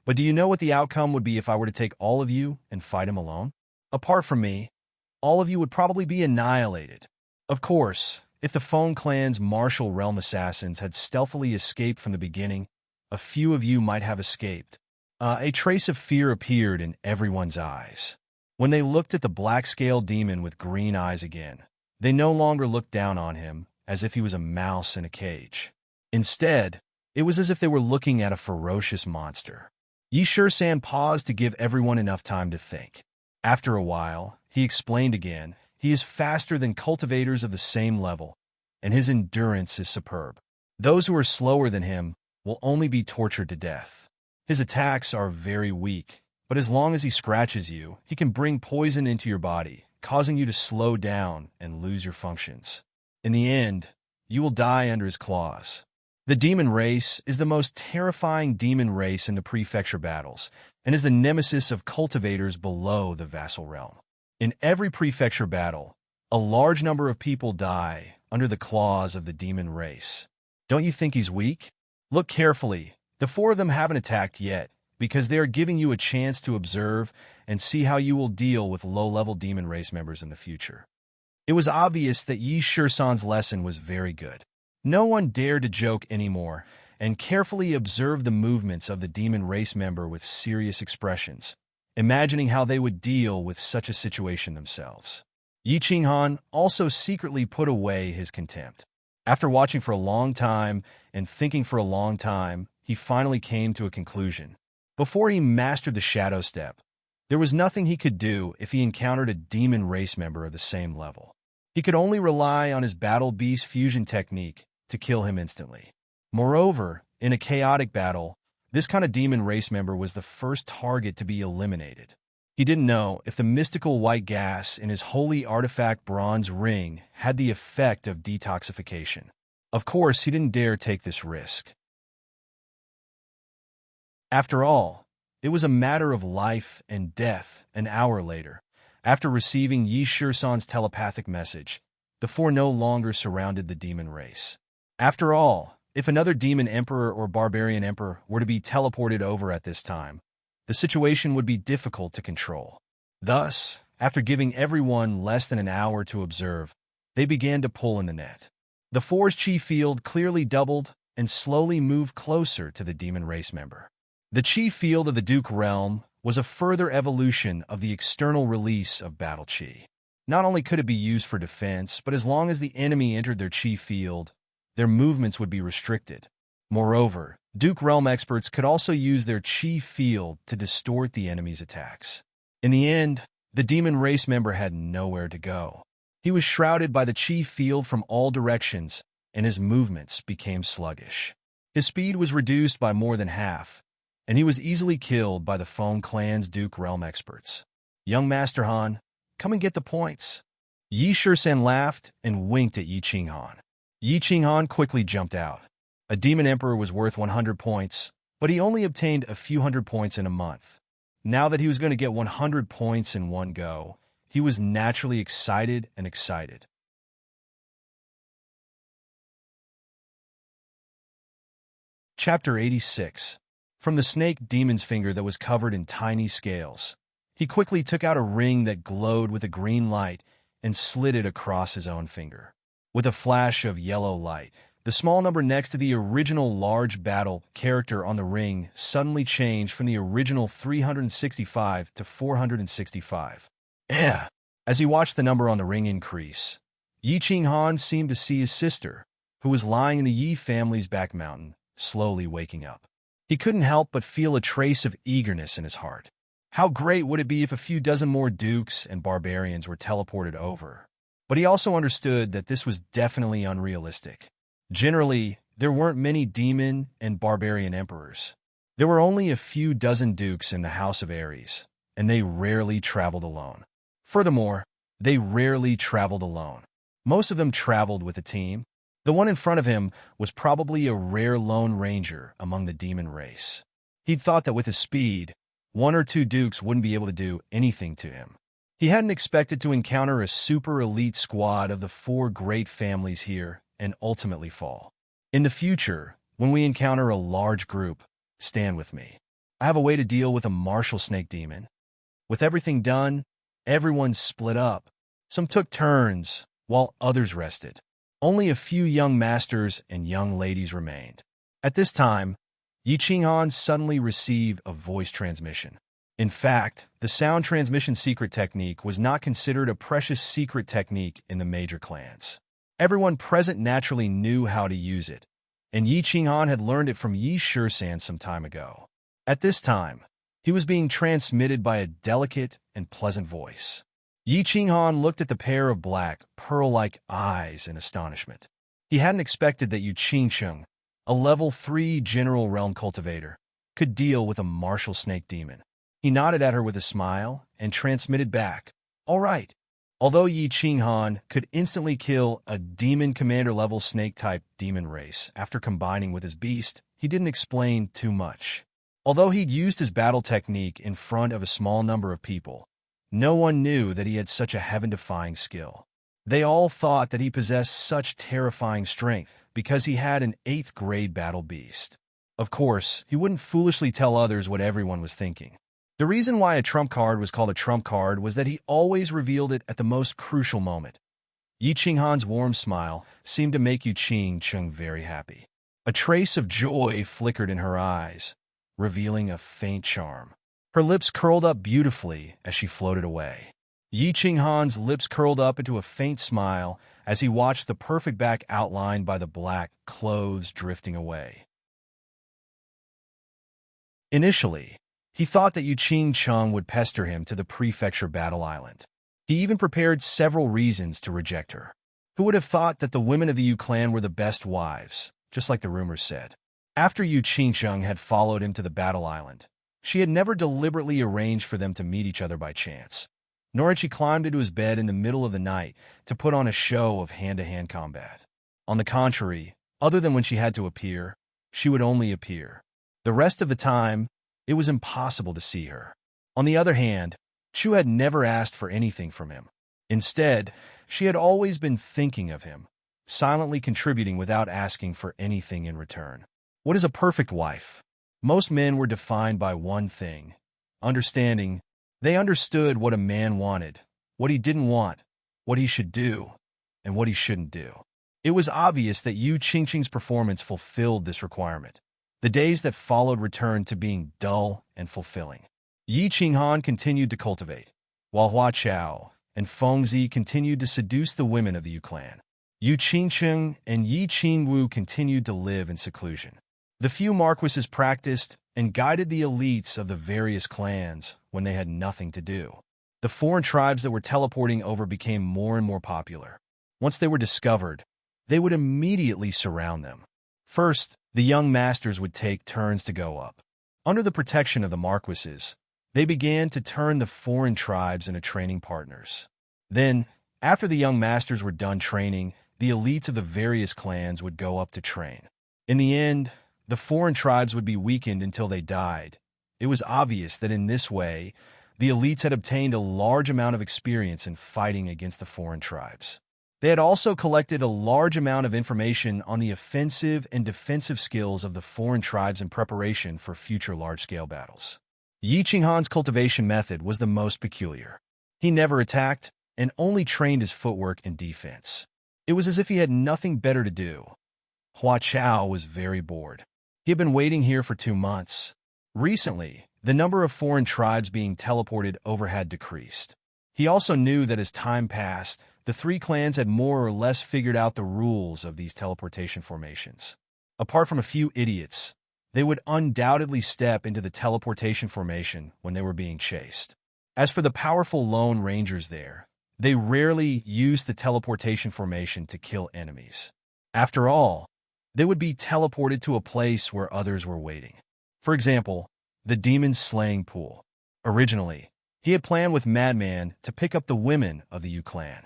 but do you know what the outcome would be if I were to take all of you and fight him alone? Apart from me, all of you would probably be annihilated. Of course, if the Feng clan's martial realm assassins had stealthily escaped from the beginning, a few of you might have escaped." A trace of fear appeared in everyone's eyes. When they looked at the black-scaled demon with green eyes again, they no longer looked down on him as if he was a mouse in a cage. Instead, it was as if they were looking at a ferocious monster. Yi Shisan paused to give everyone enough time to think. After a while, he explained again, "He is faster than cultivators of the same level, and his endurance is superb. Those who are slower than him will only be tortured to death. His attacks are very weak, but as long as he scratches you, he can bring poison into your body, causing you to slow down and lose your functions. In the end, you will die under his claws." The demon race is the most terrifying demon race in the prefecture battles, and is the nemesis of cultivators below the vassal realm. In every prefecture battle, a large number of people die under the claws of the demon race. Don't you think he's weak? Look carefully. The four of them haven't attacked yet, because they are giving you a chance to observe and see how you will deal with low-level demon race members in the future. It was obvious that Yi Shisan's lesson was very good. No one dared to joke anymore, and carefully observed the movements of the demon race member with serious expressions, imagining how they would deal with such a situation themselves. Yi Qinghan also secretly put away his contempt. After watching for a long time and thinking for a long time, he finally came to a conclusion. Before he mastered the shadow step, there was nothing he could do if he encountered a demon race member of the same level. He could only rely on his battle beast fusion technique to kill him instantly. Moreover, in a chaotic battle, this kind of demon race member was the first target to be eliminated. He didn't know if the mystical white gas in his holy artifact bronze ring had the effect of detoxification. Of course, he didn't dare take this risk. After all, it was a matter of life and death an hour later. After receiving Yi Shisan's telepathic message, the four no longer surrounded the demon race. After all, if another demon emperor or barbarian emperor were to be teleported over at this time, the situation would be difficult to control. Thus, after giving everyone less than an hour to observe, they began to pull in the net. The four's chi field clearly doubled and slowly moved closer to the demon race member. The chi field of the Duke realm was a further evolution of the external release of battle chi. Not only could it be used for defense, but as long as the enemy entered their chi field, their movements would be restricted. Moreover, Duke realm experts could also use their chi field to distort the enemy's attacks. In the end, the demon race member had nowhere to go. He was shrouded by the chi field from all directions, and his movements became sluggish. His speed was reduced by more than half, and he was easily killed by the Feng clan's Duke realm experts. "Young Master Han, come and get the points." Yi Shisan laughed and winked at Yi Qinghan. Yi Qinghan quickly jumped out. A demon emperor was worth 100 points, but he only obtained a few hundred points in a month. Now that he was going to get 100 points in one go, he was naturally excited. Chapter 86. From the snake demon's finger that was covered in tiny scales, he quickly took out a ring that glowed with a green light and slid it across his own finger. With a flash of yellow light, the small number next to the original large battle character on the ring suddenly changed from the original 365 to 465. As he watched the number on the ring increase, Yi Qinghan seemed to see his sister, who was lying in the Yi family's back mountain, slowly waking up. He couldn't help but feel a trace of eagerness in his heart. How great would it be if a few dozen more dukes and barbarians were teleported over? But he also understood that this was definitely unrealistic. Generally, there weren't many demon and barbarian emperors. There were only a few dozen dukes in the House of Ares, and they rarely traveled alone. Furthermore, they rarely traveled alone. Most of them traveled with a team. The one in front of him was probably a rare lone ranger among the demon race. He'd thought that with his speed, one or two dukes wouldn't be able to do anything to him. He hadn't expected to encounter a super elite squad of the four great families here and ultimately fall. In the future, when we encounter a large group, stand with me. I have a way to deal with a martial snake demon. With everything done, everyone split up. Some took turns, while others rested. Only a few young masters and young ladies remained. At this time, Yi Qinghan suddenly received a voice transmission. In fact, the sound transmission secret technique was not considered a precious secret technique in the major clans. Everyone present naturally knew how to use it, and Yi Qinghan had learned it from Yi Shisan some time ago. At this time, he was being transmitted by a delicate and pleasant voice. Yi Qinghan looked at the pair of black, pearl-like eyes in astonishment. He hadn't expected that Yu Qingcheng, a level 3 general realm cultivator, could deal with a martial snake demon. He nodded at her with a smile and transmitted back, "All right." Although Yi Qinghan could instantly kill a demon commander-level snake-type demon race after combining with his beast, he didn't explain too much. Although he'd used his battle technique in front of a small number of people, no one knew that he had such a heaven-defying skill. They all thought that he possessed such terrifying strength because he had an 8th-grade battle beast. Of course, he wouldn't foolishly tell others what everyone was thinking. The reason why a trump card was called a trump card was that he always revealed it at the most crucial moment. Yi Qinghan's warm smile seemed to make Yu Qingcheng very happy. A trace of joy flickered in her eyes, revealing a faint charm. Her lips curled up beautifully as she floated away. Yi Qinghan's lips curled up into a faint smile as he watched the perfect back outlined by the black clothes drifting away. Initially, he thought that Yu Qingcheng would pester him to the prefecture battle island. He even prepared several reasons to reject her. Who would have thought that the women of the Yu clan were the best wives, just like the rumors said? After Yu Qingcheng had followed him to the battle island, she had never deliberately arranged for them to meet each other by chance, nor had she climbed into his bed in the middle of the night to put on a show of hand-to-hand combat. On the contrary, other than when she had to appear, she would only appear. The rest of the time, it was impossible to see her. On the other hand, Chu had never asked for anything from him. Instead, she had always been thinking of him, silently contributing without asking for anything in return. What is a perfect wife? Most men were defined by one thing: understanding. They understood what a man wanted, what he didn't want, what he should do, and what he shouldn't do. It was obvious that Yu Qingcheng's performance fulfilled this requirement. The days that followed returned to being dull and fulfilling. Yi Qinghan continued to cultivate, while Hua Chao and Fengzi continued to seduce the women of the Yu clan. Yu Qingcheng and Yi Qingwu continued to live in seclusion. The few marquises practiced and guided the elites of the various clans when they had nothing to do. The foreign tribes that were teleporting over became more and more popular. Once they were discovered, they would immediately surround them. First, the young masters would take turns to go up. Under the protection of the marquises, they began to turn the foreign tribes into training partners. Then, after the young masters were done training, the elites of the various clans would go up to train. In the end, the foreign tribes would be weakened until they died. It was obvious that in this way, the elites had obtained a large amount of experience in fighting against the foreign tribes. They had also collected a large amount of information on the offensive and defensive skills of the foreign tribes in preparation for future large-scale battles. Yi Qinghan's cultivation method was the most peculiar. He never attacked and only trained his footwork and defense. It was as if he had nothing better to do. Hua Chao was very bored. He had been waiting here for 2 months. Recently, the number of foreign tribes being teleported over had decreased. He also knew that as time passed, the 3 clans had more or less figured out the rules of these teleportation formations. Apart from a few idiots, they would undoubtedly step into the teleportation formation when they were being chased. As for the powerful Lone Rangers there, they rarely used the teleportation formation to kill enemies. After all, they would be teleported to a place where others were waiting. For example, the Demon's Slaying Pool. Originally, he had planned with Madman to pick up the women of the Yu clan.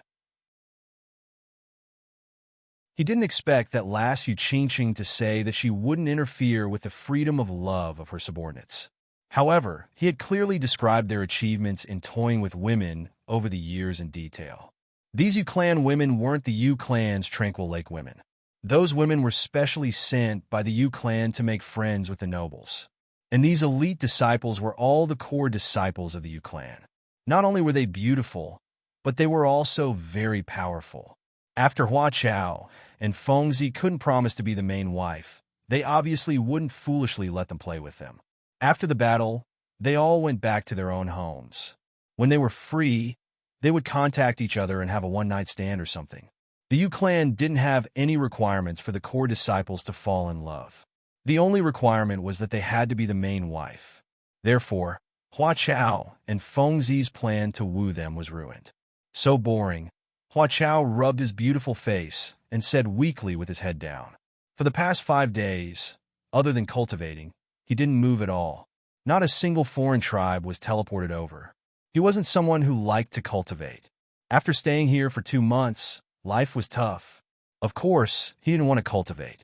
He didn't expect that last Yu Qingqing to say that she wouldn't interfere with the freedom of love of her subordinates. However, he had clearly described their achievements in toying with women over the years in detail. These Yu clan women weren't the Yu clan's Tranquil Lake women. Those women were specially sent by the Yu clan to make friends with the nobles. And these elite disciples were all the core disciples of the Yu clan. Not only were they beautiful, but they were also very powerful. After Hua Chao and Fengzi couldn't promise to be the main wife, they obviously wouldn't foolishly let them play with them. After the battle, they all went back to their own homes. When they were free, they would contact each other and have a one-night stand or something. The Yu clan didn't have any requirements for the core disciples to fall in love. The only requirement was that they had to be the main wife. Therefore, Hua Chao and Fengzi's plan to woo them was ruined. So boring, Hua Chao rubbed his beautiful face and said weakly with his head down. For the past 5 days, other than cultivating, he didn't move at all. Not a single foreign tribe was teleported over. He wasn't someone who liked to cultivate. After staying here for 2 months, life was tough. Of course, he didn't want to cultivate.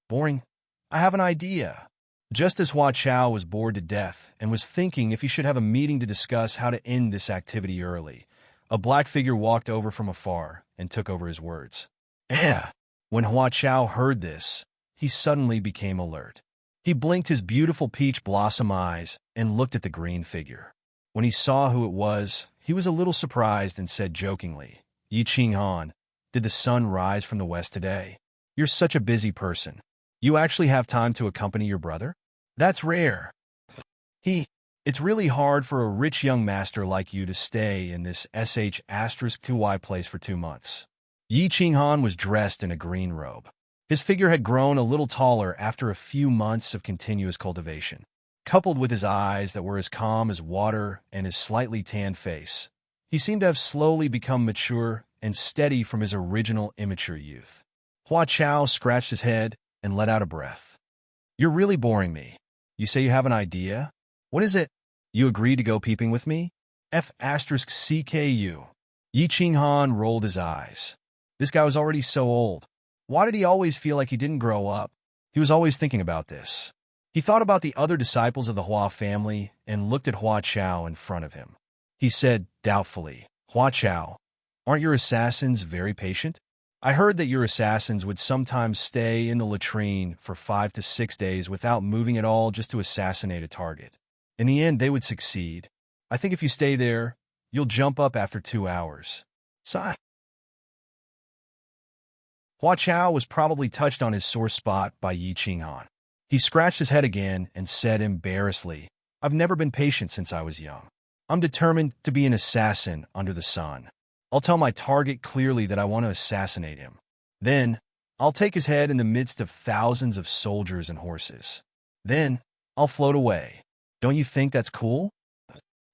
Boring? I have an idea. Just as Hua Chao was bored to death and was thinking if he should have a meeting to discuss how to end this activity early, a black figure walked over from afar and took over his words. When Hua Chao heard this, he suddenly became alert. He blinked his beautiful peach blossom eyes and looked at the green figure. When he saw who it was, he was a little surprised and said jokingly, Yi Qinghan, did the sun rise from the west today? You're such a busy person. You actually have time to accompany your brother? That's rare. It's really hard for a rich young master like you to stay in this sh*2y place for 2 months. Yi Qinghan was dressed in a green robe. His figure had grown a little taller after a few months of continuous cultivation. Coupled with his eyes that were as calm as water and his slightly tanned face, he seemed to have slowly become mature and steady from his original immature youth. Hua Chao scratched his head and let out a breath. You're really boring me. You say you have an idea? What is it? You agreed to go peeping with me? F***CKU. Yi Qinghan rolled his eyes. This guy was already so old. Why did he always feel like he didn't grow up? He was always thinking about this. He thought about the other disciples of the Hua family and looked at Hua Chao in front of him. He said doubtfully, Hua Chao, aren't your assassins very patient? I heard that your assassins would sometimes stay in the latrine for 5 to 6 days without moving at all just to assassinate a target. In the end, they would succeed. I think if you stay there, you'll jump up after 2 hours. Sigh. Hua Chao was probably touched on his sore spot by Yi Qinghan. He scratched his head again and said embarrassedly, I've never been patient since I was young. I'm determined to be an assassin under the sun. I'll tell my target clearly that I want to assassinate him. Then, I'll take his head in the midst of thousands of soldiers and horses. Then, I'll float away. Don't you think that's cool?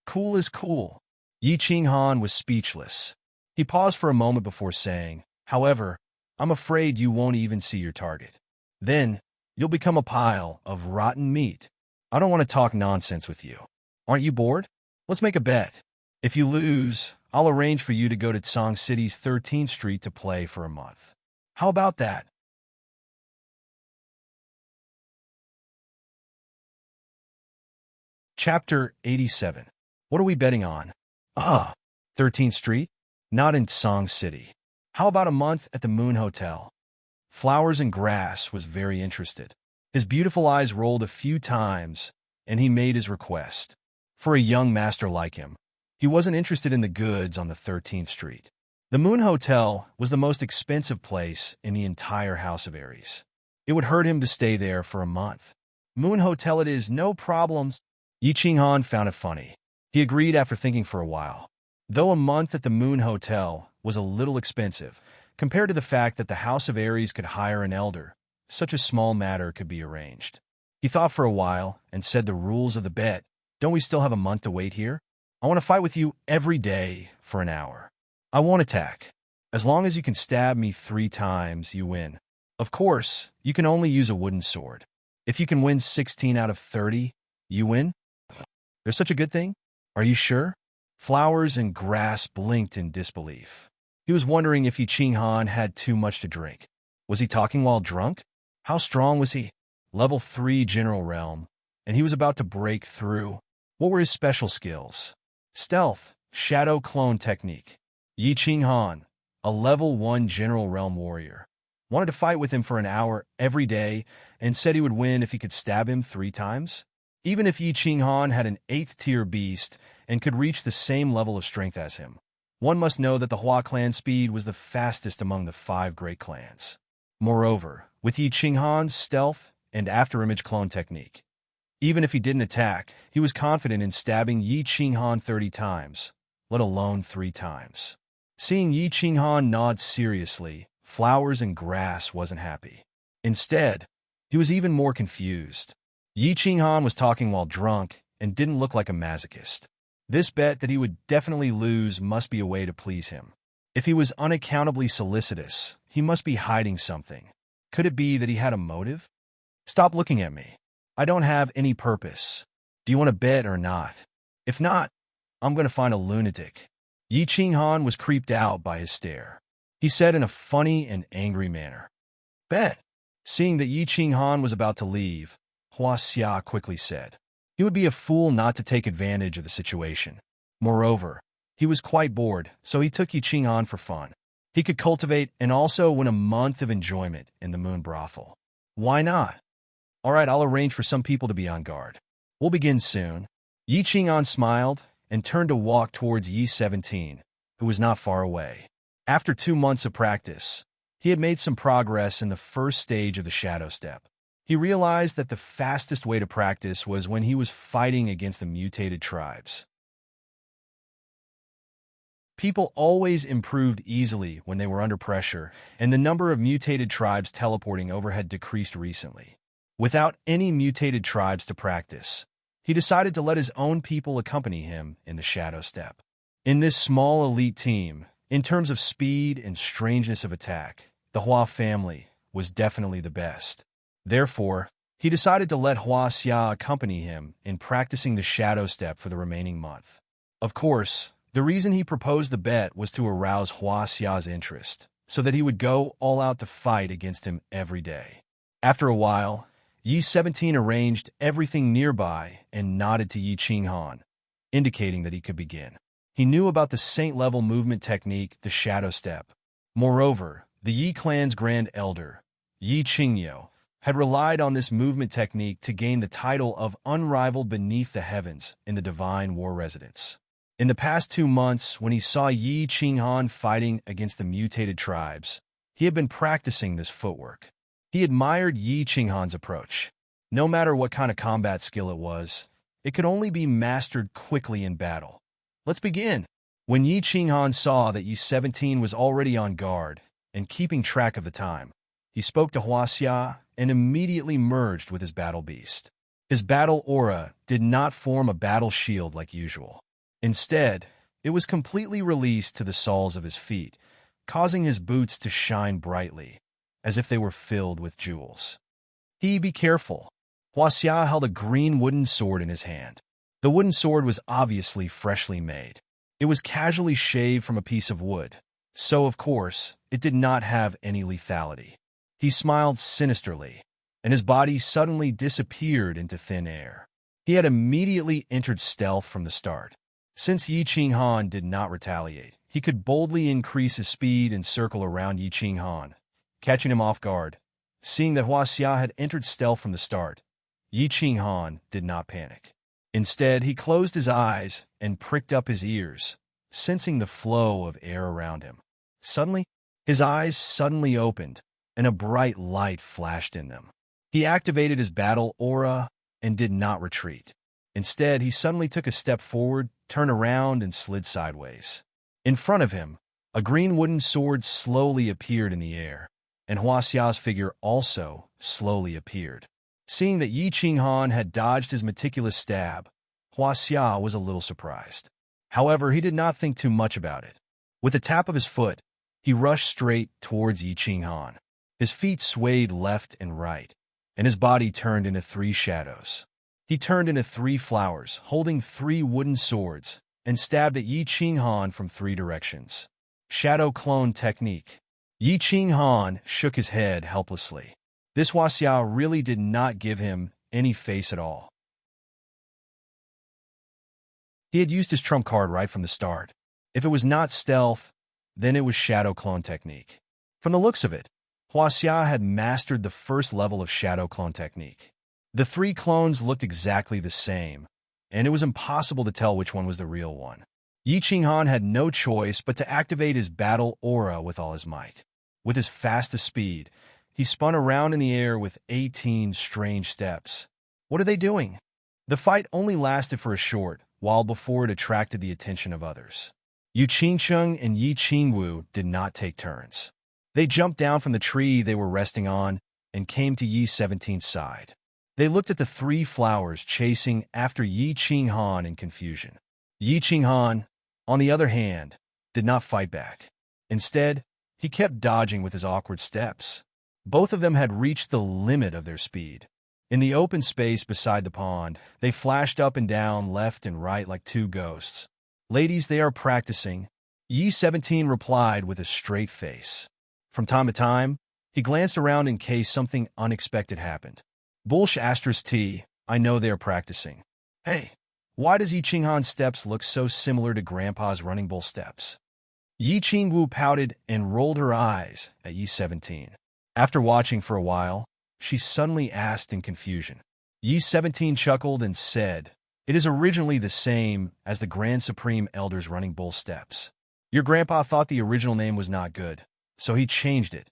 Cool is cool. Yi Qinghan was speechless. He paused for a moment before saying, however, I'm afraid you won't even see your target. Then, you'll become a pile of rotten meat. I don't want to talk nonsense with you. Aren't you bored? Let's make a bet. If you lose, I'll arrange for you to go to Tsang City's 13th Street to play for a month. How about that? Chapter 87. What are we betting on? Ah, 13th Street? Not in Song City. How about a month at the Moon Hotel? Flowers and Grass was very interested. His beautiful eyes rolled a few times, and he made his request. For a young master like him, he wasn't interested in the goods on the 13th Street. The Moon Hotel was the most expensive place in the entire House of Aries. It would hurt him to stay there for a month. Moon Hotel it is, no problems. Yi Qinghan found it funny. He agreed after thinking for a while. Though a month at the Moon Hotel was a little expensive, compared to the fact that the House of Aries could hire an elder, such a small matter could be arranged. He thought for a while and said the rules of the bet. Don't we still have a month to wait here? I want to fight with you every day for an hour. I won't attack. As long as you can stab me 3 times, you win. Of course, you can only use a wooden sword. If you can win 16 out of 30, you win? There's such a good thing? Are you sure? Flowers and Grass blinked in disbelief. He was wondering if Yi Qinghan had too much to drink. Was he talking while drunk? How strong was he? Level 3 General Realm, and he was about to break through. What were his special skills? Stealth, Shadow Clone Technique. Yi Qinghan, a level 1 General Realm warrior, wanted to fight with him for an hour every day and said he would win if he could stab him 3 times. Even if Yi Qinghan had an 8th tier beast and could reach the same level of strength as him, one must know that the Hua clan speed was the fastest among the 5 great clans. Moreover, with Yi Qinghan's stealth and afterimage clone technique, even if he didn't attack, he was confident in stabbing Yi Qinghan 30 times, let alone 3 times. Seeing Yi Qinghan nod seriously, Flowers and Grass wasn't happy. Instead, he was even more confused. Yi Qinghan was talking while drunk and didn't look like a masochist. This bet that he would definitely lose must be a way to please him. If he was unaccountably solicitous, he must be hiding something. Could it be that he had a motive? Stop looking at me. I don't have any purpose. Do you want to bet or not? If not, I'm going to find a lunatic. Yi Qinghan was creeped out by his stare. He said in a funny and angry manner, "Bet." Seeing that Yi Qinghan was about to leave, Hua Xia quickly said, he would be a fool not to take advantage of the situation. Moreover, he was quite bored, so he took Yi Qinghan for fun. He could cultivate and also win a month of enjoyment in the Moon Brothel. Why not? All right, I'll arrange for some people to be on guard. We'll begin soon. Yi Qinghan smiled and turned to walk towards Yi 17, who was not far away. After 2 months of practice, he had made some progress in the first stage of the Shadow Step. He realized that the fastest way to practice was when he was fighting against the mutated tribes. People always improved easily when they were under pressure, and the number of mutated tribes teleporting over had decreased recently. Without any mutated tribes to practice, he decided to let his own people accompany him in the Shadow Step. In this small elite team, in terms of speed and strangeness of attack, the Hua family was definitely the best. Therefore, he decided to let Hua Xia accompany him in practicing the Shadow Step for the remaining month. Of course, the reason he proposed the bet was to arouse Hua Xia's interest, so that he would go all out to fight against him every day. After a while, Yi 17 arranged everything nearby and nodded to Yi Qinghan, indicating that he could begin. He knew about the saint-level movement technique, the Shadow Step. Moreover, the Yi clan's Grand Elder, Yi Qingyou, had relied on this movement technique to gain the title of Unrivaled beneath the heavens in the Divine War Residence. In the past 2 months, when he saw Yi Qinghan fighting against the mutated tribes, he had been practicing this footwork. He admired Yi Qinghan's approach. No matter what kind of combat skill it was, it could only be mastered quickly in battle. Let's begin. When Yi Qinghan saw that Yi 17 was already on guard and keeping track of the time, he spoke to Hua Xia and immediately merged with his battle beast. His battle aura did not form a battle shield like usual. Instead, it was completely released to the soles of his feet, causing his boots to shine brightly, as if they were filled with jewels. Be careful. Hua Xia held a green wooden sword in his hand. The wooden sword was obviously freshly made. It was casually shaved from a piece of wood, So, of course, it did not have any lethality. He smiled sinisterly, and his body suddenly disappeared into thin air. He had immediately entered stealth from the start. Since Yi Qinghan did not retaliate, he could boldly increase his speed and circle around Yi Qinghan, catching him off guard. Seeing that Hua Xia had entered stealth from the start, Yi Qinghan did not panic. Instead, he closed his eyes and pricked up his ears, sensing the flow of air around him. Suddenly, his eyes suddenly opened, and a bright light flashed in them. He activated his battle aura and did not retreat. Instead, he suddenly took a step forward, turned around, and slid sideways. In front of him, a green wooden sword slowly appeared in the air, and Hua Xia's figure also slowly appeared. Seeing that Yi Qinghan had dodged his meticulous stab, Hua Xia was a little surprised. However, he did not think too much about it. With a tap of his foot, he rushed straight towards Yi Qinghan. His feet swayed left and right, and his body turned into 3 shadows. He turned into 3 flowers, holding 3 wooden swords, and stabbed at Yi Qinghan from 3 directions. Shadow Clone Technique. Yi Qinghan shook his head helplessly. This Hua Xia really did not give him any face at all. He had used his trump card right from the start. If it was not stealth, then it was Shadow Clone Technique. From the looks of it, Hua Xia had mastered the first level of Shadow Clone Technique. The 3 clones looked exactly the same, and it was impossible to tell which one was the real one. Yi Qinghan had no choice but to activate his battle aura with all his might. With his fastest speed, he spun around in the air with 18 strange steps. What are they doing? The fight only lasted for a short while before it attracted the attention of others. Yu Qingcheng and Yi Qingwu did not take turns. They jumped down from the tree they were resting on and came to Yi 17's side. They looked at the 3 flowers chasing after Yi Qinghan in confusion. Yi Qinghan, on the other hand, did not fight back. Instead, he kept dodging with his awkward steps. Both of them had reached the limit of their speed. In the open space beside the pond, they flashed up and down, left and right like 2 ghosts. "Ladies, they are practicing," Yi 17 replied with a straight face. From time to time, he glanced around in case something unexpected happened. "Bullsh asterisk T, I know they are practicing. Hey, why does Yi Qinghan's steps look so similar to Grandpa's running bull steps?" Yi Qingwu pouted and rolled her eyes at Yi 17. After watching for a while, she suddenly asked in confusion. Yi 17 chuckled and said, "It is originally the same as the Grand Supreme Elder's running bull steps. Your grandpa thought the original name was not good, so he changed it.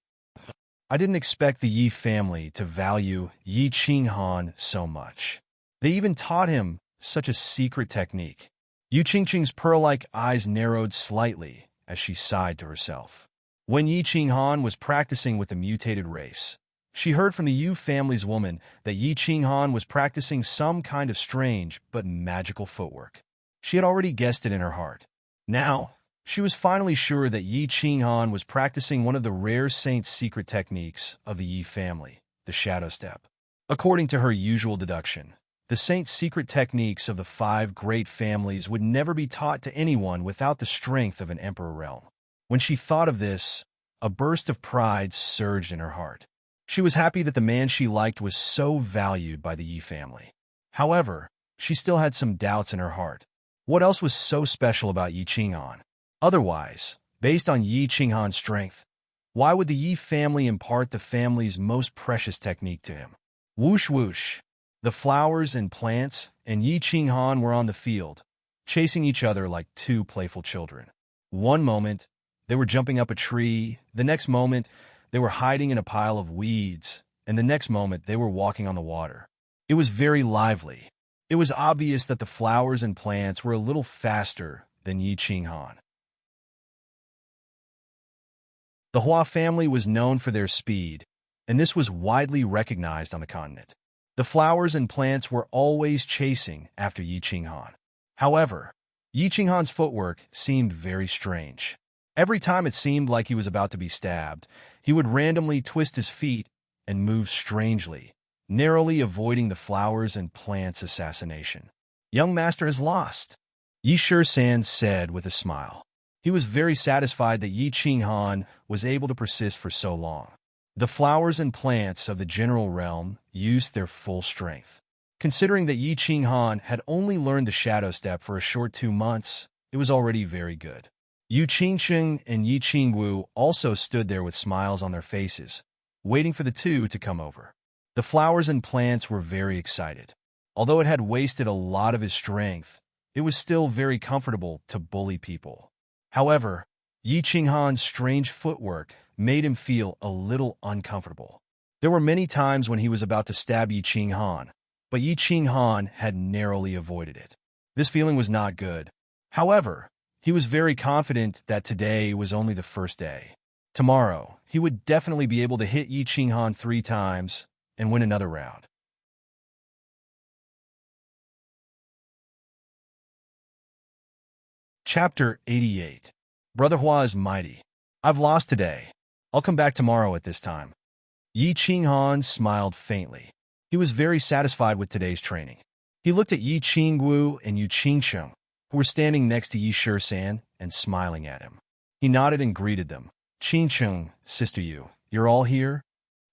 I didn't expect the Yi family to value Yi Qinghan so much. They even taught him such a secret technique." Yu Qingqing's pearl-like eyes narrowed slightly as she sighed to herself. When Yi Qinghan was practicing with the mutated race, she heard from the Yu family's woman that Yi Qinghan was practicing some kind of strange but magical footwork. She had already guessed it in her heart. Now, she was finally sure that Yi Qinghan was practicing one of the rare saint's secret techniques of the Yi family, the shadow step. According to her usual deduction, the saint's secret techniques of the 5 great families would never be taught to anyone without the strength of an emperor realm. When she thought of this, a burst of pride surged in her heart. She was happy that the man she liked was so valued by the Yi family. However, she still had some doubts in her heart. What else was so special about Yi Qinghan? Otherwise, based on Yi Qinghan's strength, why would the Yi family impart the family's most precious technique to him? Whoosh whoosh. The flowers and plants and Yi Qinghan were on the field, chasing each other like 2 playful children. One moment, they were jumping up a tree. The next moment, they were hiding in a pile of weeds. And the next moment, they were walking on the water. It was very lively. It was obvious that the flowers and plants were a little faster than Yi Qinghan. The Hua family was known for their speed, and this was widely recognized on the continent. The flowers and plants were always chasing after Yi Qinghan. However, Yi Qinghan's footwork seemed very strange. Every time it seemed like he was about to be stabbed, he would randomly twist his feet and move strangely, narrowly avoiding the flowers and plants' assassination. "Young master has lost," Yi Shisan said with a smile. He was very satisfied that Yi Qinghan was able to persist for so long. The flowers and plants of the general realm used their full strength. Considering that Yi Qinghan had only learned the shadow step for a short 2 months, it was already very good. Yu Qingsheng and Yi Qingwu also stood there with smiles on their faces, waiting for the two to come over. The flowers and plants were very excited. Although it had wasted a lot of his strength, it was still very comfortable to bully people. However, Yi Qinghan's strange footwork made him feel a little uncomfortable. There were many times when he was about to stab Yi Qinghan, but Yi Qinghan had narrowly avoided it. This feeling was not good. However, he was very confident that today was only the first day. Tomorrow, he would definitely be able to hit Yi Qinghan 3 times and win another round. Chapter 88. Brother Hua is mighty. I've lost today. I'll come back tomorrow at this time. Yi Qinghan smiled faintly. He was very satisfied with today's training. He looked at Yi Qingwu and Yu Qingsheng, who were standing next to Yi Shisan and smiling at him. He nodded and greeted them. Qingsheng, Sister Yu, you're all here?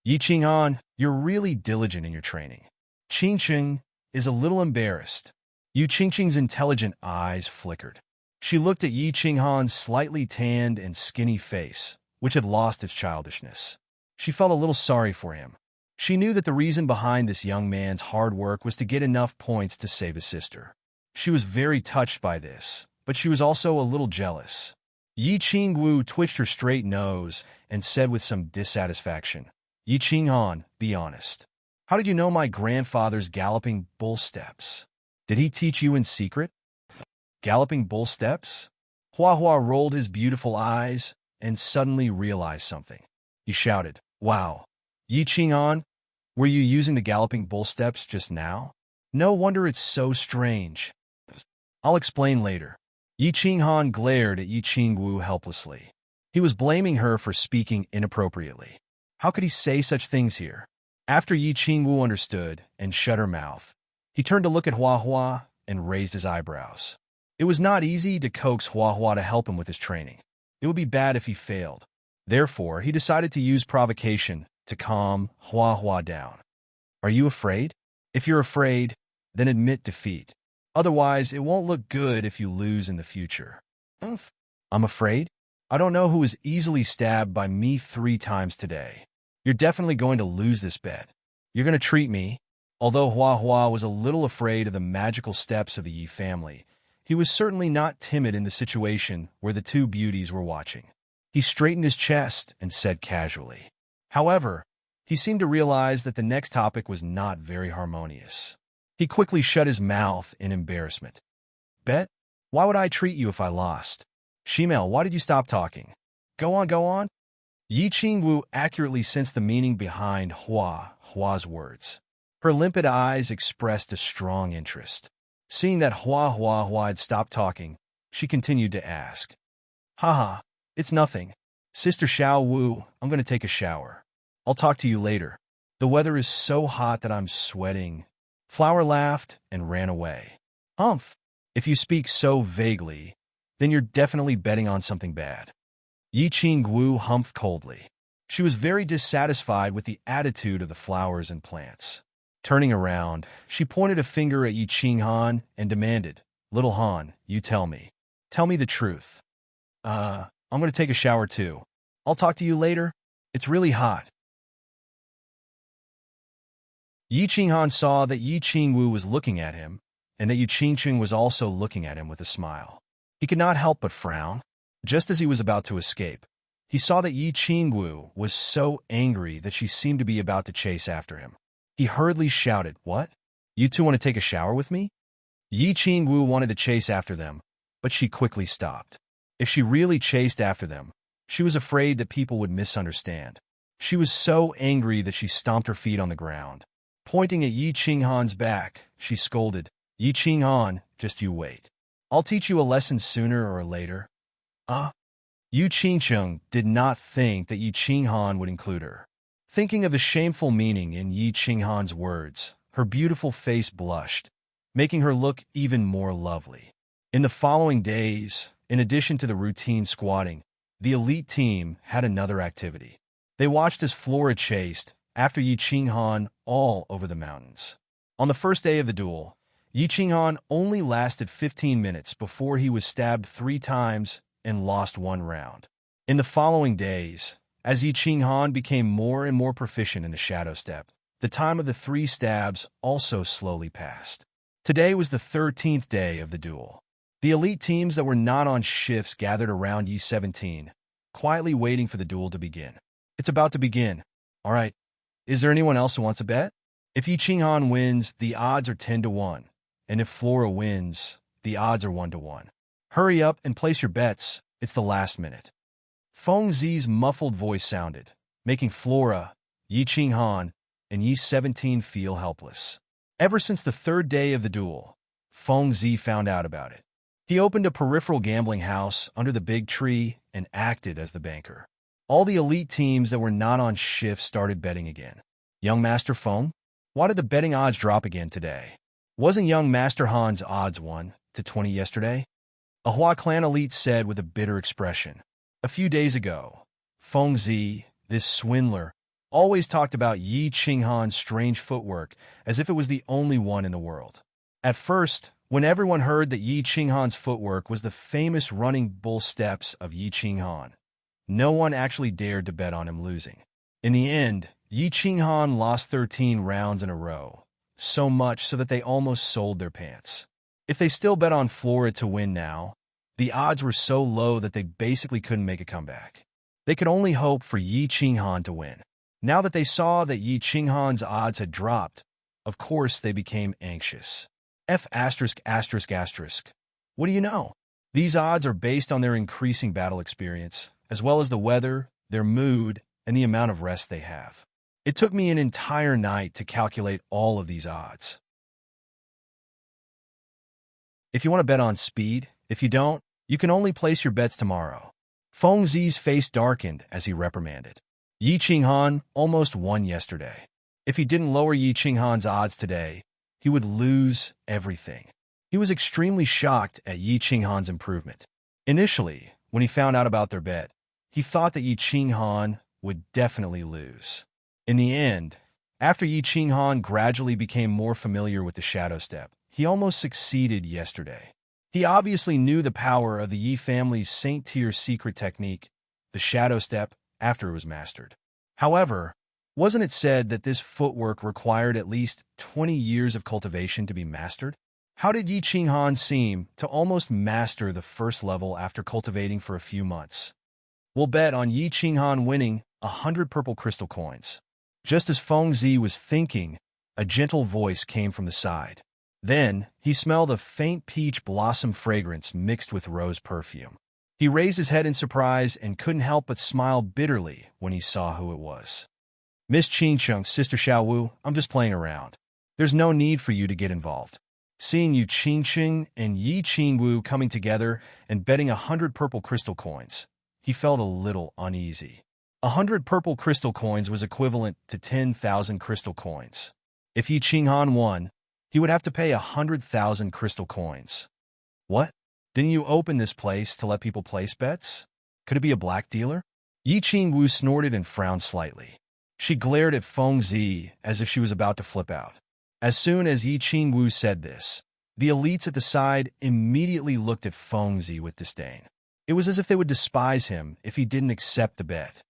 Yi Qinghan, you're really diligent in your training. Qingsheng is a little embarrassed. Yu Qingsheng's intelligent eyes flickered. She looked at Yi Qinghan's slightly tanned and skinny face, which had lost its childishness. She felt a little sorry for him. She knew that the reason behind this young man's hard work was to get enough points to save his sister. She was very touched by this, but she was also a little jealous. Yi Qingwu twitched her straight nose and said with some dissatisfaction, Yi Qinghan, be honest. How did you know my grandfather's galloping bull steps? Did he teach you in secret? Galloping bull steps? Hua Hua rolled his beautiful eyes and suddenly realized something. He shouted, Wow! Yi Qinghan, were you using the galloping bull steps just now? No wonder it's so strange. I'll explain later. Yi Qinghan glared at Yi Qingwu helplessly. He was blaming her for speaking inappropriately. How could he say such things here? After Yi Qingwu understood and shut her mouth, he turned to look at Hua Hua and raised his eyebrows. It was not easy to coax Hua Hua to help him with his training. It would be bad if he failed. Therefore, he decided to use provocation to calm Hua Hua down. Are you afraid? If you're afraid, then admit defeat. Otherwise, it won't look good if you lose in the future. I'm afraid? I don't know who was easily stabbed by me 3 times today. You're definitely going to lose this bet. You're going to treat me. Although Hua Hua was a little afraid of the magical steps of the Yi family, he was certainly not timid in the situation where the 2 beauties were watching. He straightened his chest and said casually. However, he seemed to realize that the next topic was not very harmonious. He quickly shut his mouth in embarrassment. Bet? Why would I treat you if I lost? Shimel, why did you stop talking? Go on, go on. Yi Qingwu accurately sensed the meaning behind Hua's words. Her limpid eyes expressed a strong interest. Seeing that Hua had stopped talking, she continued to ask. Haha, it's nothing. Sister Xiao Wu, I'm going to take a shower. I'll talk to you later. The weather is so hot that I'm sweating. Flower laughed and ran away. Humph! If you speak so vaguely, then you're definitely betting on something bad. Yi Qingwu humphed coldly. She was very dissatisfied with the attitude of the flowers and plants. Turning around, she pointed a finger at Yi Qinghan and demanded, Little Han, you tell me. Tell me the truth. I'm going to take a shower too. I'll talk to you later. It's really hot. Yi Qinghan saw that Yi Qingwu was looking at him, and that Yu Qingsheng was also looking at him with a smile. He could not help but frown. Just as he was about to escape, he saw that Yi Qingwu was so angry that she seemed to be about to chase after him. He hurriedly shouted, What? You two want to take a shower with me? Yi Qingwu wanted to chase after them, but she quickly stopped. If she really chased after them, she was afraid that people would misunderstand. She was so angry that she stomped her feet on the ground. Pointing at Yi Qinghan's back, she scolded, Yi Qinghan, just you wait. I'll teach you a lesson sooner or later. Yu Qingsheng did not think that Yi Qinghan would include her. Thinking of the shameful meaning in Yi Qinghan's words, her beautiful face blushed, making her look even more lovely. In the following days, In addition to the routine squatting, the elite team had another activity. They watched as Flora chased after Yi Qinghan all over the mountains. On the first day of the duel, Yi Qinghan only lasted 15 minutes before he was stabbed 3 times and lost 1 round. In the following days, as Yi Qinghan became more and more proficient in the shadow step, the time of the 3 stabs also slowly passed. Today was the 13th day of the duel. The elite teams that were not on shifts gathered around Yi-17, quietly waiting for the duel to begin. It's about to begin. All right, is there anyone else who wants a bet? If Yi Qinghan wins, the odds are 10-1, and if Flora wins, the odds are 1-1. Hurry up and place your bets. It's the last minute. Feng Zi's muffled voice sounded, making Flora, Yi Qinghan, and Yi-17 feel helpless. Ever since the 3rd day of the duel, Feng Zi found out about it. He opened a peripheral gambling house under the big tree and acted as the banker. All the elite teams that were not on shift started betting again. Young Master Feng? Why did the betting odds drop again today? Wasn't young Master Han's odds 1-20 yesterday? A Hua clan elite said with a bitter expression. A few days ago, Feng Zi, this swindler, always talked about Yi Qinghan's strange footwork as if it was the only one in the world. At first, when everyone heard that Yi Qinghan's footwork was the famous running bull steps of Yi Qinghan, no one actually dared to bet on him losing. In the end, Yi Qinghan lost 13 rounds in a row, so much so that they almost sold their pants. If they still bet on Flora to win now, the odds were so low that they basically couldn't make a comeback. They could only hope for Yi Qinghan to win. Now that they saw that Yi Qinghan's odds had dropped, of course they became anxious. What do you know? These odds are based on their increasing battle experience, as well as the weather, their mood, and the amount of rest they have. It took me an entire night to calculate all of these odds. If you want to bet on speed, if you don't, you can only place your bets tomorrow. Feng Zi's face darkened as he reprimanded. Yi Qinghan almost won yesterday. If he didn't lower Yi Qinghan's odds today, he would lose everything. He was extremely shocked at Yi Qinghan's improvement. Initially, when he found out about their bet, he thought that Yi Qinghan would definitely lose. In the end, after Yi Qinghan gradually became more familiar with the shadow step, he almost succeeded yesterday. He obviously knew the power of the Yi family's Saint-tier secret technique, the shadow step, after it was mastered. However, wasn't it said that this footwork required at least 20 years of cultivation to be mastered? How did Yi Qinghan seem to almost master the first level after cultivating for a few months? We'll bet on Yi Qinghan winning 100 purple crystal coins. Just as Feng Zi was thinking, a gentle voice came from the side. Then, he smelled a faint peach blossom fragrance mixed with rose perfume. He raised his head in surprise and couldn't help but smile bitterly when he saw who it was. Miss Qingcheng, Sister Xiaowu, I'm just playing around. There's no need for you to get involved. Seeing Yu Qingcheng and Yi Qingwu coming together and betting 100 purple crystal coins, he felt a little uneasy. 100 purple crystal coins was equivalent to 10,000 crystal coins. If Yi Qinghan won, he would have to pay 100,000 crystal coins. What? Didn't you open this place to let people place bets? Could it be a black dealer? Yi Qingwu snorted and frowned slightly. She glared at Feng Zi as if she was about to flip out. As soon as Yi Qingwu said this, the elites at the side immediately looked at Feng Zi with disdain. It was as if they would despise him if he didn't accept the bet.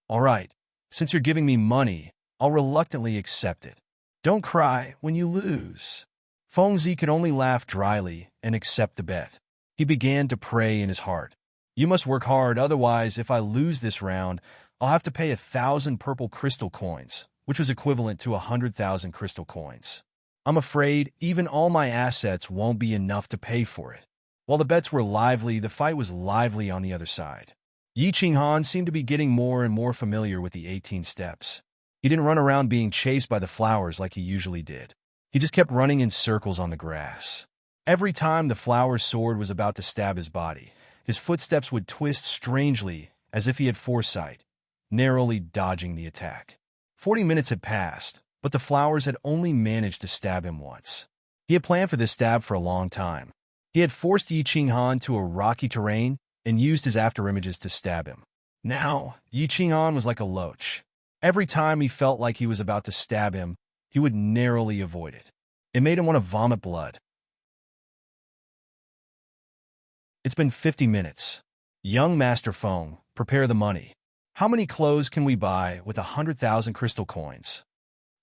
All right, since you're giving me money, I'll reluctantly accept it. Don't cry when you lose. Feng Zi could only laugh dryly and accept the bet. He began to pray in his heart. You must work hard, otherwise if I lose this round, I'll have to pay 1,000 purple crystal coins, which was equivalent to 100,000 crystal coins. I'm afraid even all my assets won't be enough to pay for it. While the bets were lively, the fight was lively on the other side. Yi Qinghan seemed to be getting more and more familiar with the 18 steps. He didn't run around being chased by the flowers like he usually did. He just kept running in circles on the grass. Every time the flower's sword was about to stab his body, his footsteps would twist strangely as if he had foresight, narrowly dodging the attack. 40 minutes had passed, but the flowers had only managed to stab him once. He had planned for this stab for a long time. He had forced Yi Qinghan to a rocky terrain and used his afterimages to stab him. Now, Yi Qinghan was like a loach. Every time he felt like he was about to stab him, he would narrowly avoid it. It made him want to vomit blood. It's been 50 minutes. Young Master Feng, prepare the money. How many clothes can we buy with 100,000 crystal coins?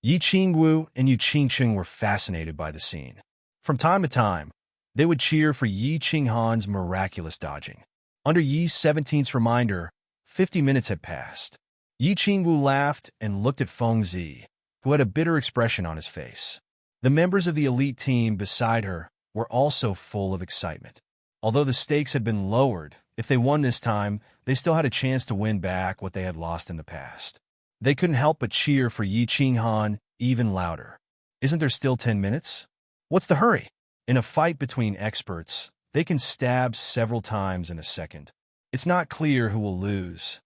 Yi Qingwu and Yu Qingcheng were fascinated by the scene. From time to time, they would cheer for Yi Qinghan's miraculous dodging. Under Yi 17's reminder, 50 minutes had passed. Yi Qingwu laughed and looked at Feng Zi, who had a bitter expression on his face. The members of the elite team beside her were also full of excitement. Although the stakes had been lowered, if they won this time, they still had a chance to win back what they had lost in the past. They couldn't help but cheer for Yi Qinghan even louder. Isn't there still 10 minutes? What's the hurry? In a fight between experts, they can stab several times in a second. It's not clear who will lose.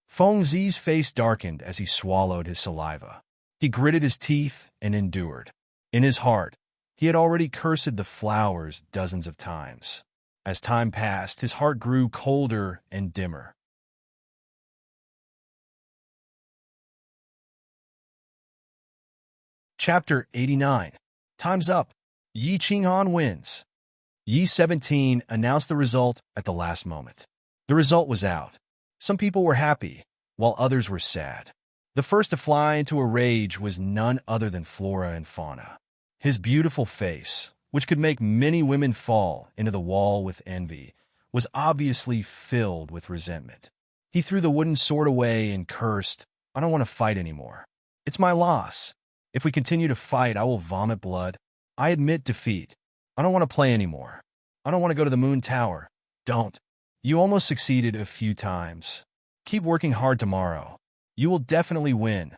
Feng Zi's face darkened as he swallowed his saliva. He gritted his teeth and endured. In his heart, he had already cursed the flowers dozens of times. As time passed, his heart grew colder and dimmer. Chapter 89. Time's up. Yi Qinghan wins. Yi 17 announced the result at the last moment. The result was out. Some people were happy, while others were sad. The first to fly into a rage was none other than Flora and Fauna. His beautiful face, which could make many women fall into the wall with envy, was obviously filled with resentment. He threw the wooden sword away and cursed, "I don't want to fight anymore. It's my loss. If we continue to fight, I will vomit blood. I admit defeat. I don't want to play anymore. I don't want to go to the Moon Tower. Don't. You almost succeeded a few times. Keep working hard tomorrow. You will definitely win."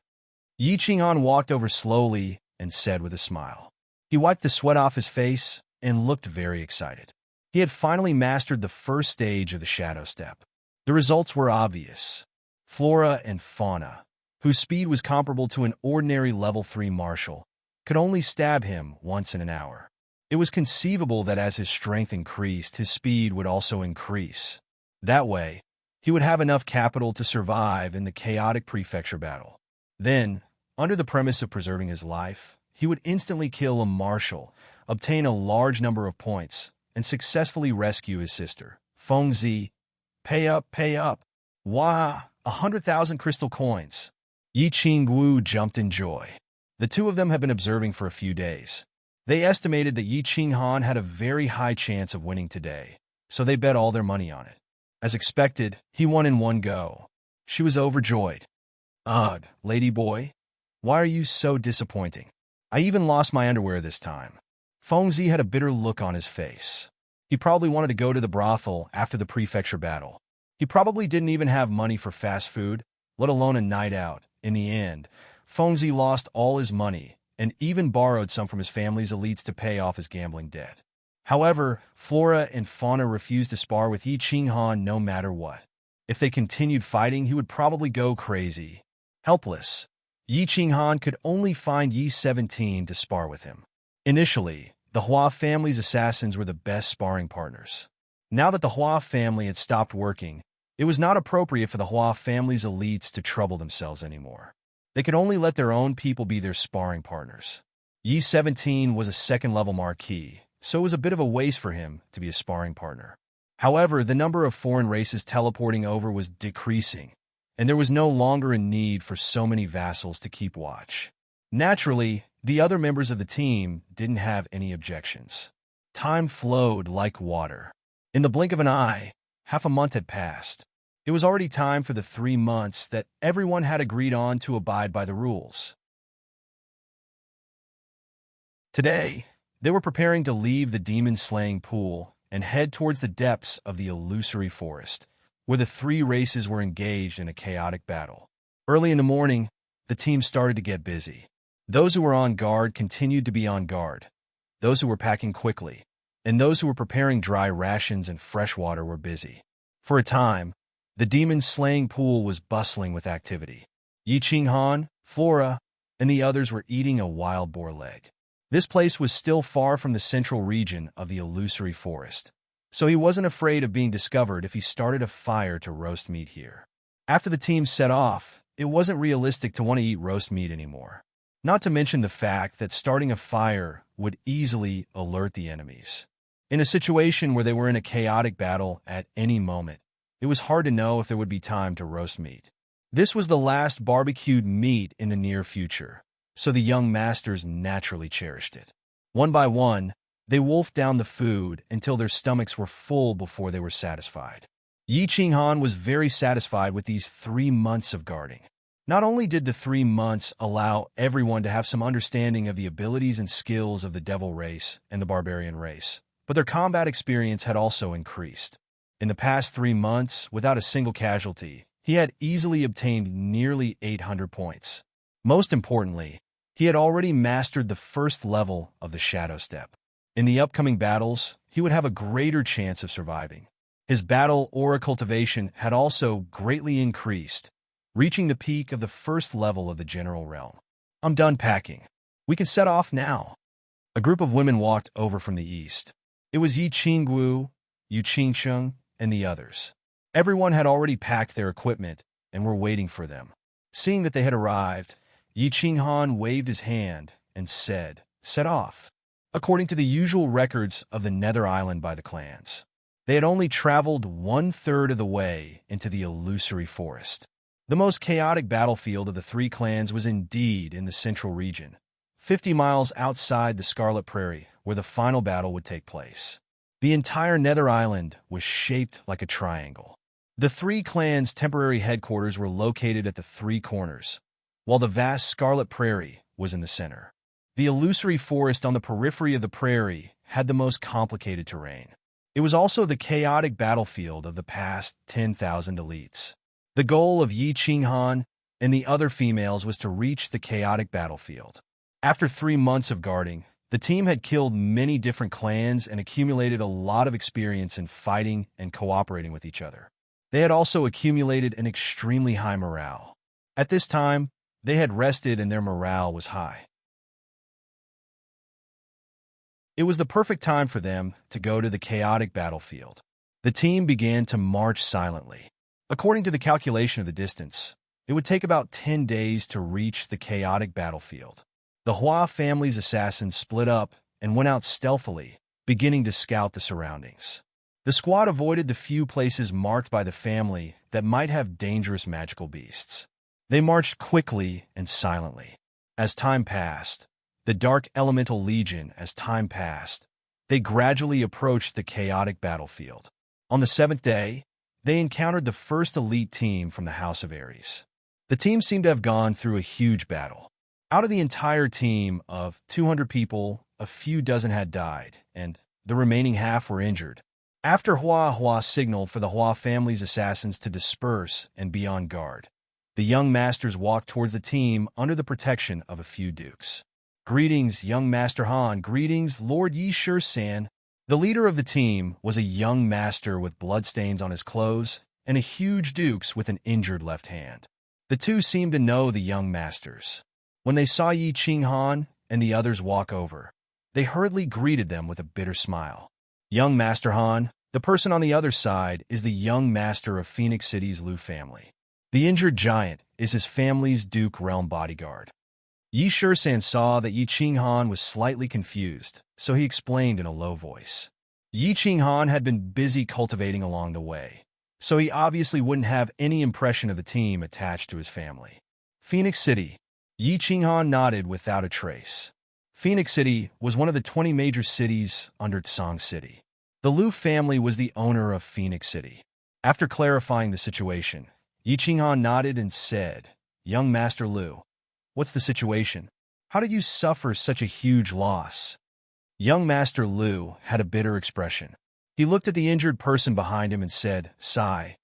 Yi Qinghan walked over slowly and said with a smile. He wiped the sweat off his face and looked very excited. He had finally mastered the first stage of the Shadow Step. The results were obvious. Flora and Fauna, whose speed was comparable to an ordinary level 3 martial, could only stab him once in an hour. It was conceivable that as his strength increased, his speed would also increase. That way, he would have enough capital to survive in the chaotic prefecture battle. Then, under the premise of preserving his life, he would instantly kill a marshal, obtain a large number of points, and successfully rescue his sister. Feng Zi, pay up, pay up. Wah, 100,000 crystal coins. Yi Qingwu jumped in joy. The two of them had been observing for a few days. They estimated that Yi Qinghan had a very high chance of winning today, so they bet all their money on it. As expected, he won in one go. She was overjoyed. Ugh, lady boy, why are you so disappointing? I even lost my underwear this time. Feng Zi had a bitter look on his face. He probably wanted to go to the brothel after the prefecture battle. He probably didn't even have money for fast food, let alone a night out. In the end, Feng Zi lost all his money and even borrowed some from his family's elites to pay off his gambling debt. However, Flora and Fauna refused to spar with Yi Qinghan no matter what. If they continued fighting, he would probably go crazy. Helpless, Yi Qinghan could only find Yi 17 to spar with him. Initially, the Hua family's assassins were the best sparring partners. Now that the Hua family had stopped working, it was not appropriate for the Hua family's elites to trouble themselves anymore. They could only let their own people be their sparring partners. Yi 17 was a second-level marquis, so it was a bit of a waste for him to be a sparring partner. However, the number of foreign races teleporting over was decreasing, and there was no longer a need for so many vassals to keep watch. Naturally, the other members of the team didn't have any objections. Time flowed like water. In the blink of an eye, half a month had passed. It was already time for the 3 months that everyone had agreed on to abide by the rules. Today, they were preparing to leave the demon-slaying pool and head towards the depths of the illusory forest, where the 3 races were engaged in a chaotic battle. Early in the morning, the team started to get busy. Those who were on guard continued to be on guard. Those who were packing quickly, and those who were preparing dry rations and fresh water were busy. For a time, the demon-slaying pool was bustling with activity. Yi Qinghan, Flora, and the others were eating a wild boar leg. This place was still far from the central region of the illusory forest, so he wasn't afraid of being discovered if he started a fire to roast meat here. After the team set off, it wasn't realistic to want to eat roast meat anymore. Not to mention the fact that starting a fire would easily alert the enemies. In a situation where they were in a chaotic battle at any moment, it was hard to know if there would be time to roast meat. This was the last barbecued meat in the near future, so the young masters naturally cherished it. One by one, they wolfed down the food until their stomachs were full before they were satisfied. Yi Qinghan was very satisfied with these 3 months of guarding. Not only did the 3 months allow everyone to have some understanding of the abilities and skills of the devil race and the barbarian race, but their combat experience had also increased. In the past 3 months, without a single casualty, he had easily obtained nearly 800 points. Most importantly, he had already mastered the first level of the Shadow Step. In the upcoming battles, he would have a greater chance of surviving. His battle aura cultivation had also greatly increased, reaching the peak of the first level of the general realm. I'm done packing. We can set off now. A group of women walked over from the east. It was Yi Qingguo, Yu Qingsheng, and the others. Everyone had already packed their equipment and were waiting for them. Seeing that they had arrived, Yi Qinghan waved his hand and said, "Set off." According to the usual records of the Nether Island by the clans, they had only traveled 1/3 of the way into the illusory forest. The most chaotic battlefield of the 3 clans was indeed in the central region, 50 miles outside the Scarlet Prairie, where the final battle would take place. The entire Nether Island was shaped like a triangle. The 3 clans' temporary headquarters were located at the 3 corners, while the vast Scarlet Prairie was in the center. The illusory forest on the periphery of the prairie had the most complicated terrain. It was also the chaotic battlefield of the past 10,000 elites. The goal of Yi Qinghan and the other females was to reach the chaotic battlefield. After 3 months of guarding, the team had killed many different clans and accumulated a lot of experience in fighting and cooperating with each other. They had also accumulated an extremely high morale. At this time, they had rested and their morale was high. It was the perfect time for them to go to the chaotic battlefield. The team began to march silently. According to the calculation of the distance, it would take about 10 days to reach the chaotic battlefield. The Hua family's assassins split up and went out stealthily, beginning to scout the surroundings. The squad avoided the few places marked by the family that might have dangerous magical beasts. They marched quickly and silently. As time passed, the Dark Elemental Legion, they gradually approached the chaotic battlefield. On the 7th day, they encountered the first elite team from the House of Ares. The team seemed to have gone through a huge battle. Out of the entire team of 200 people, a few dozen had died, and the remaining half were injured. After Hua signaled for the Hua family's assassins to disperse and be on guard, the young masters walked towards the team under the protection of a few dukes. "Greetings, young Master Han. Greetings, Lord Yi Shi-san." The leader of the team was a young master with bloodstains on his clothes and a huge dukes with an injured left hand. The two seemed to know the young masters. When they saw Yi Qinghan and the others walk over, they hurriedly greeted them with a bitter smile. "Young Master Han, the person on the other side is the young master of Phoenix City's Lu family. The injured giant is his family's Duke Realm bodyguard." Yi Shi-san saw that Yi Qinghan was slightly confused, so he explained in a low voice. Yi Qinghan had been busy cultivating along the way, so he obviously wouldn't have any impression of the team attached to his family. "Phoenix City." Yi Qinghan nodded without a trace. Phoenix City was one of the 20 major cities under Tsang City. The Lu family was the owner of Phoenix City. After clarifying the situation, Yi Qinghan nodded and said, "Young Master Lu, what's the situation? How did you suffer such a huge loss?" Young Master Lu had a bitter expression. He looked at the injured person behind him and said, "Sigh,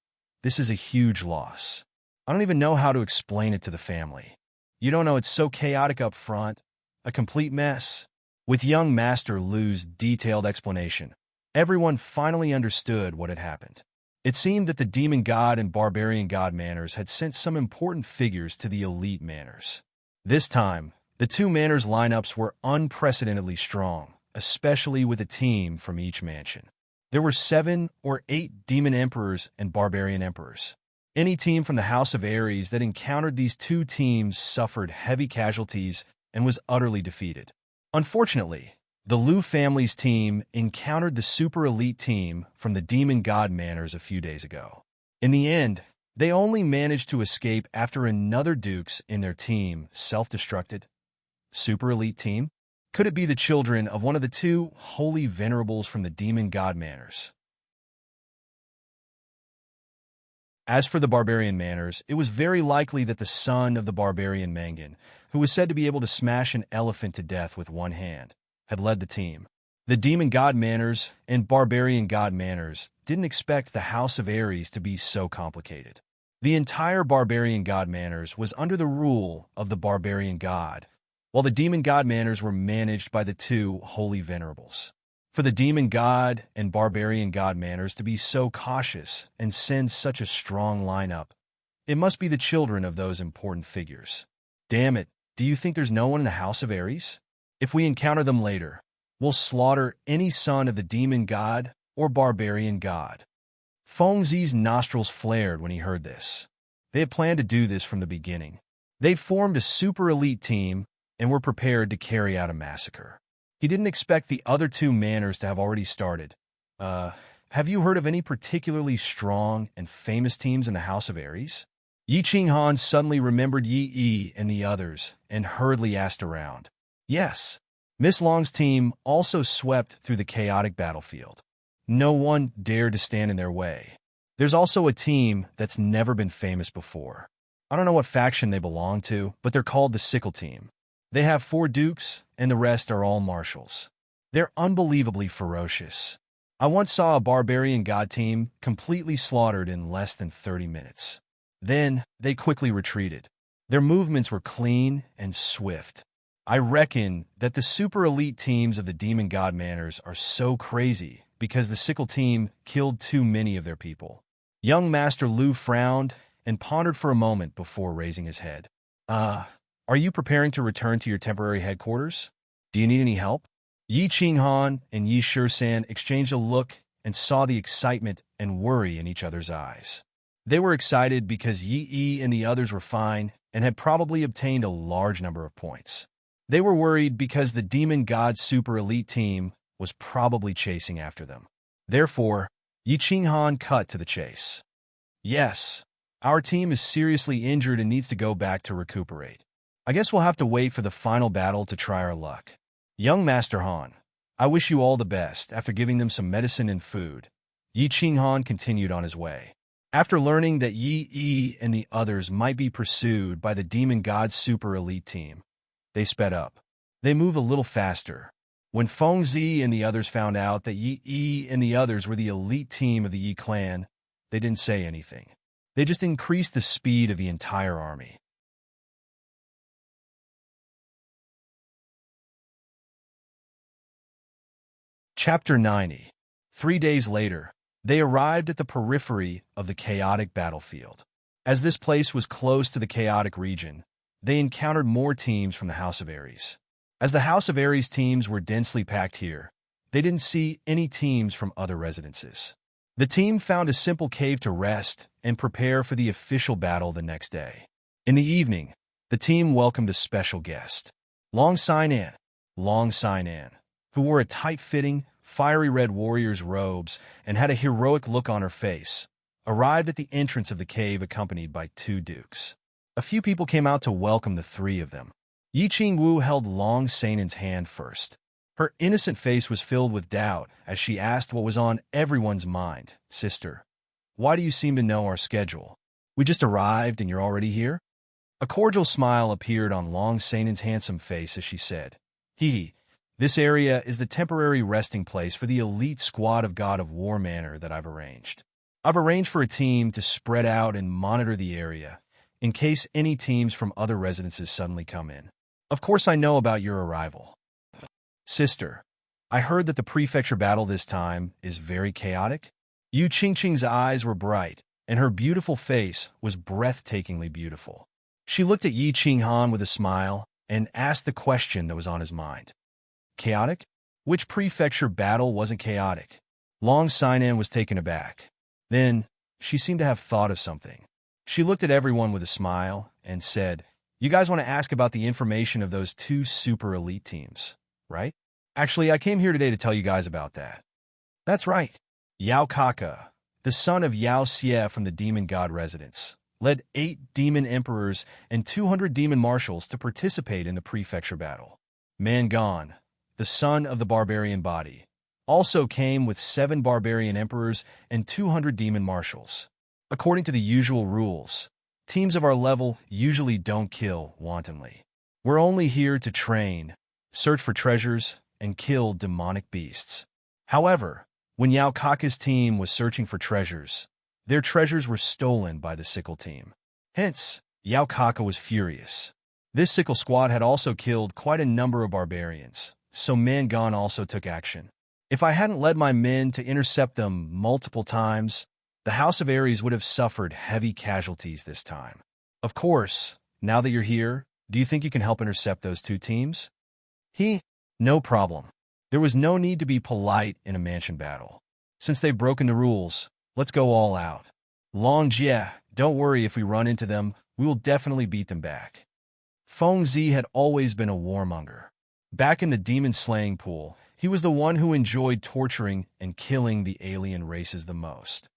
this is a huge loss. I don't even know how to explain it to the family. You don't know, it's so chaotic up front, a complete mess." With young Master Lu's detailed explanation, everyone finally understood what had happened. It seemed that the demon god and barbarian god manners had sent some important figures to the elite manners. This time, The two manors lineups were unprecedentedly strong, especially with a team from each mansion. There were 7 or 8 demon emperors and barbarian emperors. Any team from the House of Ares that encountered these two teams suffered heavy casualties and was utterly defeated. Unfortunately, the Liu family's team encountered the super elite team from the demon god manors a few days ago. In the end, they only managed to escape after another dukes in their team self-destructed. Super elite team? Could it be the children of one of the two holy venerables from the demon god manors? As for the barbarian manors, it was very likely that the son of the barbarian Mangan, who was said to be able to smash an elephant to death with one hand, had led the team. The demon god manors and barbarian god manors didn't expect the House of Ares to be so complicated. The entire barbarian god manors was under the rule of the barbarian god, while the demon god manors were managed by the two holy venerables. For the demon god and barbarian god manors to be so cautious and send such a strong lineup, it must be the children of those important figures. Damn it, do you think there's no one in the House of Ares? If we encounter them later, we'll slaughter any son of the demon god or barbarian god. Feng Zi's nostrils flared when he heard this. They had planned to do this from the beginning. They'd formed a super elite team and were prepared to carry out a massacre. He didn't expect the other two manors to have already started. Have you heard of any particularly strong and famous teams in the House of Ares? Yi Qinghan suddenly remembered Yi Yi and the others and hurriedly asked around. Yes. Miss Long's team also swept through the chaotic battlefield. No one dared to stand in their way. There's also a team that's never been famous before. I don't know what faction they belong to, but they're called the Sickle Team. They have 4 dukes, and the rest are all marshals. They're unbelievably ferocious. I once saw a barbarian god team completely slaughtered in less than 30 minutes. Then, they quickly retreated. Their movements were clean and swift. I reckon that the super elite teams of the demon god manors are so crazy because the Sickle Team killed too many of their people. Young Master Liu frowned and pondered for a moment before raising his head. Are you preparing to return to your temporary headquarters? Do you need any help? Yi Qinghan and Yi Shisan exchanged a look and saw the excitement and worry in each other's eyes. They were excited because Yi Yi and the others were fine and had probably obtained a large number of points. They were worried because the Demon God Super Elite team was probably chasing after them. Therefore, Yi Qinghan cut to the chase. Yes, our team is seriously injured and needs to go back to recuperate. I guess we'll have to wait for the final battle to try our luck. Young Master Han, I wish you all the best. After giving them some medicine and food, Yi Qinghan continued on his way. After learning that Yi Yi and the others might be pursued by the Demon God Super Elite team, they sped up. They moved a little faster. When Feng Zi and the others found out that Yi Yi and the others were the elite team of the Yi clan, they didn't say anything. They just increased the speed of the entire army. Chapter 90. 3 days later, they arrived at the periphery of the chaotic battlefield. As this place was close to the chaotic region, they encountered more teams from the House of Ares. As the House of Ares teams were densely packed here, they didn't see any teams from other residences. The team found a simple cave to rest and prepare for the official battle the next day. In the evening, the team welcomed a special guest, Long Sinan, who wore a tight-fitting, fiery red warrior's robes and had a heroic look on her face, arrived at the entrance of the cave accompanied by 2 dukes. A few people came out to welcome the 3 of them. Yi Qingwu held Long Sanan's hand first. Her innocent face was filled with doubt as she asked what was on everyone's mind. Sister, why do you seem to know our schedule? We just arrived and you're already here? A cordial smile appeared on Long Sanan's handsome face as she said, This area is the temporary resting place for the elite squad of God of War Manor that I've arranged. I've arranged for a team to spread out and monitor the area in case any teams from other residences suddenly come in. Of course I know about your arrival. Sister, I heard that the prefecture battle this time is very chaotic. Yu Qingqing's eyes were bright, and her beautiful face was breathtakingly beautiful. She looked at Yi Qinghan with a smile and asked the question that was on his mind. Chaotic? Which prefecture battle wasn't chaotic? Long Sinan was taken aback. Then, she seemed to have thought of something. She looked at everyone with a smile and said, "You guys want to ask about the information of those two super elite teams, right? Actually, I came here today to tell you guys about that." That's right. Yao Kaka, the son of Yao Xie from the demon god residence, led 8 demon emperors and 200 demon marshals to participate in the prefecture battle. Mangan, the son of the barbarian body, also came with 7 barbarian emperors and 200 demon marshals. According to the usual rules, teams of our level usually don't kill wantonly. We're only here to train, search for treasures, and kill demonic beasts. However, when Yao Kaka's team was searching for treasures, their treasures were stolen by the Sickle team. Hence, Yao Kaka was furious. This Sickle squad had also killed quite a number of barbarians, so Mangan also took action. If I hadn't led my men to intercept them multiple times, the House of Ares would have suffered heavy casualties this time. Of course, now that you're here, do you think you can help intercept those 2 teams? No problem. There was no need to be polite in a mansion battle. Since they've broken the rules, let's go all out. Long Jie, don't worry if we run into them, we will definitely beat them back. Feng Zi had always been a warmonger. Back in the demon-slaying pool, he was the one who enjoyed torturing and killing the alien races the most.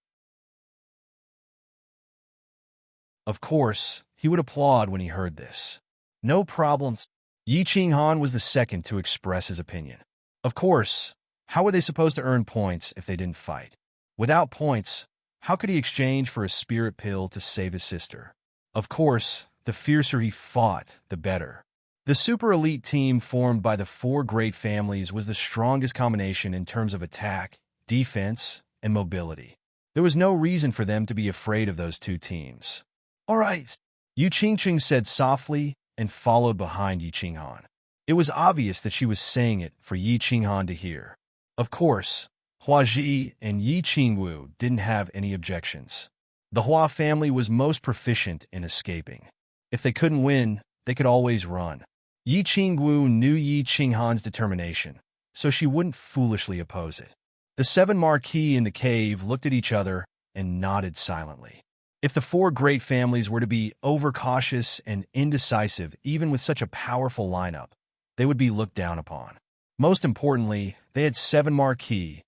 Of course, he would applaud when he heard this. No problems. Yi Qinghan was the second to express his opinion. Of course, how were they supposed to earn points if they didn't fight? Without points, how could he exchange for a spirit pill to save his sister? Of course, the fiercer he fought, the better. The super elite team formed by the 4 great families was the strongest combination in terms of attack, defense, and mobility. There was no reason for them to be afraid of those 2 teams. All right, Yu Qingqing said softly and followed behind Yi Qinghan. It was obvious that she was saying it for Yi Qinghan to hear. Of course, Hua Ji and Yi Qingwu didn't have any objections. The Hua family was most proficient in escaping. If they couldn't win, they could always run. Yi Qingwu knew Yi Qinghan's determination, so she wouldn't foolishly oppose it. The 7 Marquis in the cave looked at each other and nodded silently. If the 4 great families were to be overcautious and indecisive even with such a powerful lineup, they would be looked down upon. Most importantly, they had 7 Marquis,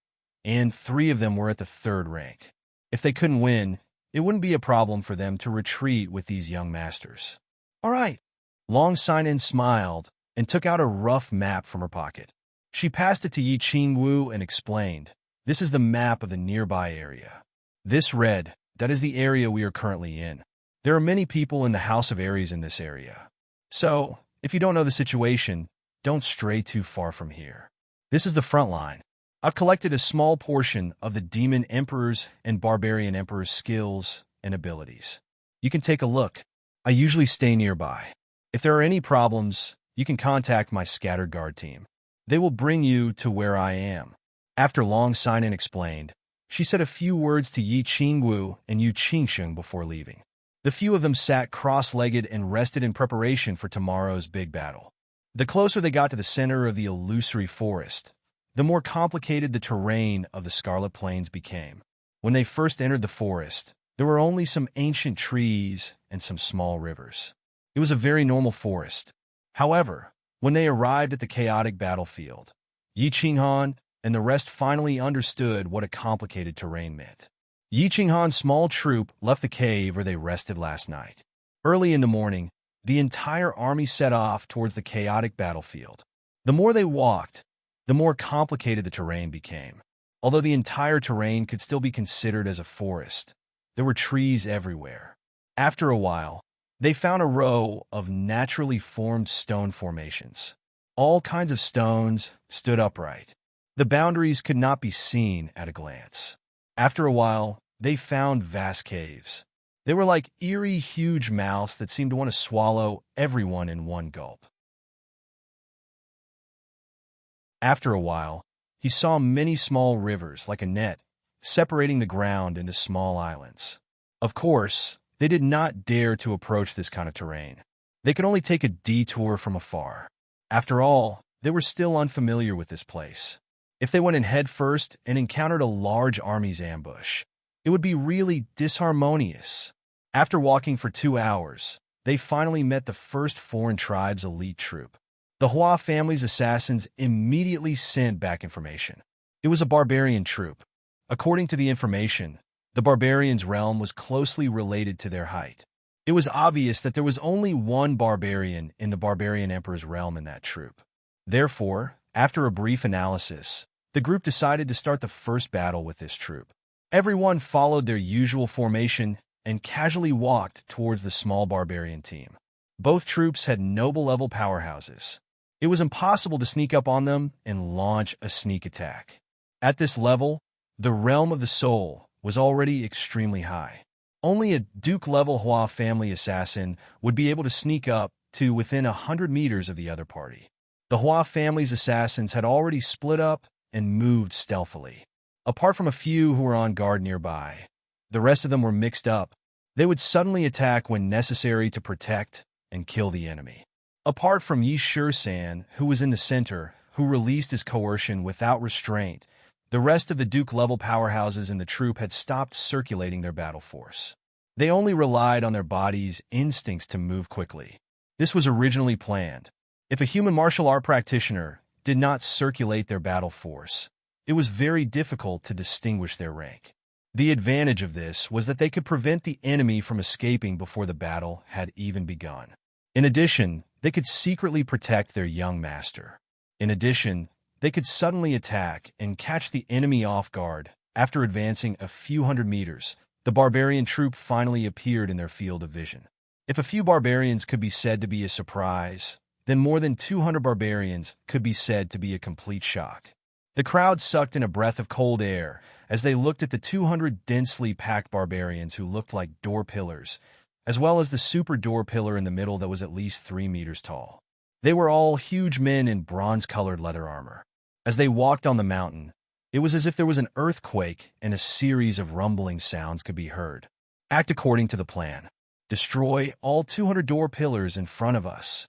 and 3 of them were at the 3rd rank. If they couldn't win, it wouldn't be a problem for them to retreat with these young masters. All right. Long Sinan smiled and took out a rough map from her pocket. She passed it to Yi Qingwu and explained, "This is the map of the nearby area. This red, that is the area we are currently in. There are many people in the House of Ares in this area. So, if you don't know the situation, don't stray too far from here. This is the front line. I've collected a small portion of the Demon Emperor's and Barbarian Emperor's skills and abilities. You can take a look. I usually stay nearby. If there are any problems, you can contact my scattered guard team. They will bring you to where I am." After Long Sinan explained, she said a few words to Yi Qingwu and Yu Qingsheng before leaving. The few of them sat cross-legged and rested in preparation for tomorrow's big battle. The closer they got to the center of the illusory forest, the more complicated the terrain of the Scarlet Plains became. When they first entered the forest, there were only some ancient trees and some small rivers. It was a very normal forest. However, when they arrived at the chaotic battlefield, Yi Qinghan and the rest finally understood what a complicated terrain meant. Yi Qinghan's small troop left the cave where they rested last night. Early in the morning, the entire army set off towards the chaotic battlefield. The more they walked, the more complicated the terrain became. Although the entire terrain could still be considered as a forest, there were trees everywhere. After a while, they found a row of naturally formed stone formations. All kinds of stones stood upright. The boundaries could not be seen at a glance. After a while, they found vast caves. They were like eerie, huge mouths that seemed to want to swallow everyone in one gulp. After a while, he saw many small rivers like a net, separating the ground into small islands. Of course, they did not dare to approach this kind of terrain. They could only take a detour from afar. After all, they were still unfamiliar with this place. If they went in head first and encountered a large army's ambush, it would be really disharmonious. After walking for 2 hours, they finally met the first foreign tribe's elite troop. The Hua family's assassins immediately sent back information. It was a barbarian troop. According to the information, the barbarians' realm was closely related to their height. It was obvious that there was only one barbarian in the barbarian emperor's realm in that troop. Therefore, after a brief analysis, the group decided to start the first battle with this troop. Everyone followed their usual formation and casually walked towards the small barbarian team. Both troops had noble-level powerhouses. It was impossible to sneak up on them and launch a sneak attack. At this level, the realm of the soul was already extremely high. Only a Duke-level Hua family assassin would be able to sneak up to within 100 meters of the other party. The Hua family's assassins had already split up and moved stealthily. Apart from a few who were on guard nearby, the rest of them were mixed up. They would suddenly attack when necessary to protect and kill the enemy. Apart from Yi Shur-san, who was in the center, who released his coercion without restraint, the rest of the Duke-level powerhouses in the troop had stopped circulating their battle force. They only relied on their bodies' instincts to move quickly. This was originally planned. If a human martial art practitioner did not circulate their battle force, it was very difficult to distinguish their rank. The advantage of this was that they could prevent the enemy from escaping before the battle had even begun. In addition, they could secretly protect their young master. In addition, they could suddenly attack and catch the enemy off guard. After advancing a few hundred meters, the barbarian troop finally appeared in their field of vision. If a few barbarians could be said to be a surprise, then more than 200 barbarians could be said to be a complete shock. The crowd sucked in a breath of cold air as they looked at the 200 densely packed barbarians who looked like door pillars, as well as the super door pillar in the middle that was at least 3 meters tall. They were all huge men in bronze-colored leather armor. As they walked on the mountain, it was as if there was an earthquake and a series of rumbling sounds could be heard. Act according to the plan. Destroy all 200 door pillars in front of us.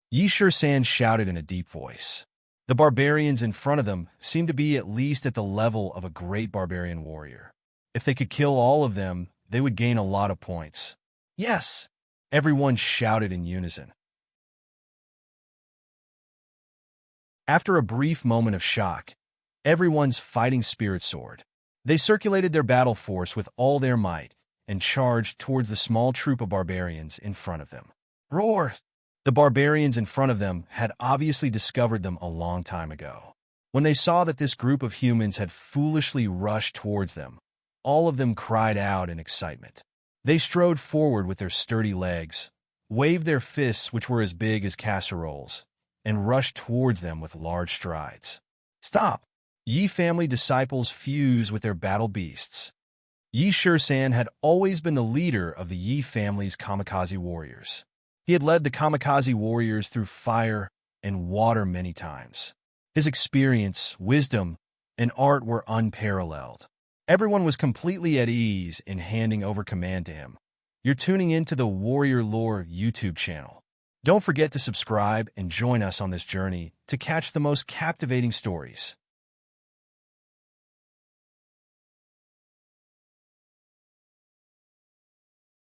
Yi Shur-san shouted in a deep voice. The barbarians in front of them seemed to be at least at the level of a great barbarian warrior. If they could kill all of them, they would gain a lot of points. Yes! Everyone shouted in unison. After a brief moment of shock, everyone's fighting spirit soared. They circulated their battle force with all their might and charged towards the small troop of barbarians in front of them. Roar! The barbarians in front of them had obviously discovered them a long time ago. When they saw that this group of humans had foolishly rushed towards them, all of them cried out in excitement. They strode forward with their sturdy legs, waved their fists which were as big as casseroles, and rushed towards them with large strides. Stop! Yi family disciples fused with their battle beasts. Yi Shur-san had always been the leader of the Yi family's kamikaze warriors. He had led the kamikaze warriors through fire and water many times. His experience, wisdom, and art were unparalleled. Everyone was completely at ease in handing over command to him. You're tuning into the Warrior Lore YouTube channel. Don't forget to subscribe and join us on this journey to catch the most captivating stories.